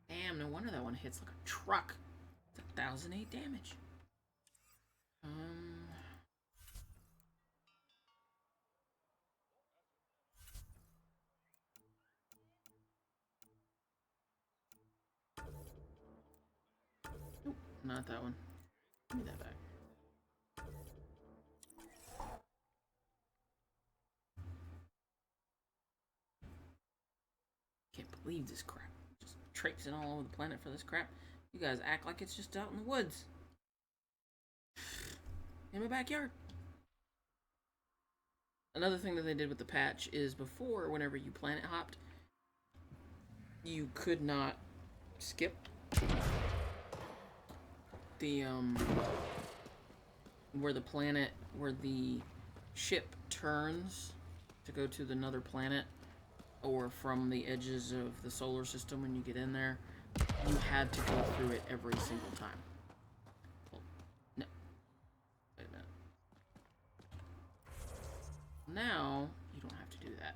Damn, no wonder that one hits like a truck. It's 1,008 damage. Nope, not that one. Give me that back. Can't believe this crap. Just traipsing all over the planet for this crap. You guys act like it's just out in the woods. In my backyard. Another thing that they did with the patch is before, whenever you planet hopped, you could not skip the, where the ship turns to go to another planet, or from the edges of the solar system when you get in there. You had to go through it every single time. Well, no. Wait a minute. Now, you don't have to do that.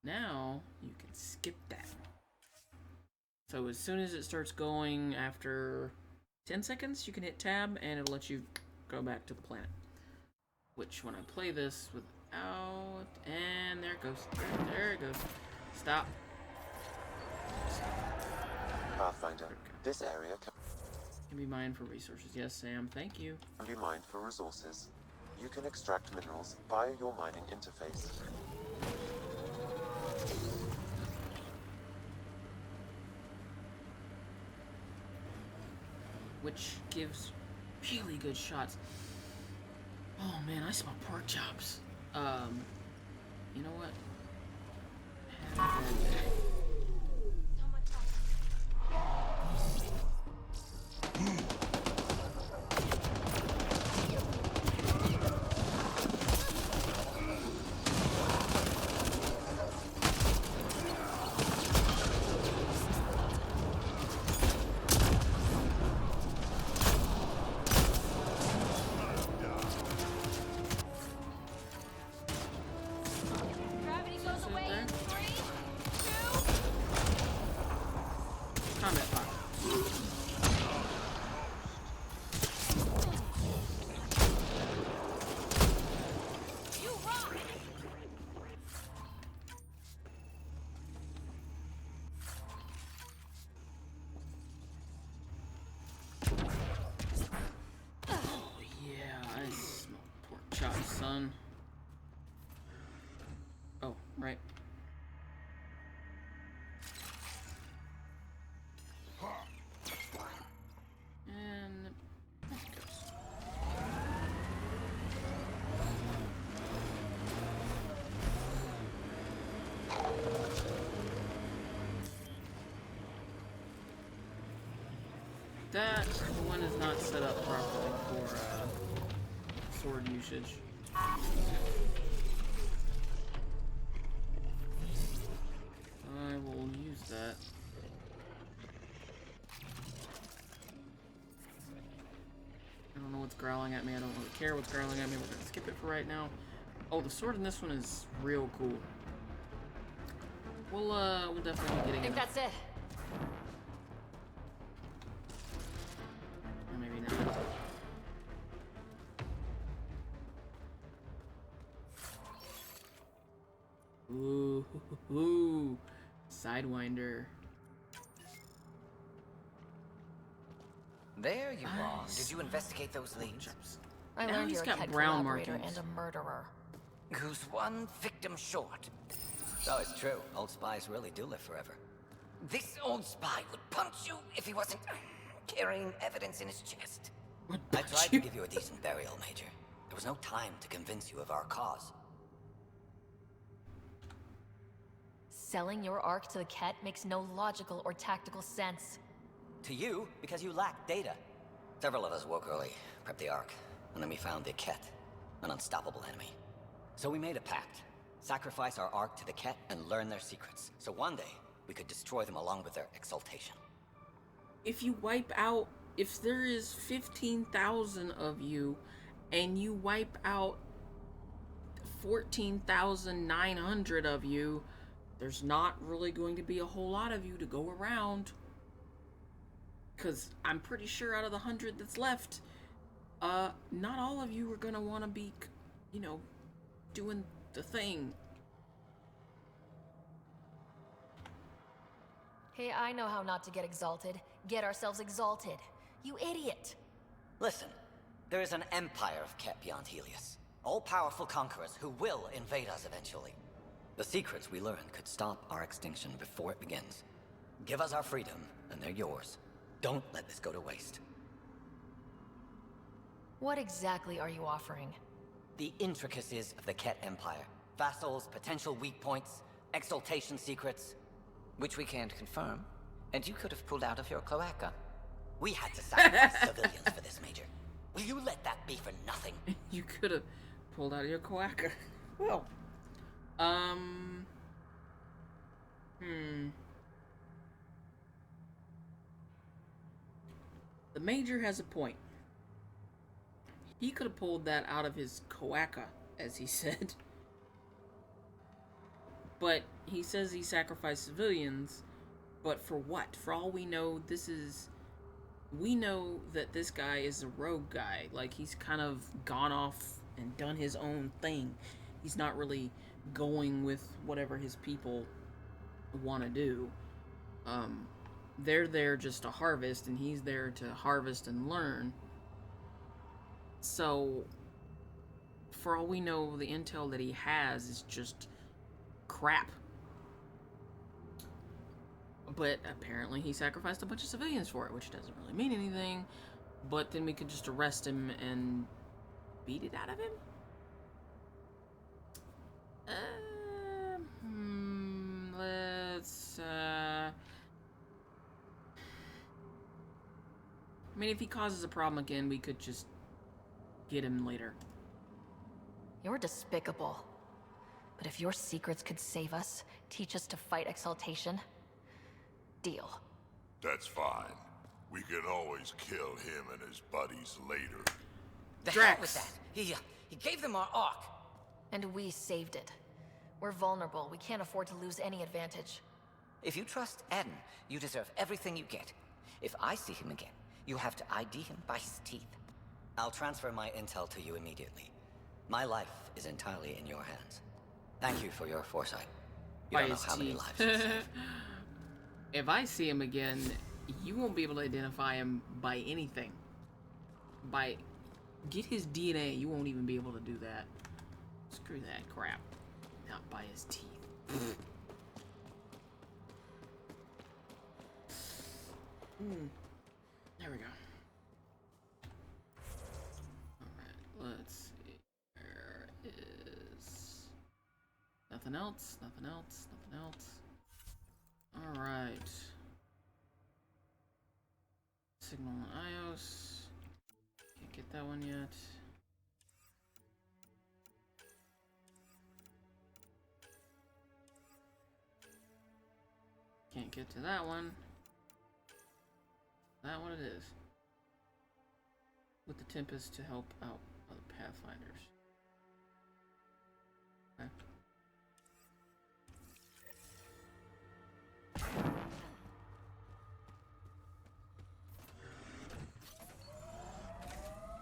Now, you can skip that. So as soon as it starts going after 10 seconds, you can hit tab and it'll let you go back to the planet. Which, when I play this without... And there it goes. There it goes. Stop. Pathfinder, this area can be mined for resources. Yes, Sam, thank you. Can be mined for resources. You can extract minerals via your mining interface. Which gives really good shots. Oh man, I smell pork chops. You know what? Have that day. Son. Oh, right. And there it goes. That one is not set up properly for sword usage. I will use that. I don't know what's growling at me. I don't really care what's growling at me. We're gonna skip it for right now. Oh, the sword in this one is real cool. We'll definitely be getting I think it. that's it. Or maybe not. Ooh, Sidewinder. There you are. Did you investigate those leads? I Now learned he's you're a got Kett brown collaborator markings. and a murderer. Who's one victim short? So it's true. Old spies really do live forever. This old spy would punch you if he wasn't carrying evidence in his chest. I tried to give you a decent burial, Major. There was no time to convince you of our cause. Selling your Ark to the Kett makes no logical or tactical sense. To you, because you lack data. Several of us woke early, prepped the Ark, and then we found the Kett, an unstoppable enemy. So we made a pact. Sacrifice our Ark to the Kett and learn their secrets, so one day we could destroy them along with their exaltation. If you wipe out, if there is 15,000 of you, and you wipe out 14,900 of you, there's not really going to be a whole lot of you to go around. Because I'm pretty sure out of the 100 that's left, not all of you are going to want to be, you know, doing the thing. Hey, I know how not to get exalted. Get ourselves exalted. You idiot. Listen, there is an empire of Kett beyond Helios. All-powerful conquerors who will invade us eventually. The secrets we learn could stop our extinction before it begins. Give us our freedom, and they're yours. Don't let this go to waste. What exactly are you offering? The intricacies of the Kett Empire. Vassals, potential weak points, exaltation secrets. Which we can't confirm. And you could have pulled out of your cloaca. We had to sacrifice civilians for this, Major. Will you let that be for nothing? You could have pulled out of your cloaca. Well, The Major has a point. He could have pulled that out of his cloaca, as he said. But he says he sacrificed civilians, but for what? For all we know, we know that this guy is a rogue guy. Like, he's kind of gone off and done his own thing. He's not really going with whatever his people want to do. They're there just to harvest, and he's there to harvest and learn. So, for all we know, the intel that he has is just crap. But apparently he sacrificed a bunch of civilians for it, which doesn't really mean anything. But then we could just arrest him and beat it out of him? Let's, I mean, if he causes a problem again, we could just get him later. You're despicable. But if your secrets could save us, teach us to fight exaltation, deal. That's fine. We can always kill him and his buddies later. The hell with that. He gave them our Ark. And we saved it. We're vulnerable. We can't afford to lose any advantage. If you trust Adam, you deserve everything you get. If I see him again, you have to ID him by his teeth. I'll transfer my intel to you immediately. My life is entirely in your hands. Thank you for your foresight. You By don't know his how many teeth. lives you saved. If I see him again, you won't be able to identify him by anything. By Get his DNA. You won't even be able to do that. Screw that crap. Not by his teeth. There we go. Alright, let's see. Where is... Nothing else, nothing else, nothing else. Alright. Signal on iOS. Can't get that one yet. Can't get to that one. That one it is. With the Tempest to help out other Pathfinders. Okay.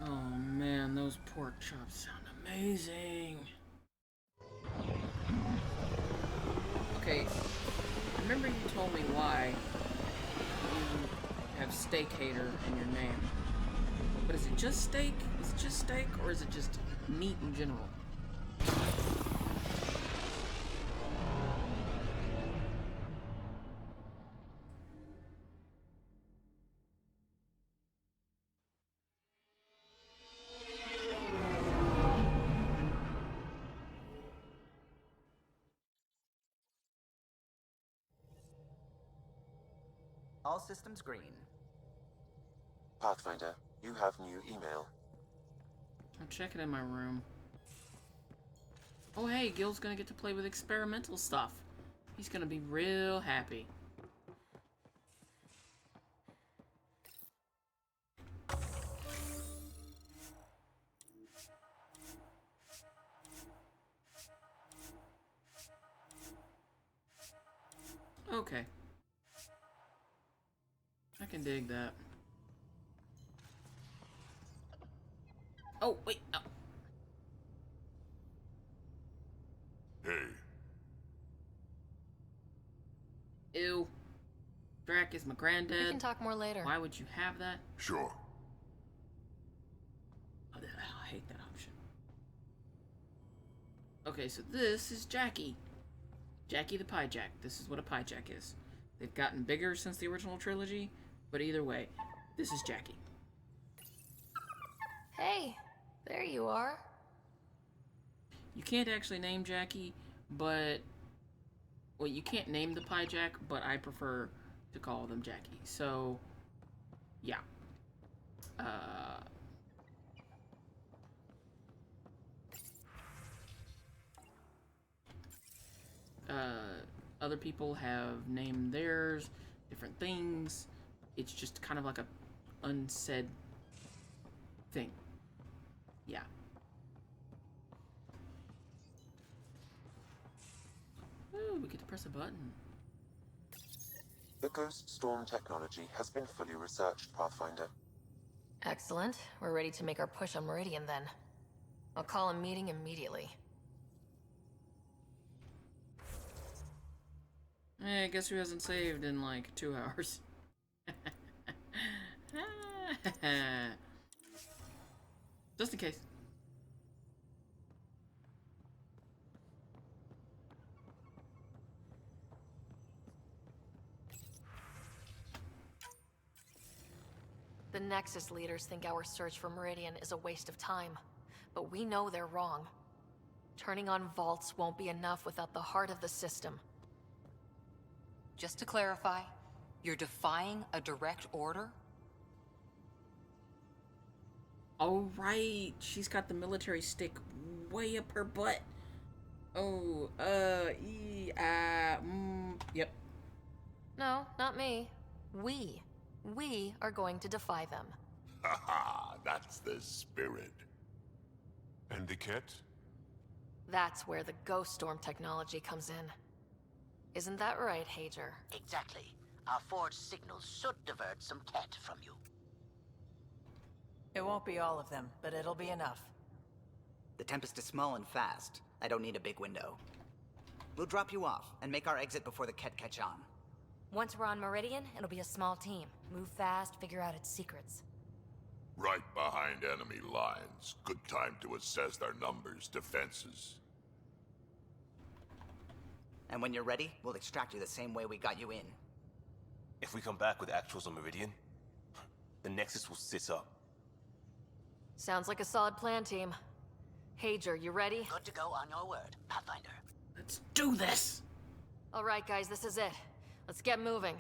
Oh man, those pork chops sound amazing. Okay, remember you told me why you have Steak Hater in your name. But is it just steak? Is it just steak, or is it just meat in general? All systems green. Pathfinder, you have new email. I'll check it in my room. Oh hey, Gil's gonna get to play with experimental stuff. He's gonna be real happy. Okay. I can dig that. Oh, wait. Oh. Hey. Ew. Drac is my granddad. We can talk more later. Why would you have that? Sure. Oh, I hate that option. Okay, so this is Jackie. Jackie the Pie Jack. This is what a Pie Jack is. They've gotten bigger since the original trilogy, but either way, this is Jackie. Hey, there you are. You can't actually name Jackie, but... Well, you can't name the Pie Jack, but I prefer to call them Jackie. So, yeah. Other people have named theirs different things. It's just kind of like a unsaid thing. Yeah. Ooh, we get to press a button. The Ghost Storm technology has been fully researched, Pathfinder. Excellent. We're ready to make our push on Meridian then. I'll call a meeting immediately. Hey, guess who hasn't saved in like 2 hours? Just in case. The Nexus leaders think our search for Meridian is a waste of time, but we know they're wrong. Turning on vaults won't be enough without the heart of the system. Just to clarify, you're defying a direct order? Oh, right. She's got the military stick way up her butt. Oh, yep. No, not me. We. We are going to defy them. Haha, that's the spirit. And the kit? That's where the Ghost Storm technology comes in. Isn't that right, Hager? Exactly. Our forged signals should divert some cat from you. It won't be all of them, but it'll be enough. The Tempest is small and fast. I don't need a big window. We'll drop you off and make our exit before the Ket catch on. Once we're on Meridian, it'll be a small team. Move fast, figure out its secrets. Right behind enemy lines. Good time to assess their numbers, defenses. And when you're ready, we'll extract you the same way we got you in. If we come back with actuals on Meridian, the Nexus will sit up. Sounds like a solid plan, team. Hager, you ready? Good to go on your word, Pathfinder. Let's do this! Alright guys, this is it. Let's get moving.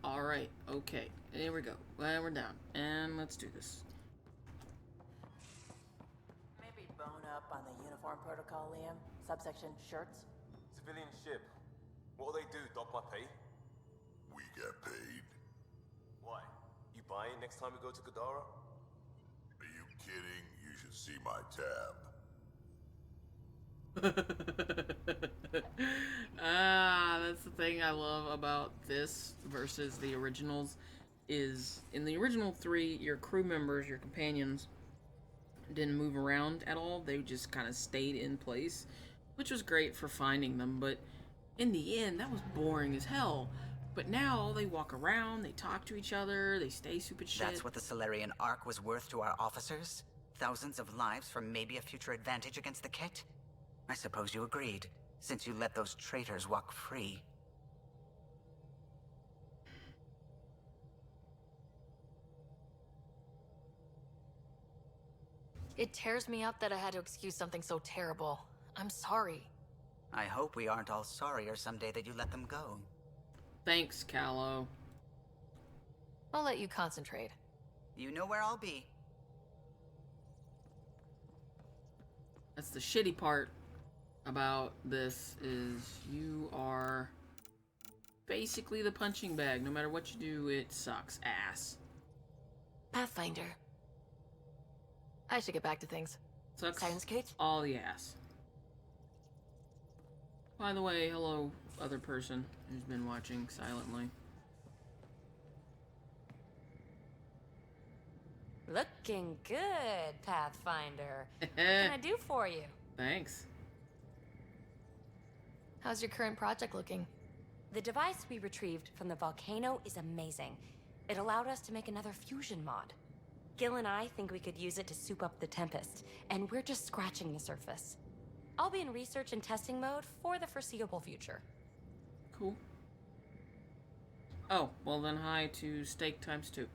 Alright. Okay, here we go. Well, we're down. And let's do this. Maybe bone up on the uniform protocol, Liam. Subsection shirts. Civilian ship. What'll they do, dock my pay? We get paid. Why? You buying next time we go to Kadara? Are you kidding? You should see my tab. That's the thing I love about this versus the originals is in the original 3, your crew members, your companions, didn't move around at all. They just kind of stayed in place, which was great for finding them, but in the end, that was boring as hell. But now they walk around, they talk to each other, they stay stupid shit. That's what the Solarian Ark was worth to our officers? Thousands of lives for maybe a future advantage against the Kett? I suppose you agreed, since you let those traitors walk free. It tears me up that I had to excuse something so terrible. I'm sorry. I hope we aren't all sorrier someday that you let them go. Thanks, Callow. I'll let you concentrate. You know where I'll be. That's the shitty part about this is you are basically the punching bag. No matter what you do, it sucks ass. Pathfinder. I should get back to things. Sucks Sounds good. all the ass. By the way, hello, other person who's been watching silently. Looking good, Pathfinder. What can I do for you? Thanks. How's your current project looking? The device we retrieved from the volcano is amazing. It allowed us to make another fusion mod. Gil and I think we could use it to soup up the Tempest, and we're just scratching the surface. I'll be in research and testing mode for the foreseeable future. Cool. Oh, well then hi to steak ×2.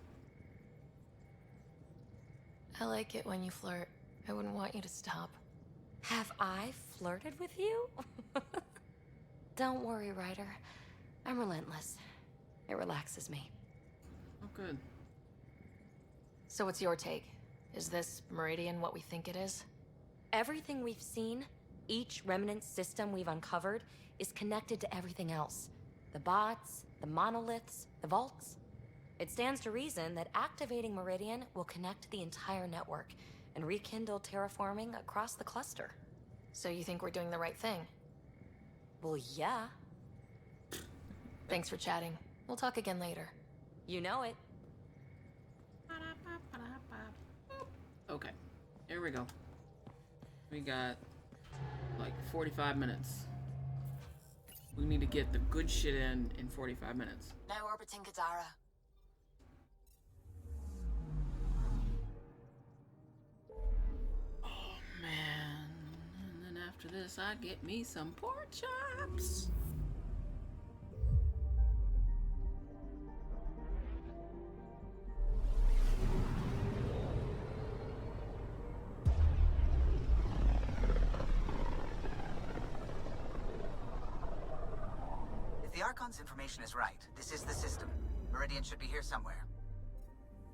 I like it when you flirt. I wouldn't want you to stop. Have I flirted with you? Don't worry, Ryder. I'm relentless. It relaxes me. Oh, good. So what's your take? Is this Meridian what we think it is? Everything we've seen, each remnant system we've uncovered, is connected to everything else. The bots, the monoliths, the vaults. It stands to reason that activating Meridian will connect the entire network and rekindle terraforming across the cluster. So you think we're doing the right thing? Well, yeah. Thanks for chatting. We'll talk again later. You know it. Okay, here we go. We got like 45 minutes. We need to get the good shit in 45 minutes. Now orbiting Kadara. Oh man, and then after this I get me some pork chops. If the Archon's information is right, this is the system. Meridian should be here somewhere.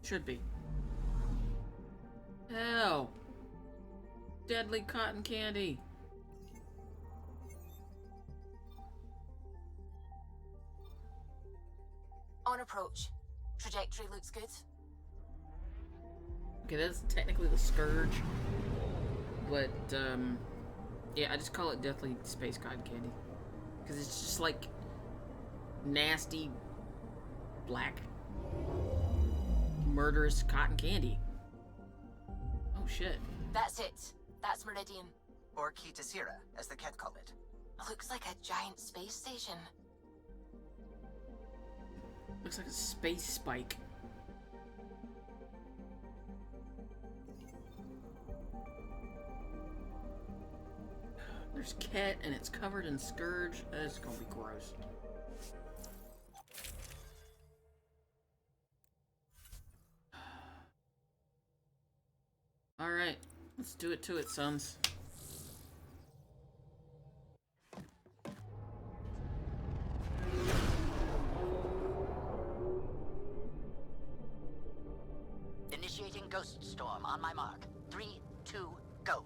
Should be. Hell. Deadly cotton candy. On approach. Trajectory looks good. Okay, that's technically the Scourge. But, yeah, I just call it Deathly Space Cotton Candy. Because it's just like nasty, black, murderous cotton candy. Oh shit. That's it. That's Meridian. Or Kitasira, as the Ket call it. Looks like a giant space station. Looks like a space spike. There's Ket, and it's covered in Scourge. That's gonna be gross. Alright, let's do it to it, sons. Initiating Ghost Storm on my mark. 3, 2, go.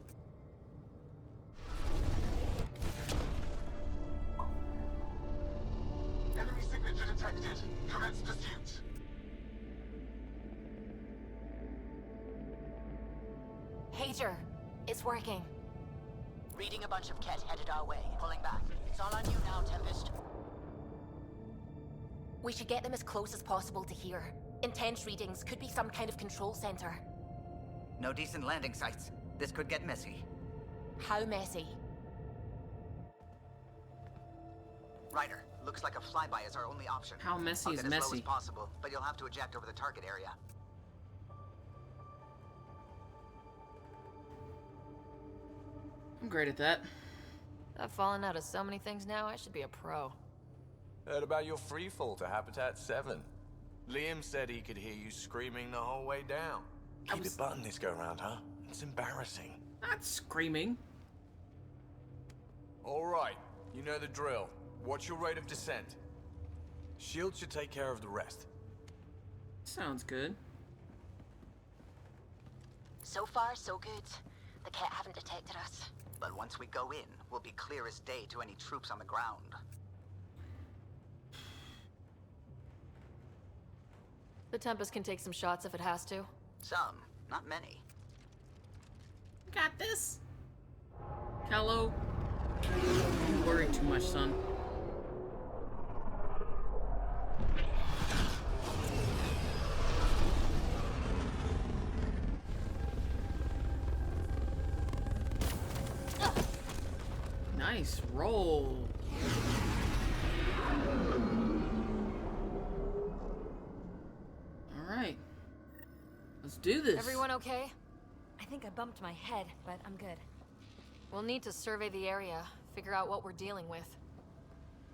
Enemy signature detected. Commence pursuit. Pager, it's working. Reading a bunch of Ket headed our way. Pulling back. It's all on you now, Tempest. We should get them as close as possible to here. Intense readings could be some kind of control center. No decent landing sites. This could get messy. How messy? Ryder, looks like a flyby is our only option. How messy I'll is get as low messy? as possible, but you'll have to eject over the target area. I'm great at that. I've fallen out of so many things now, I should be a pro. Heard about your freefall to Habitat 7. Liam said he could hear you screaming the whole way down. Keep it button this go round, huh? It's embarrassing. Not screaming. Alright, you know the drill. What's your rate of descent? Shield should take care of the rest. Sounds good. So far, so good. The Ket haven't detected us. But once we go in, we'll be clear as day to any troops on the ground. The Tempest can take some shots if it has to. Some, not many. Got this. Hello. You worry too much, son. Nice roll. All right. Let's do this. Everyone okay? I think I bumped my head, but I'm good. We'll need to survey the area, figure out what we're dealing with.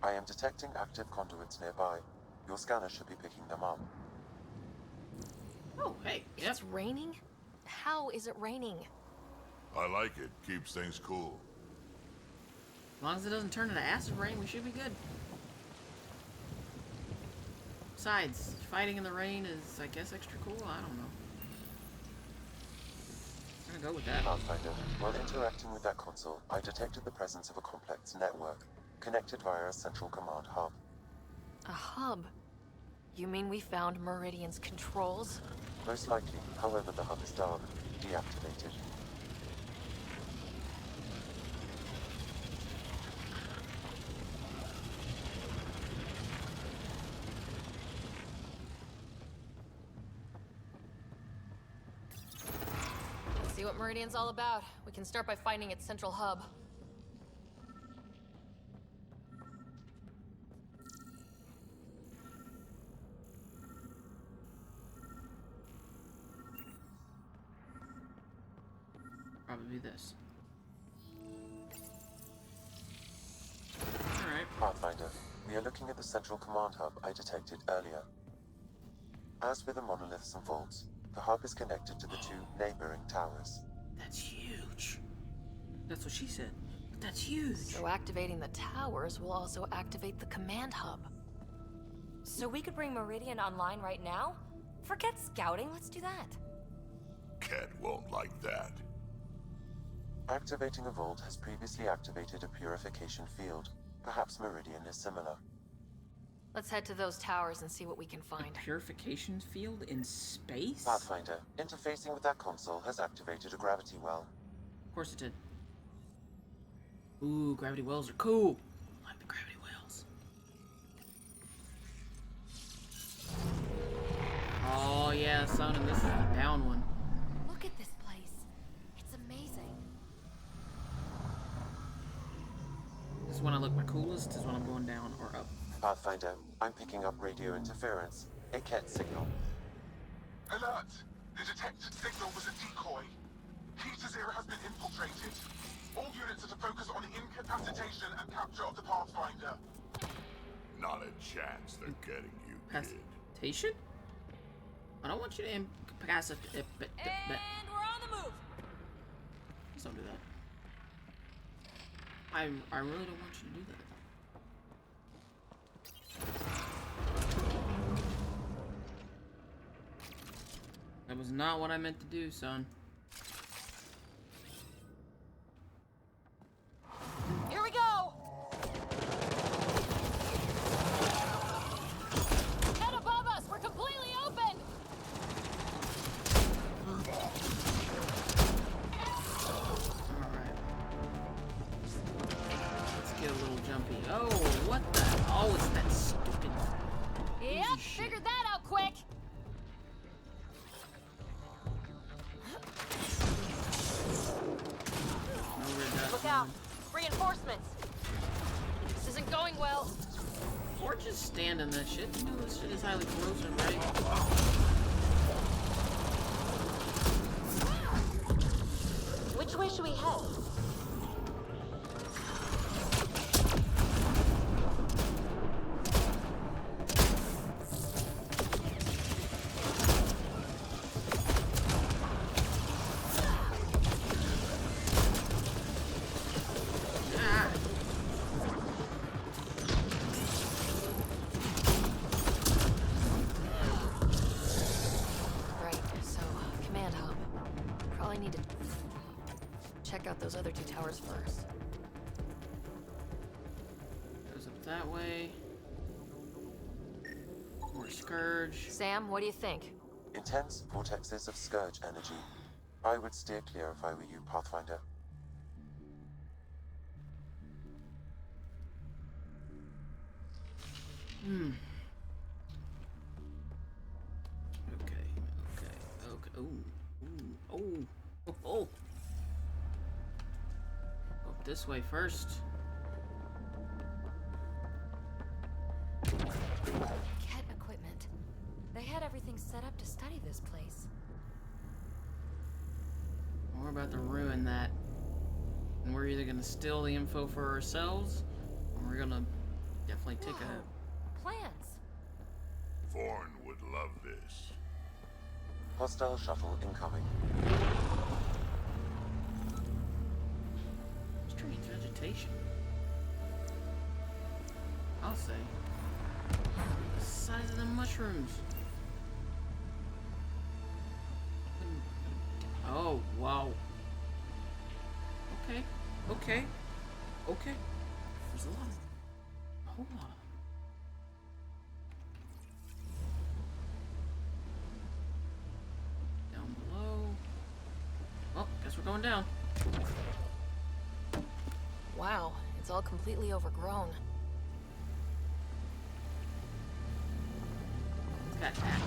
I am detecting active conduits nearby. Your scanner should be picking them up. Oh, hey. Yep. It's raining? How is it raining? I like it. Keeps things cool. As long as it doesn't turn into acid rain, we should be good. Besides, fighting in the rain is, I guess, extra cool. I don't know. I'm gonna go with that. Pathfinder, while interacting with that console, I detected the presence of a complex network, connected via a central command hub. A hub? You mean we found Meridian's controls? Most likely, however, the hub is dark, deactivated. Let's see what Meridian's all about. We can start by finding its central hub. Probably this. Alright. Pathfinder, we are looking at the central command hub I detected earlier. As with the monoliths and vaults, the hub is connected to the two neighboring towers. That's huge. That's what she said. That's huge. So activating the towers will also activate the command hub. So we could bring Meridian online right now? Forget scouting, let's do that. Ket won't like that. Activating a vault has previously activated a purification field. Perhaps Meridian is similar. Let's head to those towers and see what we can find. A purification field in space? Pathfinder, interfacing with that console has activated a gravity well. Of course it did. Ooh, gravity wells are cool. I like the gravity wells. Oh yeah, son, and this is the down one. Look at this place. It's amazing. when I look my coolest is when I'm going down or up. Pathfinder, I'm picking up radio interference. A Ket signal. Alert! The detected signal was a decoy. Heat Zero has been infiltrated. All units are to focus on incapacitation and capture of the Pathfinder. Not a chance they're getting you, kid. Incapacitation? I don't want you to incapacitate. And we're on the move. Please don't do that. I really don't want you to do that. That was not what I meant to do, son. Here we go. Head above us. We're completely open. Alright. Let's get a little jumpy. Oh, what the? Oh, it's that stupid. Yep, figured that out quick. Look out. Reinforcements. This isn't going well. Or just stand in that shit. You know this shit is highly corrosive, right? Which way should we head? Check out those other two towers first. Goes up that way. More Scourge. Sam, what do you think? Intense vortexes of Scourge energy. I would steer clear if I were you, Pathfinder. Okay. Ooh. Oh. Up this way first. Ket equipment. They had everything set up to study this place. We're about to ruin that. And we're either gonna steal the info for ourselves, or we're gonna definitely take a... Plans. Thorn would love this. Hostile shuttle incoming. Strange vegetation. I'll say. The size of the mushrooms. Oh, wow. Okay. There's a whole lot. Down below. Well, guess we're going down. Wow, it's all completely overgrown. It's got that.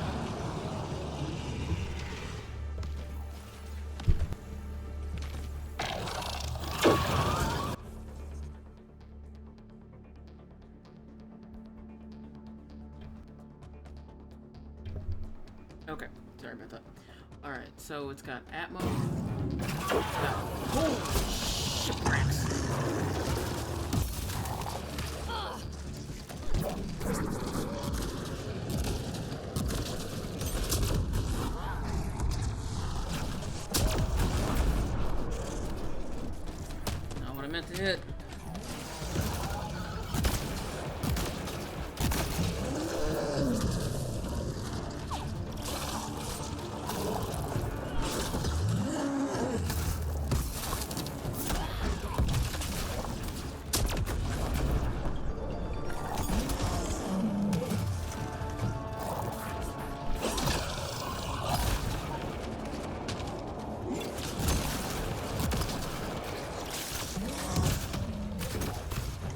Okay, sorry about that. Alright, so it's got Atmo. Holy shipwrecks! Not what I meant to hit.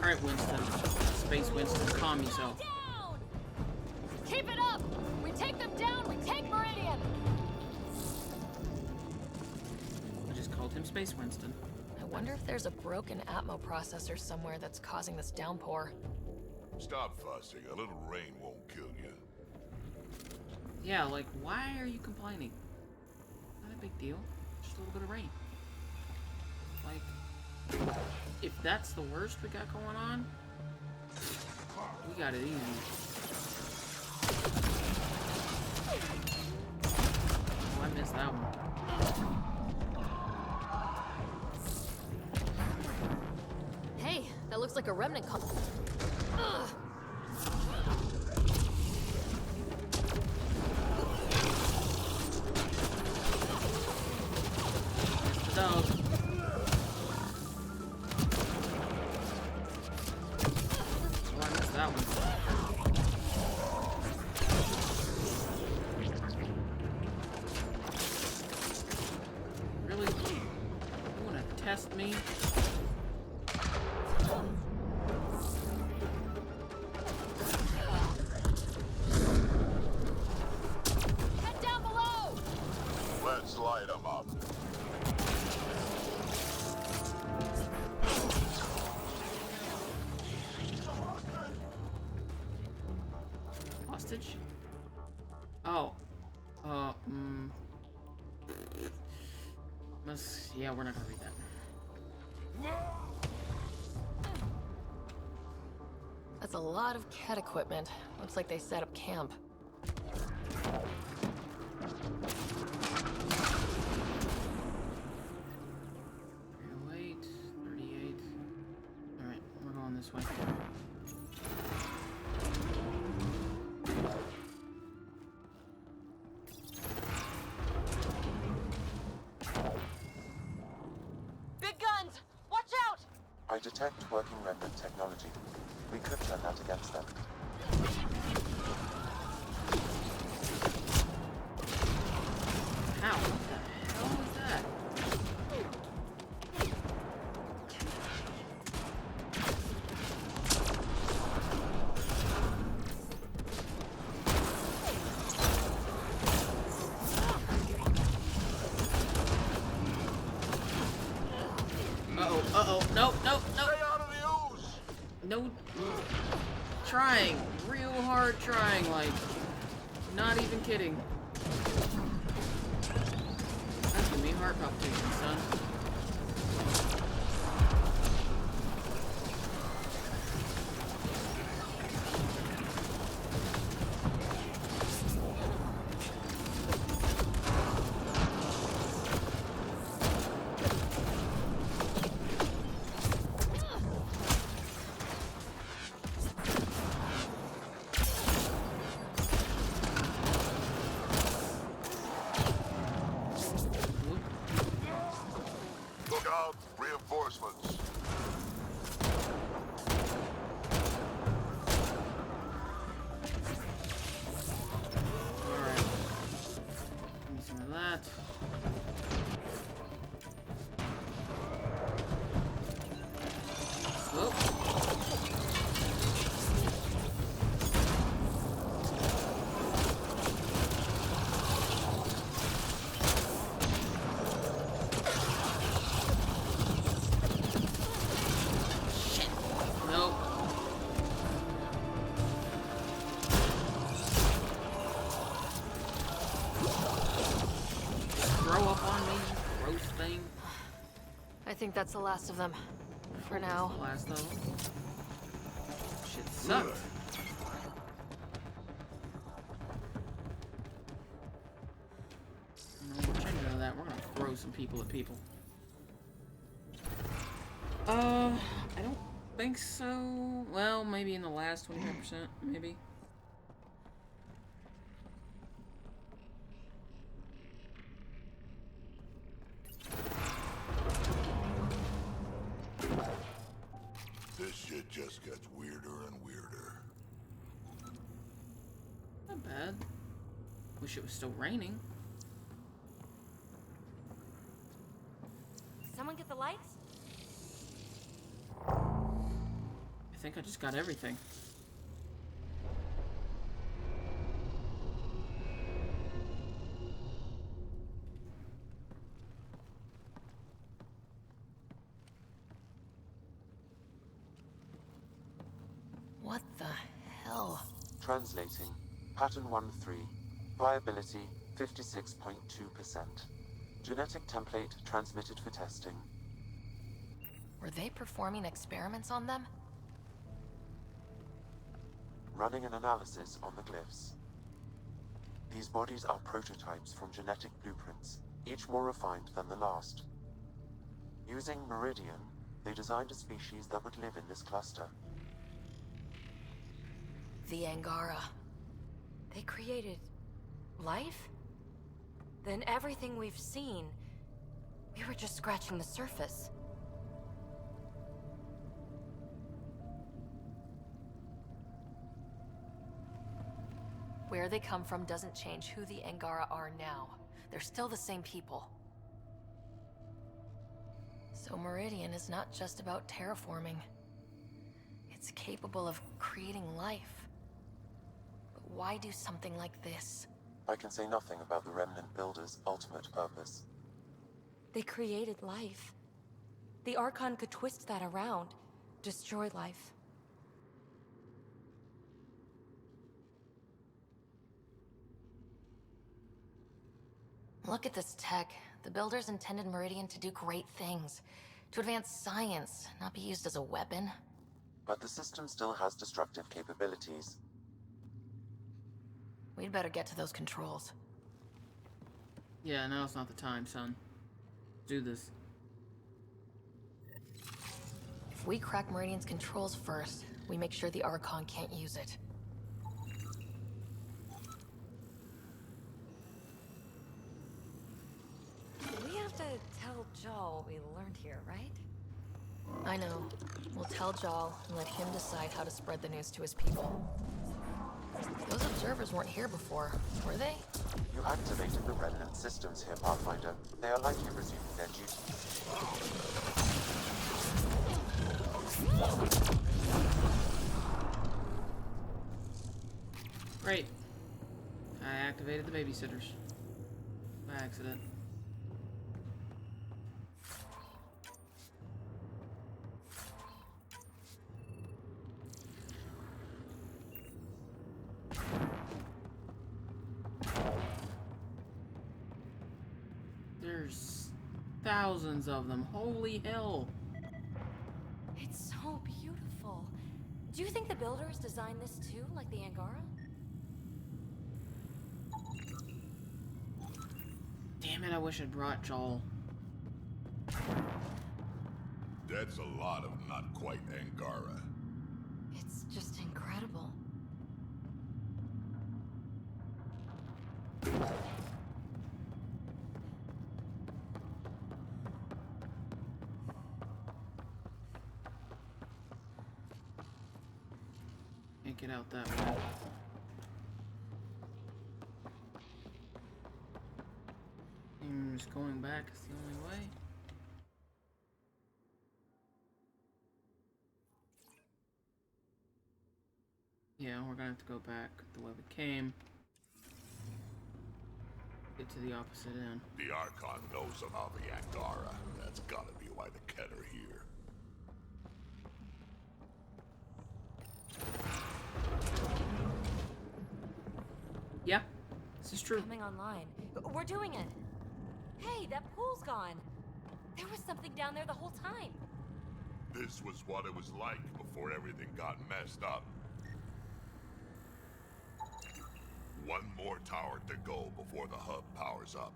Alright, Winston. Space Winston, calm yourself. Down! Keep it up! We take them down, we take Meridian! I just called him Space Winston. I wonder if there's a broken Atmo processor somewhere that's causing this downpour. Stop fussing. A little rain won't kill you. Yeah, like, why are you complaining? Not a big deal. Just a little bit of rain. Like, if that's the worst we got going on, we got it easy. Oh, I missed that one. Hey, that looks like a remnant Ugh. Missed the dog. Oh, I missed that one. Really? You wanna test me? Head down below! Let's light them up. Hostage? Oh. Yeah, we're not gonna read that. That's a lot of cat equipment. Looks like they set up camp. 308, 38. Alright, we're going this way. Big guns! Watch out! I detect working remnant technology. We could turn that against them. How? What the hell was that? Uh-oh, nope, nope, nope. Stay out of the ooze! No, trying, real hard trying, like, not even kidding. That's gonna be heart palpitations, son. Look out! Reinforcements! Alright. Give me some of that. Whoa. Shit. Nope. Throw up on me, gross thing. I think that's the last of them. For now. Last of them. Shit sucked. No, we're changing out of that. We're gonna throw some people at people. I don't think so. Well, maybe in the last 25%, maybe. This shit just gets weirder and weirder. Not bad. Wish it was still raining. Someone get the lights? I think I just got everything. What the hell? Translating. Pattern 1-3. Viability 56.2%. Genetic template transmitted for testing. Were they performing experiments on them? Running an analysis on the glyphs. These bodies are prototypes from genetic blueprints, each more refined than the last. Using Meridian, they designed a species that would live in this cluster. The Angara. They created life? Then everything we've seen, we were just scratching the surface. Where they come from doesn't change who the Angara are now. They're still the same people. So Meridian is not just about terraforming. It's capable of creating life. But why do something like this? I can say nothing about the Remnant Builders' ultimate purpose. They created life. The Archon could twist that around, destroy life. Look at this tech. The Builders intended Meridian to do great things. To advance science, not be used as a weapon. But the system still has destructive capabilities. We'd better get to those controls. Yeah, now's not the time, son. Do this. If we crack Meridian's controls first, we make sure the Archon can't use it. We have to tell Jaw what we learned here, right? I know. We'll tell Jal and let him decide how to spread the news to his people. Those observers weren't here before, were they? You activated the Remnant systems here, Pathfinder. They are likely resuming their duties. Great. I activated the babysitters. By accident. There's thousands of them. Holy hell. It's so beautiful. Do you think the Builders designed this too, like the Angara? Damn it, I wish I'd brought Joel. That's a lot of not quite Angara. It's just incredible. Can't get out that way. Just going back is the only way. Yeah, we're gonna have to go back the way we came. Get to the opposite end. The Archon knows about the Angara. That's gotta be why the Ket are here. Yeah, this is true. Coming online. We're doing it. Hey, that pool's gone. There was something down there the whole time. This was what it was like before everything got messed up. One more tower to go before the hub powers up.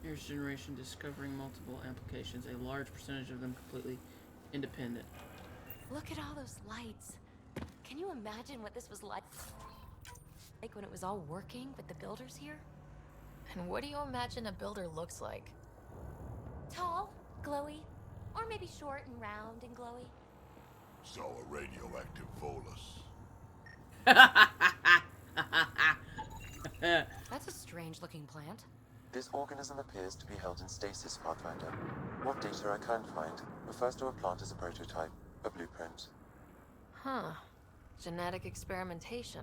Here's generation discovering multiple applications, a large percentage of them completely independent. Look at all those lights. Can you imagine what this was like when it was all working with the Builders here? And what do you imagine a builder looks like? Tall, glowy, or maybe short and round and glowy. So a radioactive bolus. That's a strange-looking plant. This organism appears to be held in stasis, Pathfinder. What data I can find refers to a plant as a prototype, a blueprint. Huh. Genetic experimentation.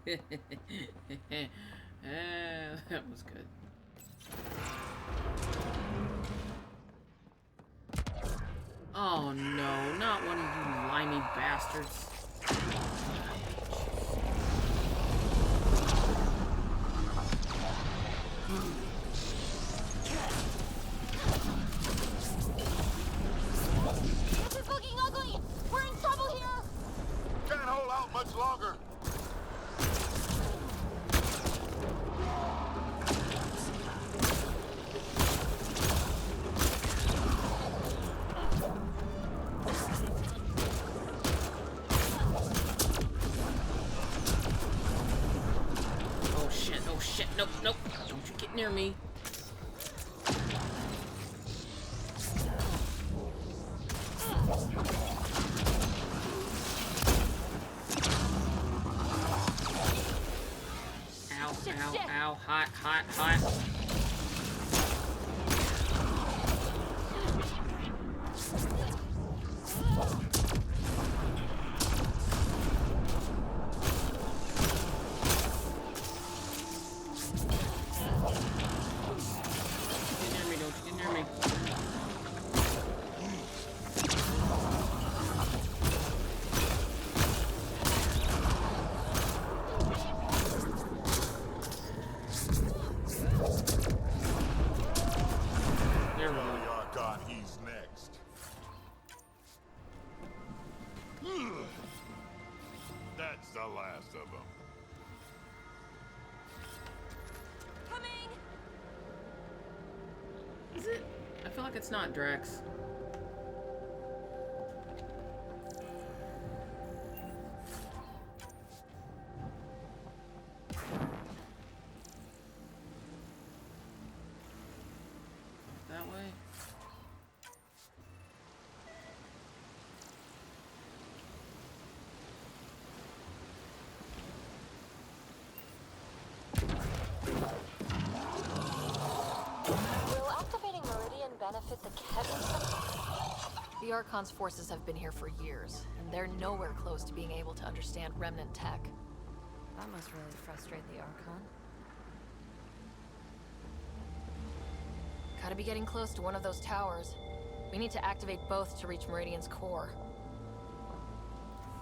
That was good. Oh no, not one of you limey bastards. This is looking ugly! We're in trouble here! Can't hold out much longer. Oh shit, nope, nope. Don't you get near me. Ow, ow, ow, hot, hot, hot. That's the last of them. Coming! Is it? I feel like it's not Drax. That way? Will activating Meridian benefit the Kevin? The Archon's forces have been here for years, and they're nowhere close to being able to understand Remnant tech. That must really frustrate the Archon. Gotta be getting close to one of those towers. We need to activate both to reach Meridian's core.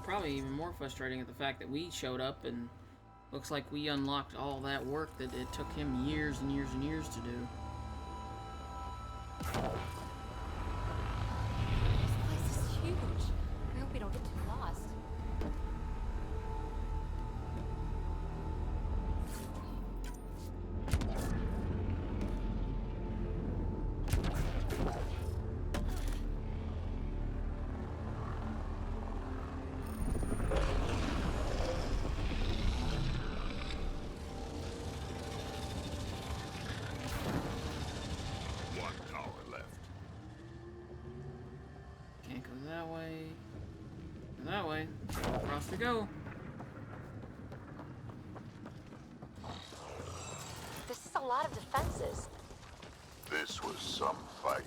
Probably even more frustrating at the fact that we showed up and looks like we unlocked all that work that it took him years and years and years to do. This place is huge. I hope we don't get too lost. One tower left. Can't go that way. Go that way. Across we go. This is a lot of defenses. This was some fight.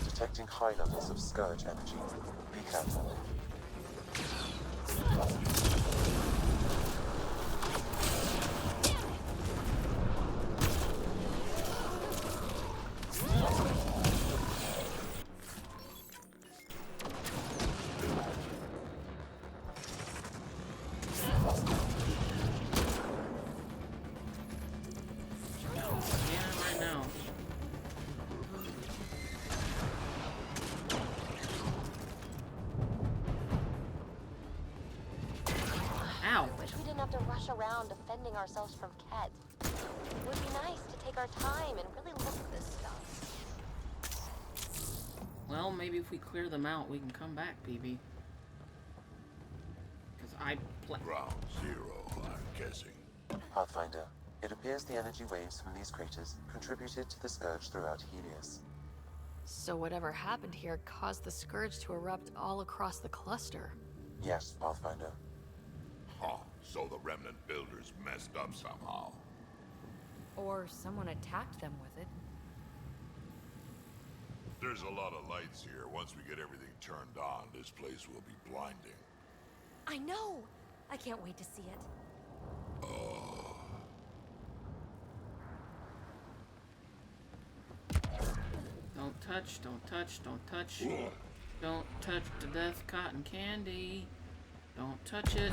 Detecting high levels of Scourge energy. Be careful. Right now. Ow. I wish we didn't have to rush around defending ourselves from Ket. It would be nice to take our time and really look at this stuff. Well, maybe if we clear them out, we can come back, PB. Because I Ground zero, I'm guessing. Pathfinder, it appears the energy waves from these craters contributed to the Scourge throughout Helios. So whatever happened here caused the Scourge to erupt all across the cluster. Yes, Pathfinder. Huh, so the remnant builders messed up somehow. Or someone attacked them with it. There's a lot of lights here. Once we get everything turned on, this place will be blinding. I know! I can't wait to see it. touch, don't touch, don't touch. Don't touch the death cotton candy. Don't touch it.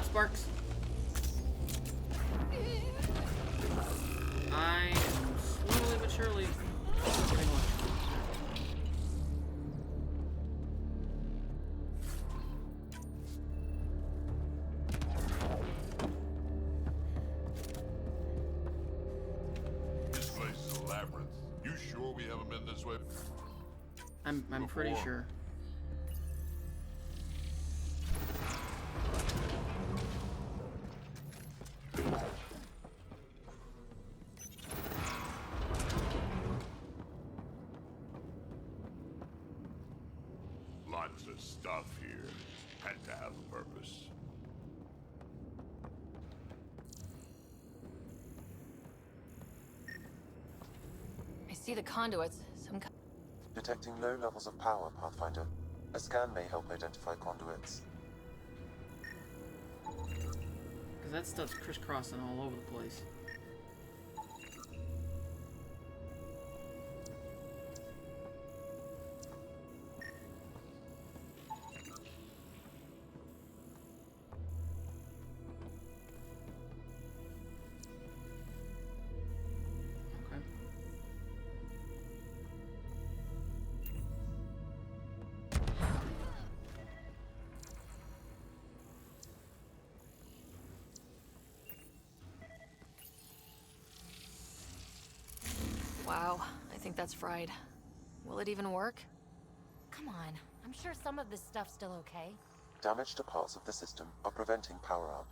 Sparks. I am slowly but surely getting one. This place is a labyrinth. You sure we haven't been this way? I'm pretty sure. Lots of stuff here. Had to have a purpose. I see the conduits. Detecting low levels of power, Pathfinder. A scan may help identify conduits. Because that stuff's crisscrossing all over the place. Wow, I think that's fried. Will it even work? Come on, I'm sure some of this stuff's still okay. Damage to parts of the system are preventing power-up.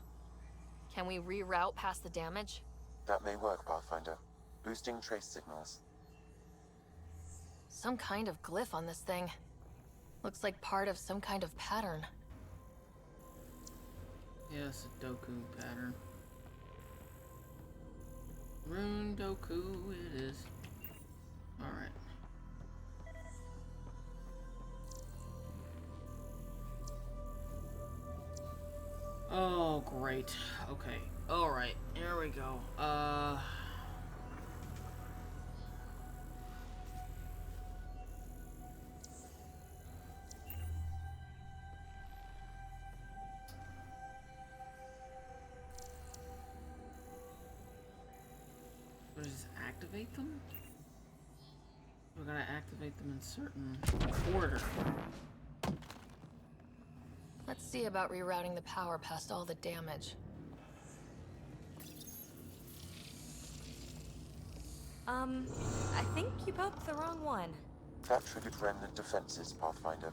Can we reroute past the damage? That may work, Pathfinder. Boosting trace signals. Some kind of glyph on this thing. Looks like part of some kind of pattern. Yes, a Doku pattern. Rune Doku it is. Alright. Oh, great. Okay. Alright, here we go. What does this activate them? We gotta activate them in certain order. Let's see about rerouting the power past all the damage. I think you poked the wrong one. That triggered remnant defenses, Pathfinder.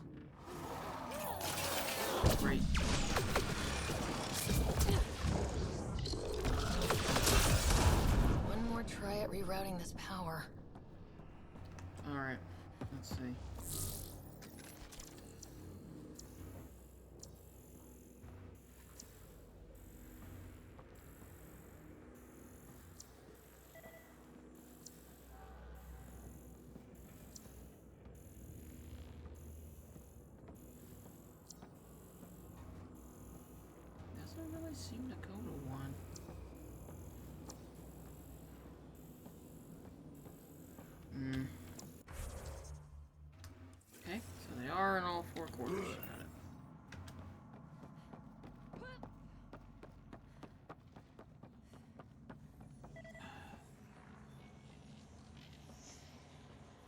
Great. One more try at rerouting this power. Alright, let's see. Doesn't really seem to go to one. Okay, so they are in all four quarters. Got it.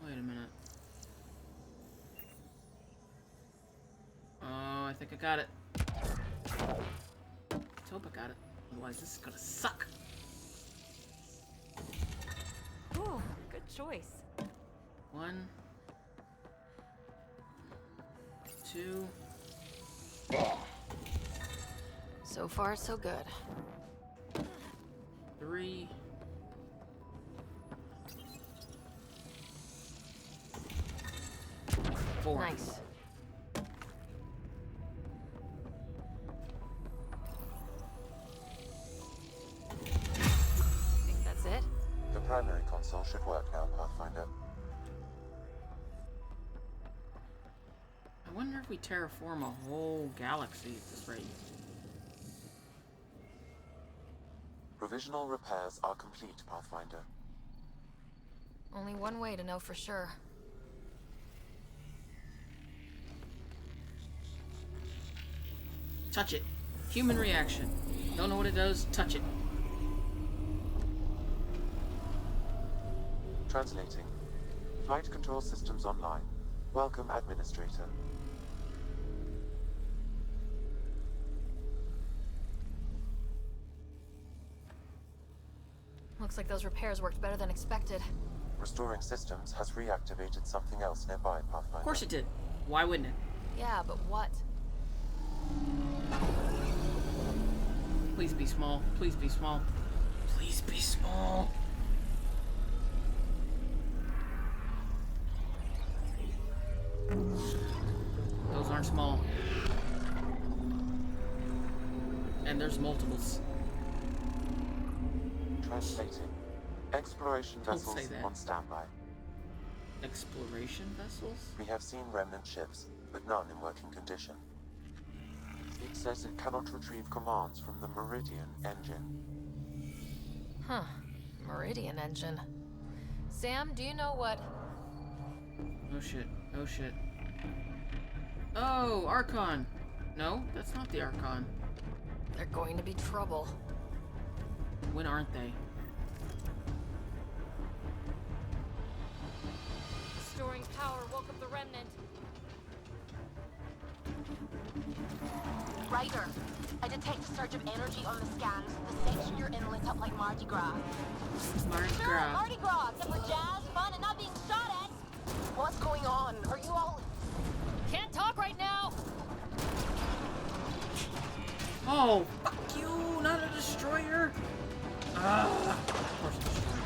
Wait a minute. Oh, I think I got it. Let's hope I got it. Otherwise, this is gonna suck. Ooh, good choice. 1, 2. So far, so good. 3. 4. Nice. Think that's it? The primary console should work now, Pathfinder. I wonder if we terraform a whole galaxy at this rate. Provisional repairs are complete, Pathfinder. Only one way to know for sure. Touch it. Human reaction. Don't know what it does, touch it. Translating. Flight control systems online. Welcome, Administrator. Looks like those repairs worked better than expected. Restoring systems has reactivated something else nearby, Pathfinder. Of course it did. Why wouldn't it? Yeah, but what? Please be small. Please be small. Please be small. Those aren't small. And there's multiples. Translating. Exploration Don't vessels say that. on standby. Exploration vessels? We have seen remnant ships, but none in working condition. It says it cannot retrieve commands from the Meridian engine. Huh. Meridian engine. Sam, do you know what... Oh shit. Oh shit. Oh, Archon. No, that's not the Archon. They're going to be trouble. When aren't they? Restoring power woke up the remnant. Ryder, I detect a surge of energy on the scans. The section you're in lit up like Mardi Gras. Mardi Sure, Gras. Mardi Gras, except for jazz, fun, and not being shot at. What's going on? Are you all... Can't talk right now! Oh, fuck you! Not a destroyer! Ah, of course a destroyer.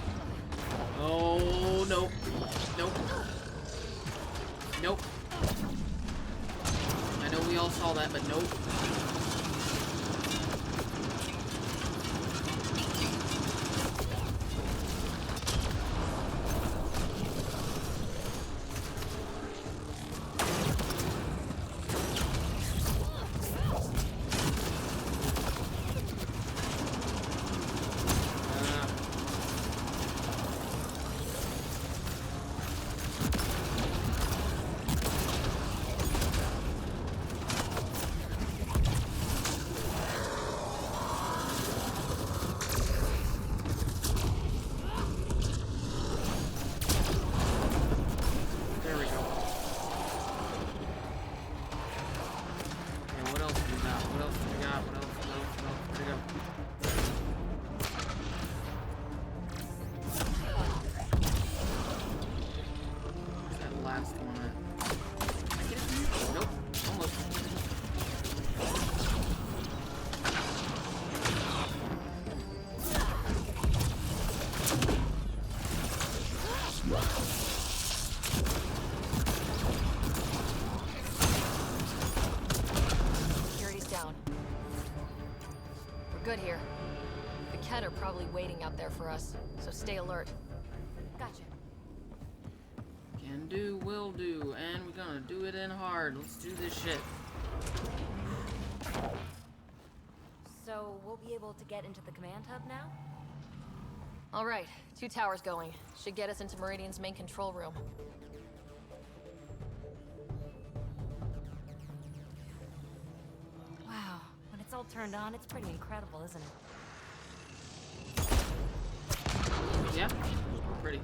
Oh, nope. Nope. Nope. I know we all saw that, but nope. There we go. Okay, what else do we got? What else do we got? What else? What else? What else? Where'd it go? Where's that last one at? Can I get it from here? Nope. Almost. Security's down. We're good here. The Ket are probably waiting out there for us, so stay alert. Gotcha. Can do, will do, and we're gonna do it in hard. Let's do this shit. So we'll be able to get into the command hub now? All right, 2 towers going. Should get us into Meridian's main control room. Wow, when it's all turned on, it's pretty incredible, isn't it? Yeah? Pretty.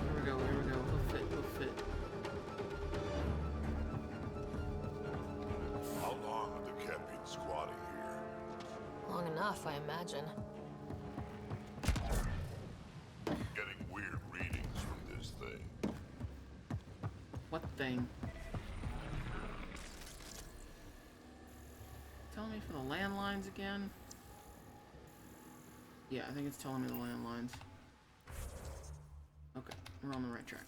Here we go, here we go. We'll fit, we'll fit. enough, I imagine. Getting weird readings from this thing. What thing? Telling me for the landlines again? Yeah, I think it's telling me the landlines. Okay, we're on the right track.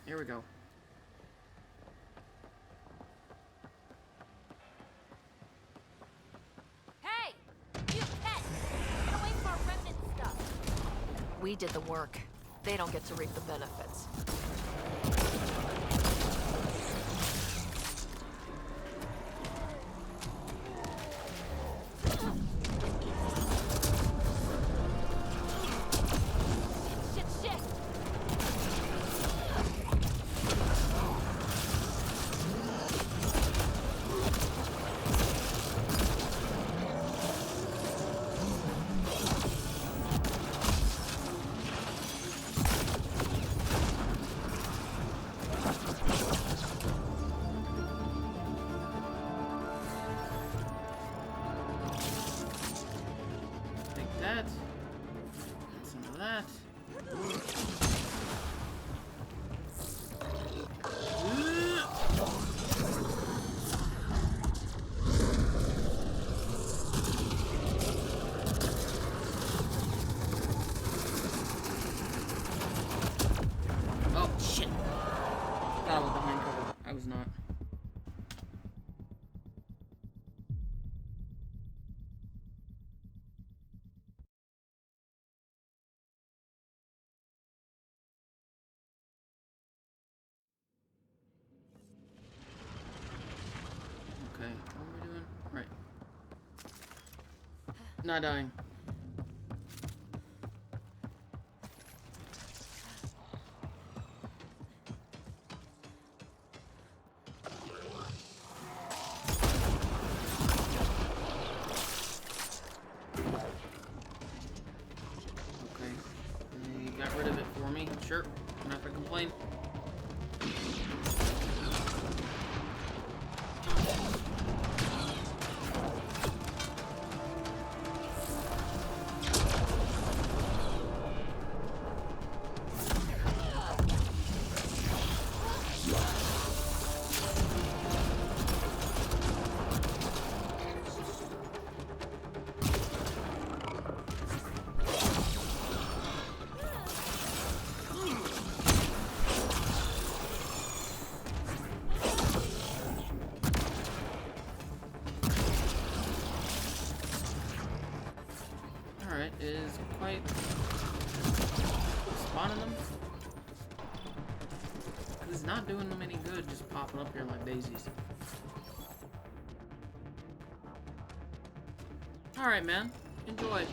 Here we go. Hey! You pet! Get away from our remnant stuff! We did the work. They don't get to reap the benefits. Shit, shit! Take that. And some of that. Oh, shit. Thought I was behind cover. I was not. Okay, what are we doing? Right. Not dying. Okay. They got rid of it for me. Sure. I'm not gonna complain. Alright, it is quite spawning them. It's not doing them any good just popping up here like daisies. Alright, man. Enjoy.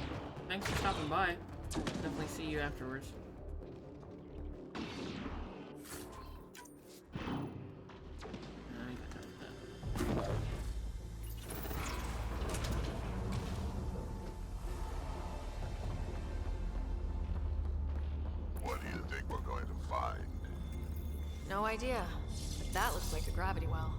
Thanks for stopping by. Definitely see you afterwards. I ain't got time for that. What do you think we're going to find? No idea. But that looks like a gravity well.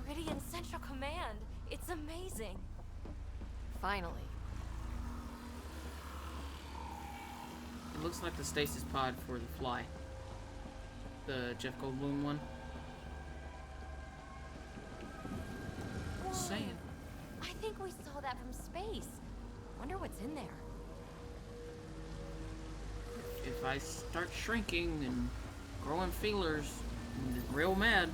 Meridian Central Command. It's amazing. Finally. It looks like the stasis pod for the Fly. The Jeff Goldblum one. Just saying. I think we saw that from space. Wonder what's in there. If I start shrinking and growing feelers, I'm just real mad.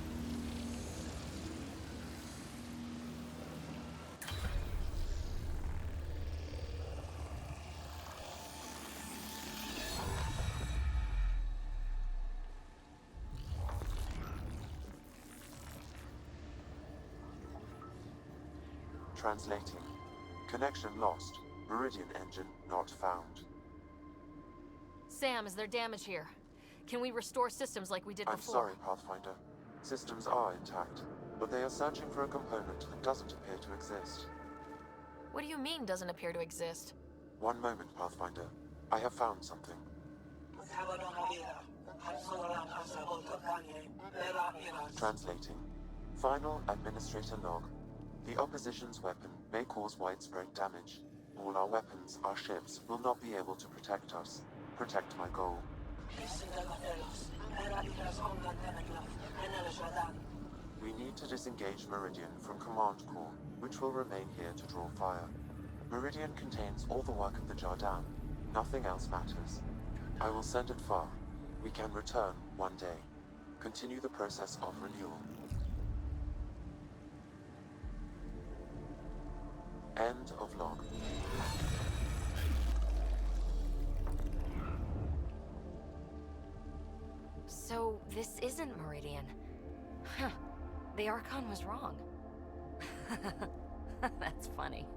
Translating. Connection lost. Meridian engine not found. Sam, is there damage here? Can we restore systems like we did I'm before? sorry, Pathfinder. Systems are intact, but they are searching for a component that doesn't appear to exist. What do you mean, doesn't appear to exist? One moment, Pathfinder. I have found something. Translating. Final Administrator log. The opposition's weapon may cause widespread damage. All our weapons, our ships, will not be able to protect us. Protect my goal. We need to disengage Meridian from Command Core, which will remain here to draw fire. Meridian contains all the work of the Jardin. Nothing else matters. I will send it far. We can return one day. Continue the process of renewal. End of log. So, this isn't Meridian. Huh. The Archon was wrong. That's funny.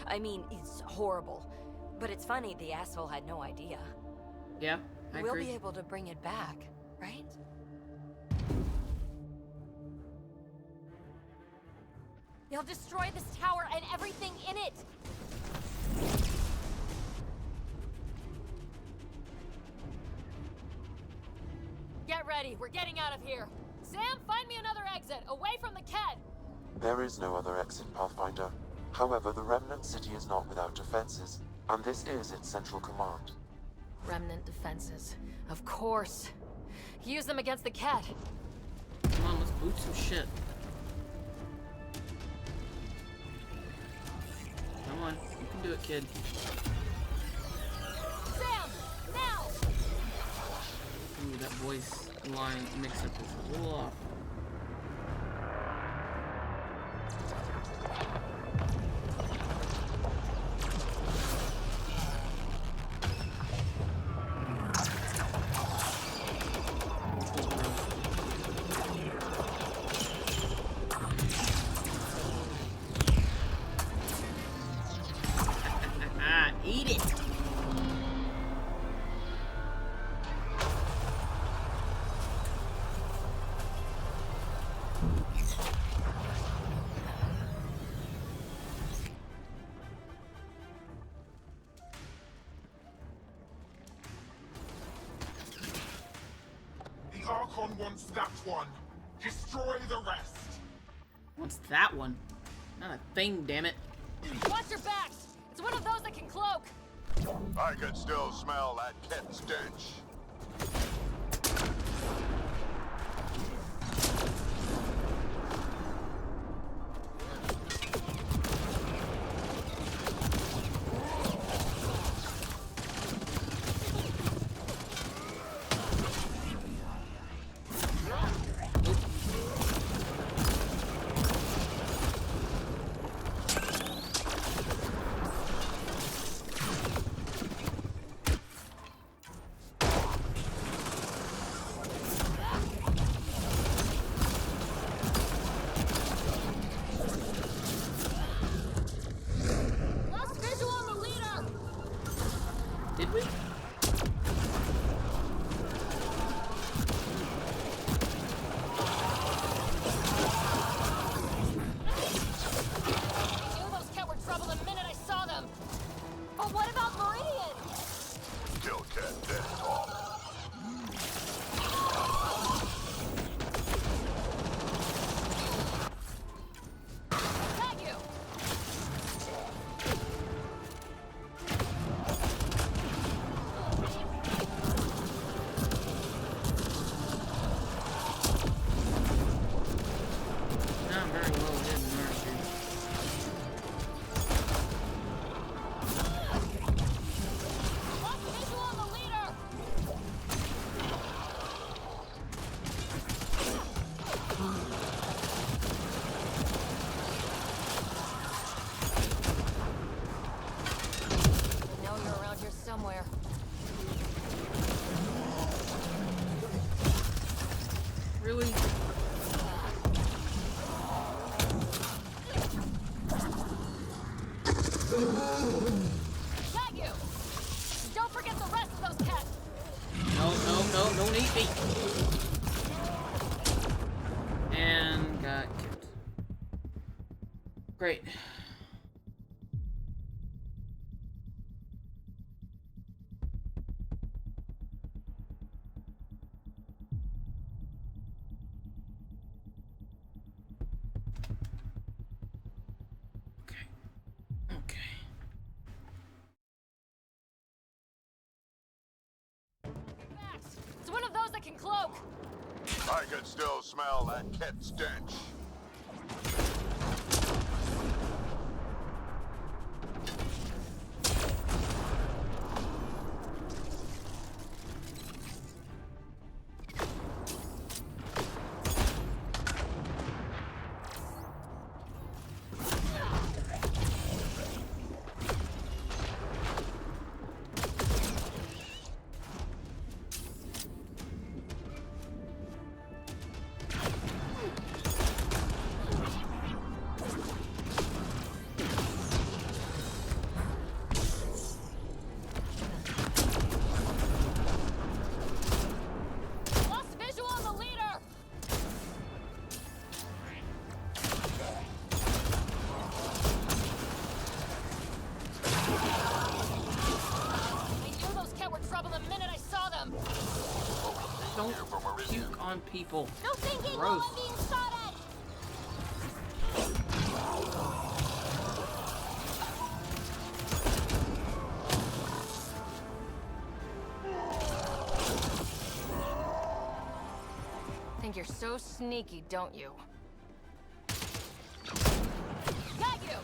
I mean, it's horrible. But it's funny the asshole had no idea. Yeah, I We'll agree. be able to bring it back, right? You'll destroy this tower and everything in it! Get ready, we're getting out of here. Sam, find me another exit, away from the Ked! There is no other exit, Pathfinder. However, the Remnant City is not without defenses, and this is its central command. Remnant defenses. Of course. Use them against the Ked. Come on, let's boot some shit. Come on, you can do it, kid. Sam, now! Ooh, that voice line mix-up is a little off. Eat it! The Archon wants that one. Destroy the rest. What's that one? Not a thing, damn it. Watch your backs! It's one of those that can cloak! I can still smell that kid stench. Lost visual on the leader! Did we? I knew those Ked were trouble the minute I saw them! But what about Meridian? Kill cat dead talk. Tag you! Not very well hidden, aren't you? Lost visual on the leader! I know you're around here somewhere. Really? Got you! Don't forget the rest of those cats! No, don't eat me! And got killed. Great. It's one of those that can cloak! I can still smell that kit stench. Don't puke on people. No thinking Gross. while I'm being shot at! Think you're so sneaky, don't you? Got you!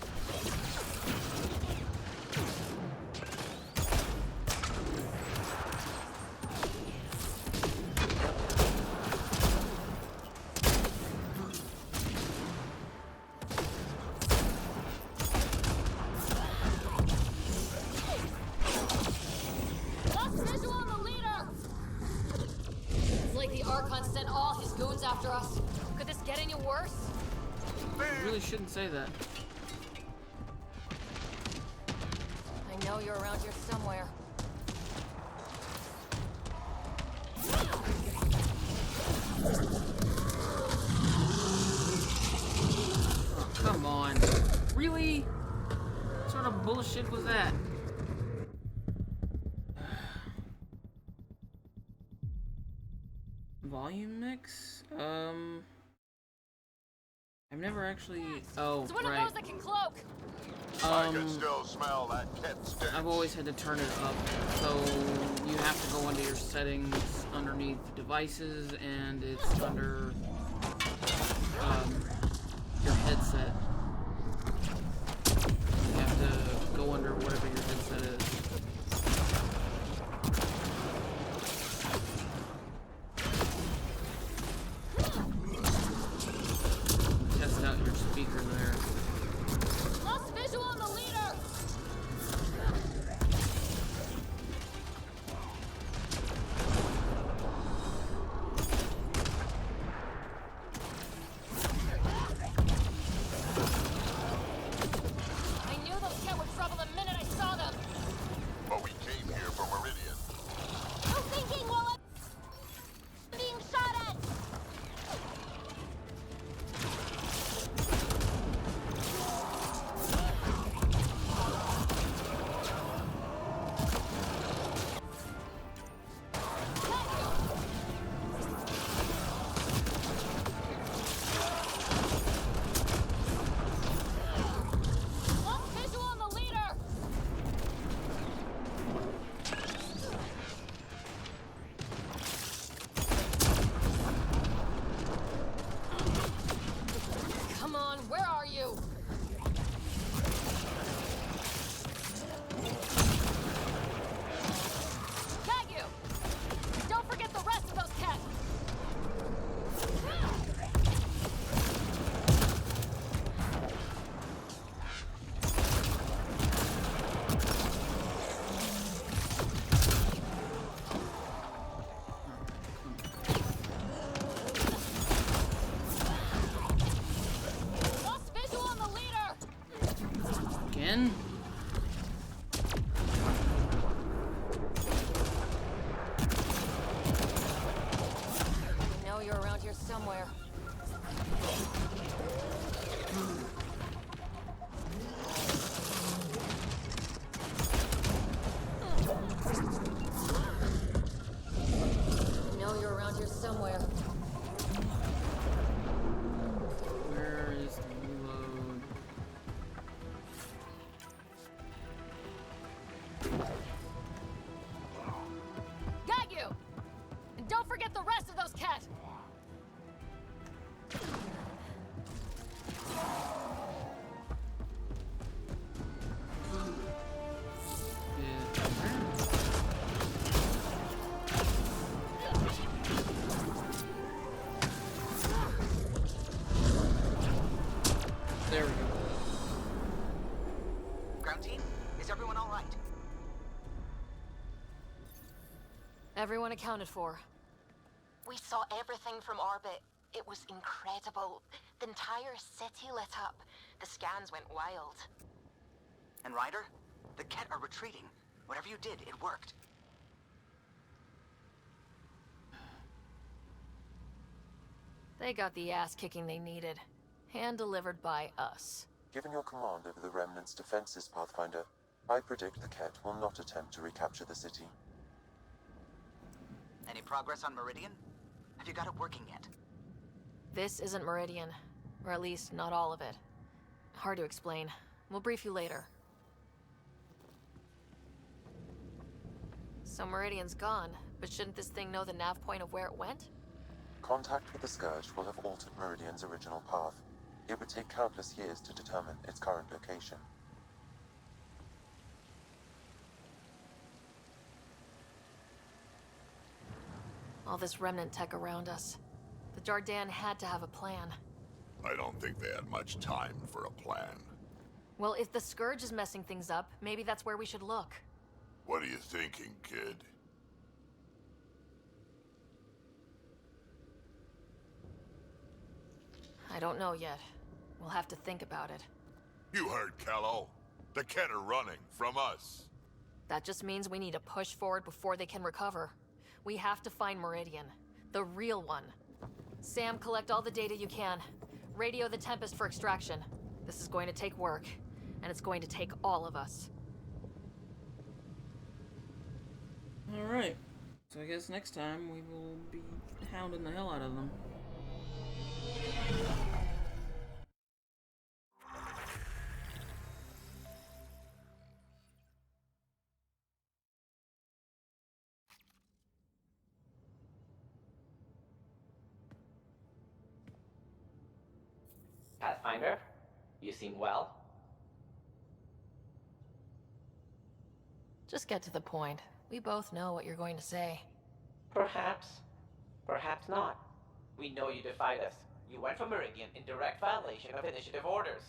After us. Could this get any worse? You really shouldn't say that. I know you're around here somewhere. Oh, come on. Really? What sort of bullshit was that? Volume mix? I've never actually. Oh, it's one right. of those that can cloak. I can still smell that kit stench. I've always had to turn it up, so you have to go under your settings underneath devices, and it's under your headset. You have to go under whatever your headset is. Test out your speaker there. Lost visual on the leader! you're around here somewhere. I know you're around here somewhere. Where is the reload? Got you! And don't forget the rest of those cat! There we go. Ground team, is everyone all right? Everyone accounted for. We saw everything from orbit. It was incredible. The entire city lit up. The scans went wild. And Ryder, the Ket are retreating. Whatever you did, it worked. They got the ass kicking they needed. Hand delivered by us. Given your command over the Remnant's defenses, Pathfinder, I predict the Ket will not attempt to recapture the city. Any progress on Meridian? Have you got it working yet? This isn't Meridian. Or at least, not all of it. Hard to explain. We'll brief you later. So Meridian's gone, but shouldn't this thing know the nav point of where it went? Contact with the Scourge will have altered Meridian's original path. It would take countless years to determine its current location. All this remnant tech around us. The Jardin had to have a plan. I don't think they had much time for a plan. Well, if the Scourge is messing things up, maybe that's where we should look. What are you thinking, kid? I don't know yet. We'll have to think about it. You heard Kello. The Ket are running from us. That just means we need to push forward before they can recover. We have to find Meridian. The real one. Sam, collect all the data you can. Radio the Tempest for extraction. This is going to take work, and it's going to take all of us. Alright. So I guess next time we will be hounding the hell out of them. Pathfinder, you seem well. Just get to the point. We both know what you're going to say. Perhaps. Perhaps not. We know you defied us. You went for Meridian in direct violation of initiative orders,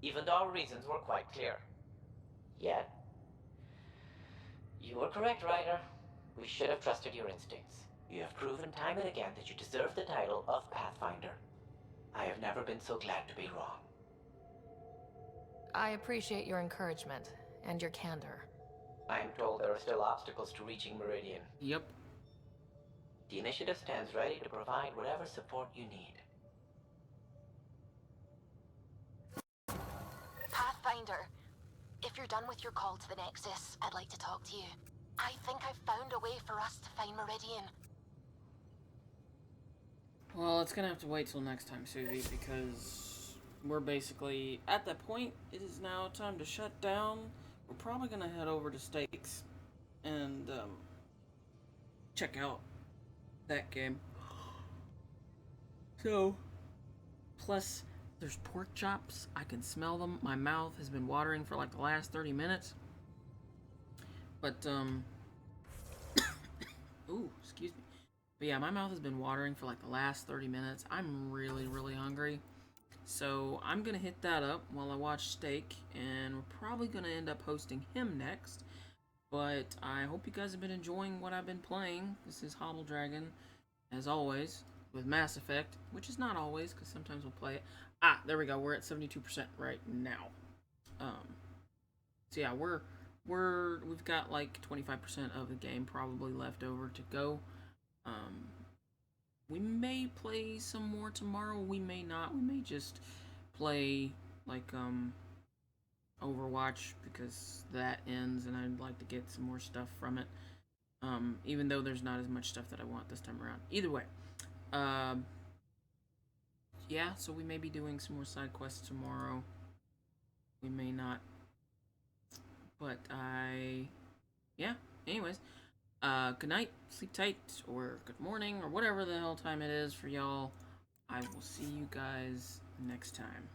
even though our reasons were quite clear. Yet, you were correct, Ryder. We should have trusted your instincts. You have proven time and again that you deserve the title of Pathfinder. I have never been so glad to be wrong. I appreciate your encouragement and your candor. I am told there are still obstacles to reaching Meridian. Yep. The initiative stands ready to provide whatever support you need. Pathfinder, if you're done with your call to the Nexus, I'd like to talk to you. I think I've found a way for us to find Meridian. Well, it's gonna have to wait till next time, Susie, because we're basically at that point. It is now time to shut down. We're probably gonna head over to Stakes and check out that game. So, plus there's pork chops. I can smell them. My mouth has been watering for like the last 30 minutes. But ooh, excuse me. But yeah, my mouth has been watering for like the last 30 minutes. I'm really, really hungry. So I'm going to hit that up while I watch Steak. And we're probably going to end up hosting him next. But I hope you guys have been enjoying what I've been playing. This is Hobble Dragon, as always, with Mass Effect. Which is not always, because sometimes we'll play it. Ah, there we go. We're at 72% right now. So yeah, we've got like 25% of the game probably left over to go. We may play some more tomorrow. We may not. We may just play like Overwatch because that ends, and I'd like to get some more stuff from it. Even though there's not as much stuff that I want this time around. Either way, yeah. So we may be doing some more side quests tomorrow. We may not, but yeah. Anyways, good night, sleep tight, or good morning, or whatever the hell time it is for y'all. I will see you guys next time.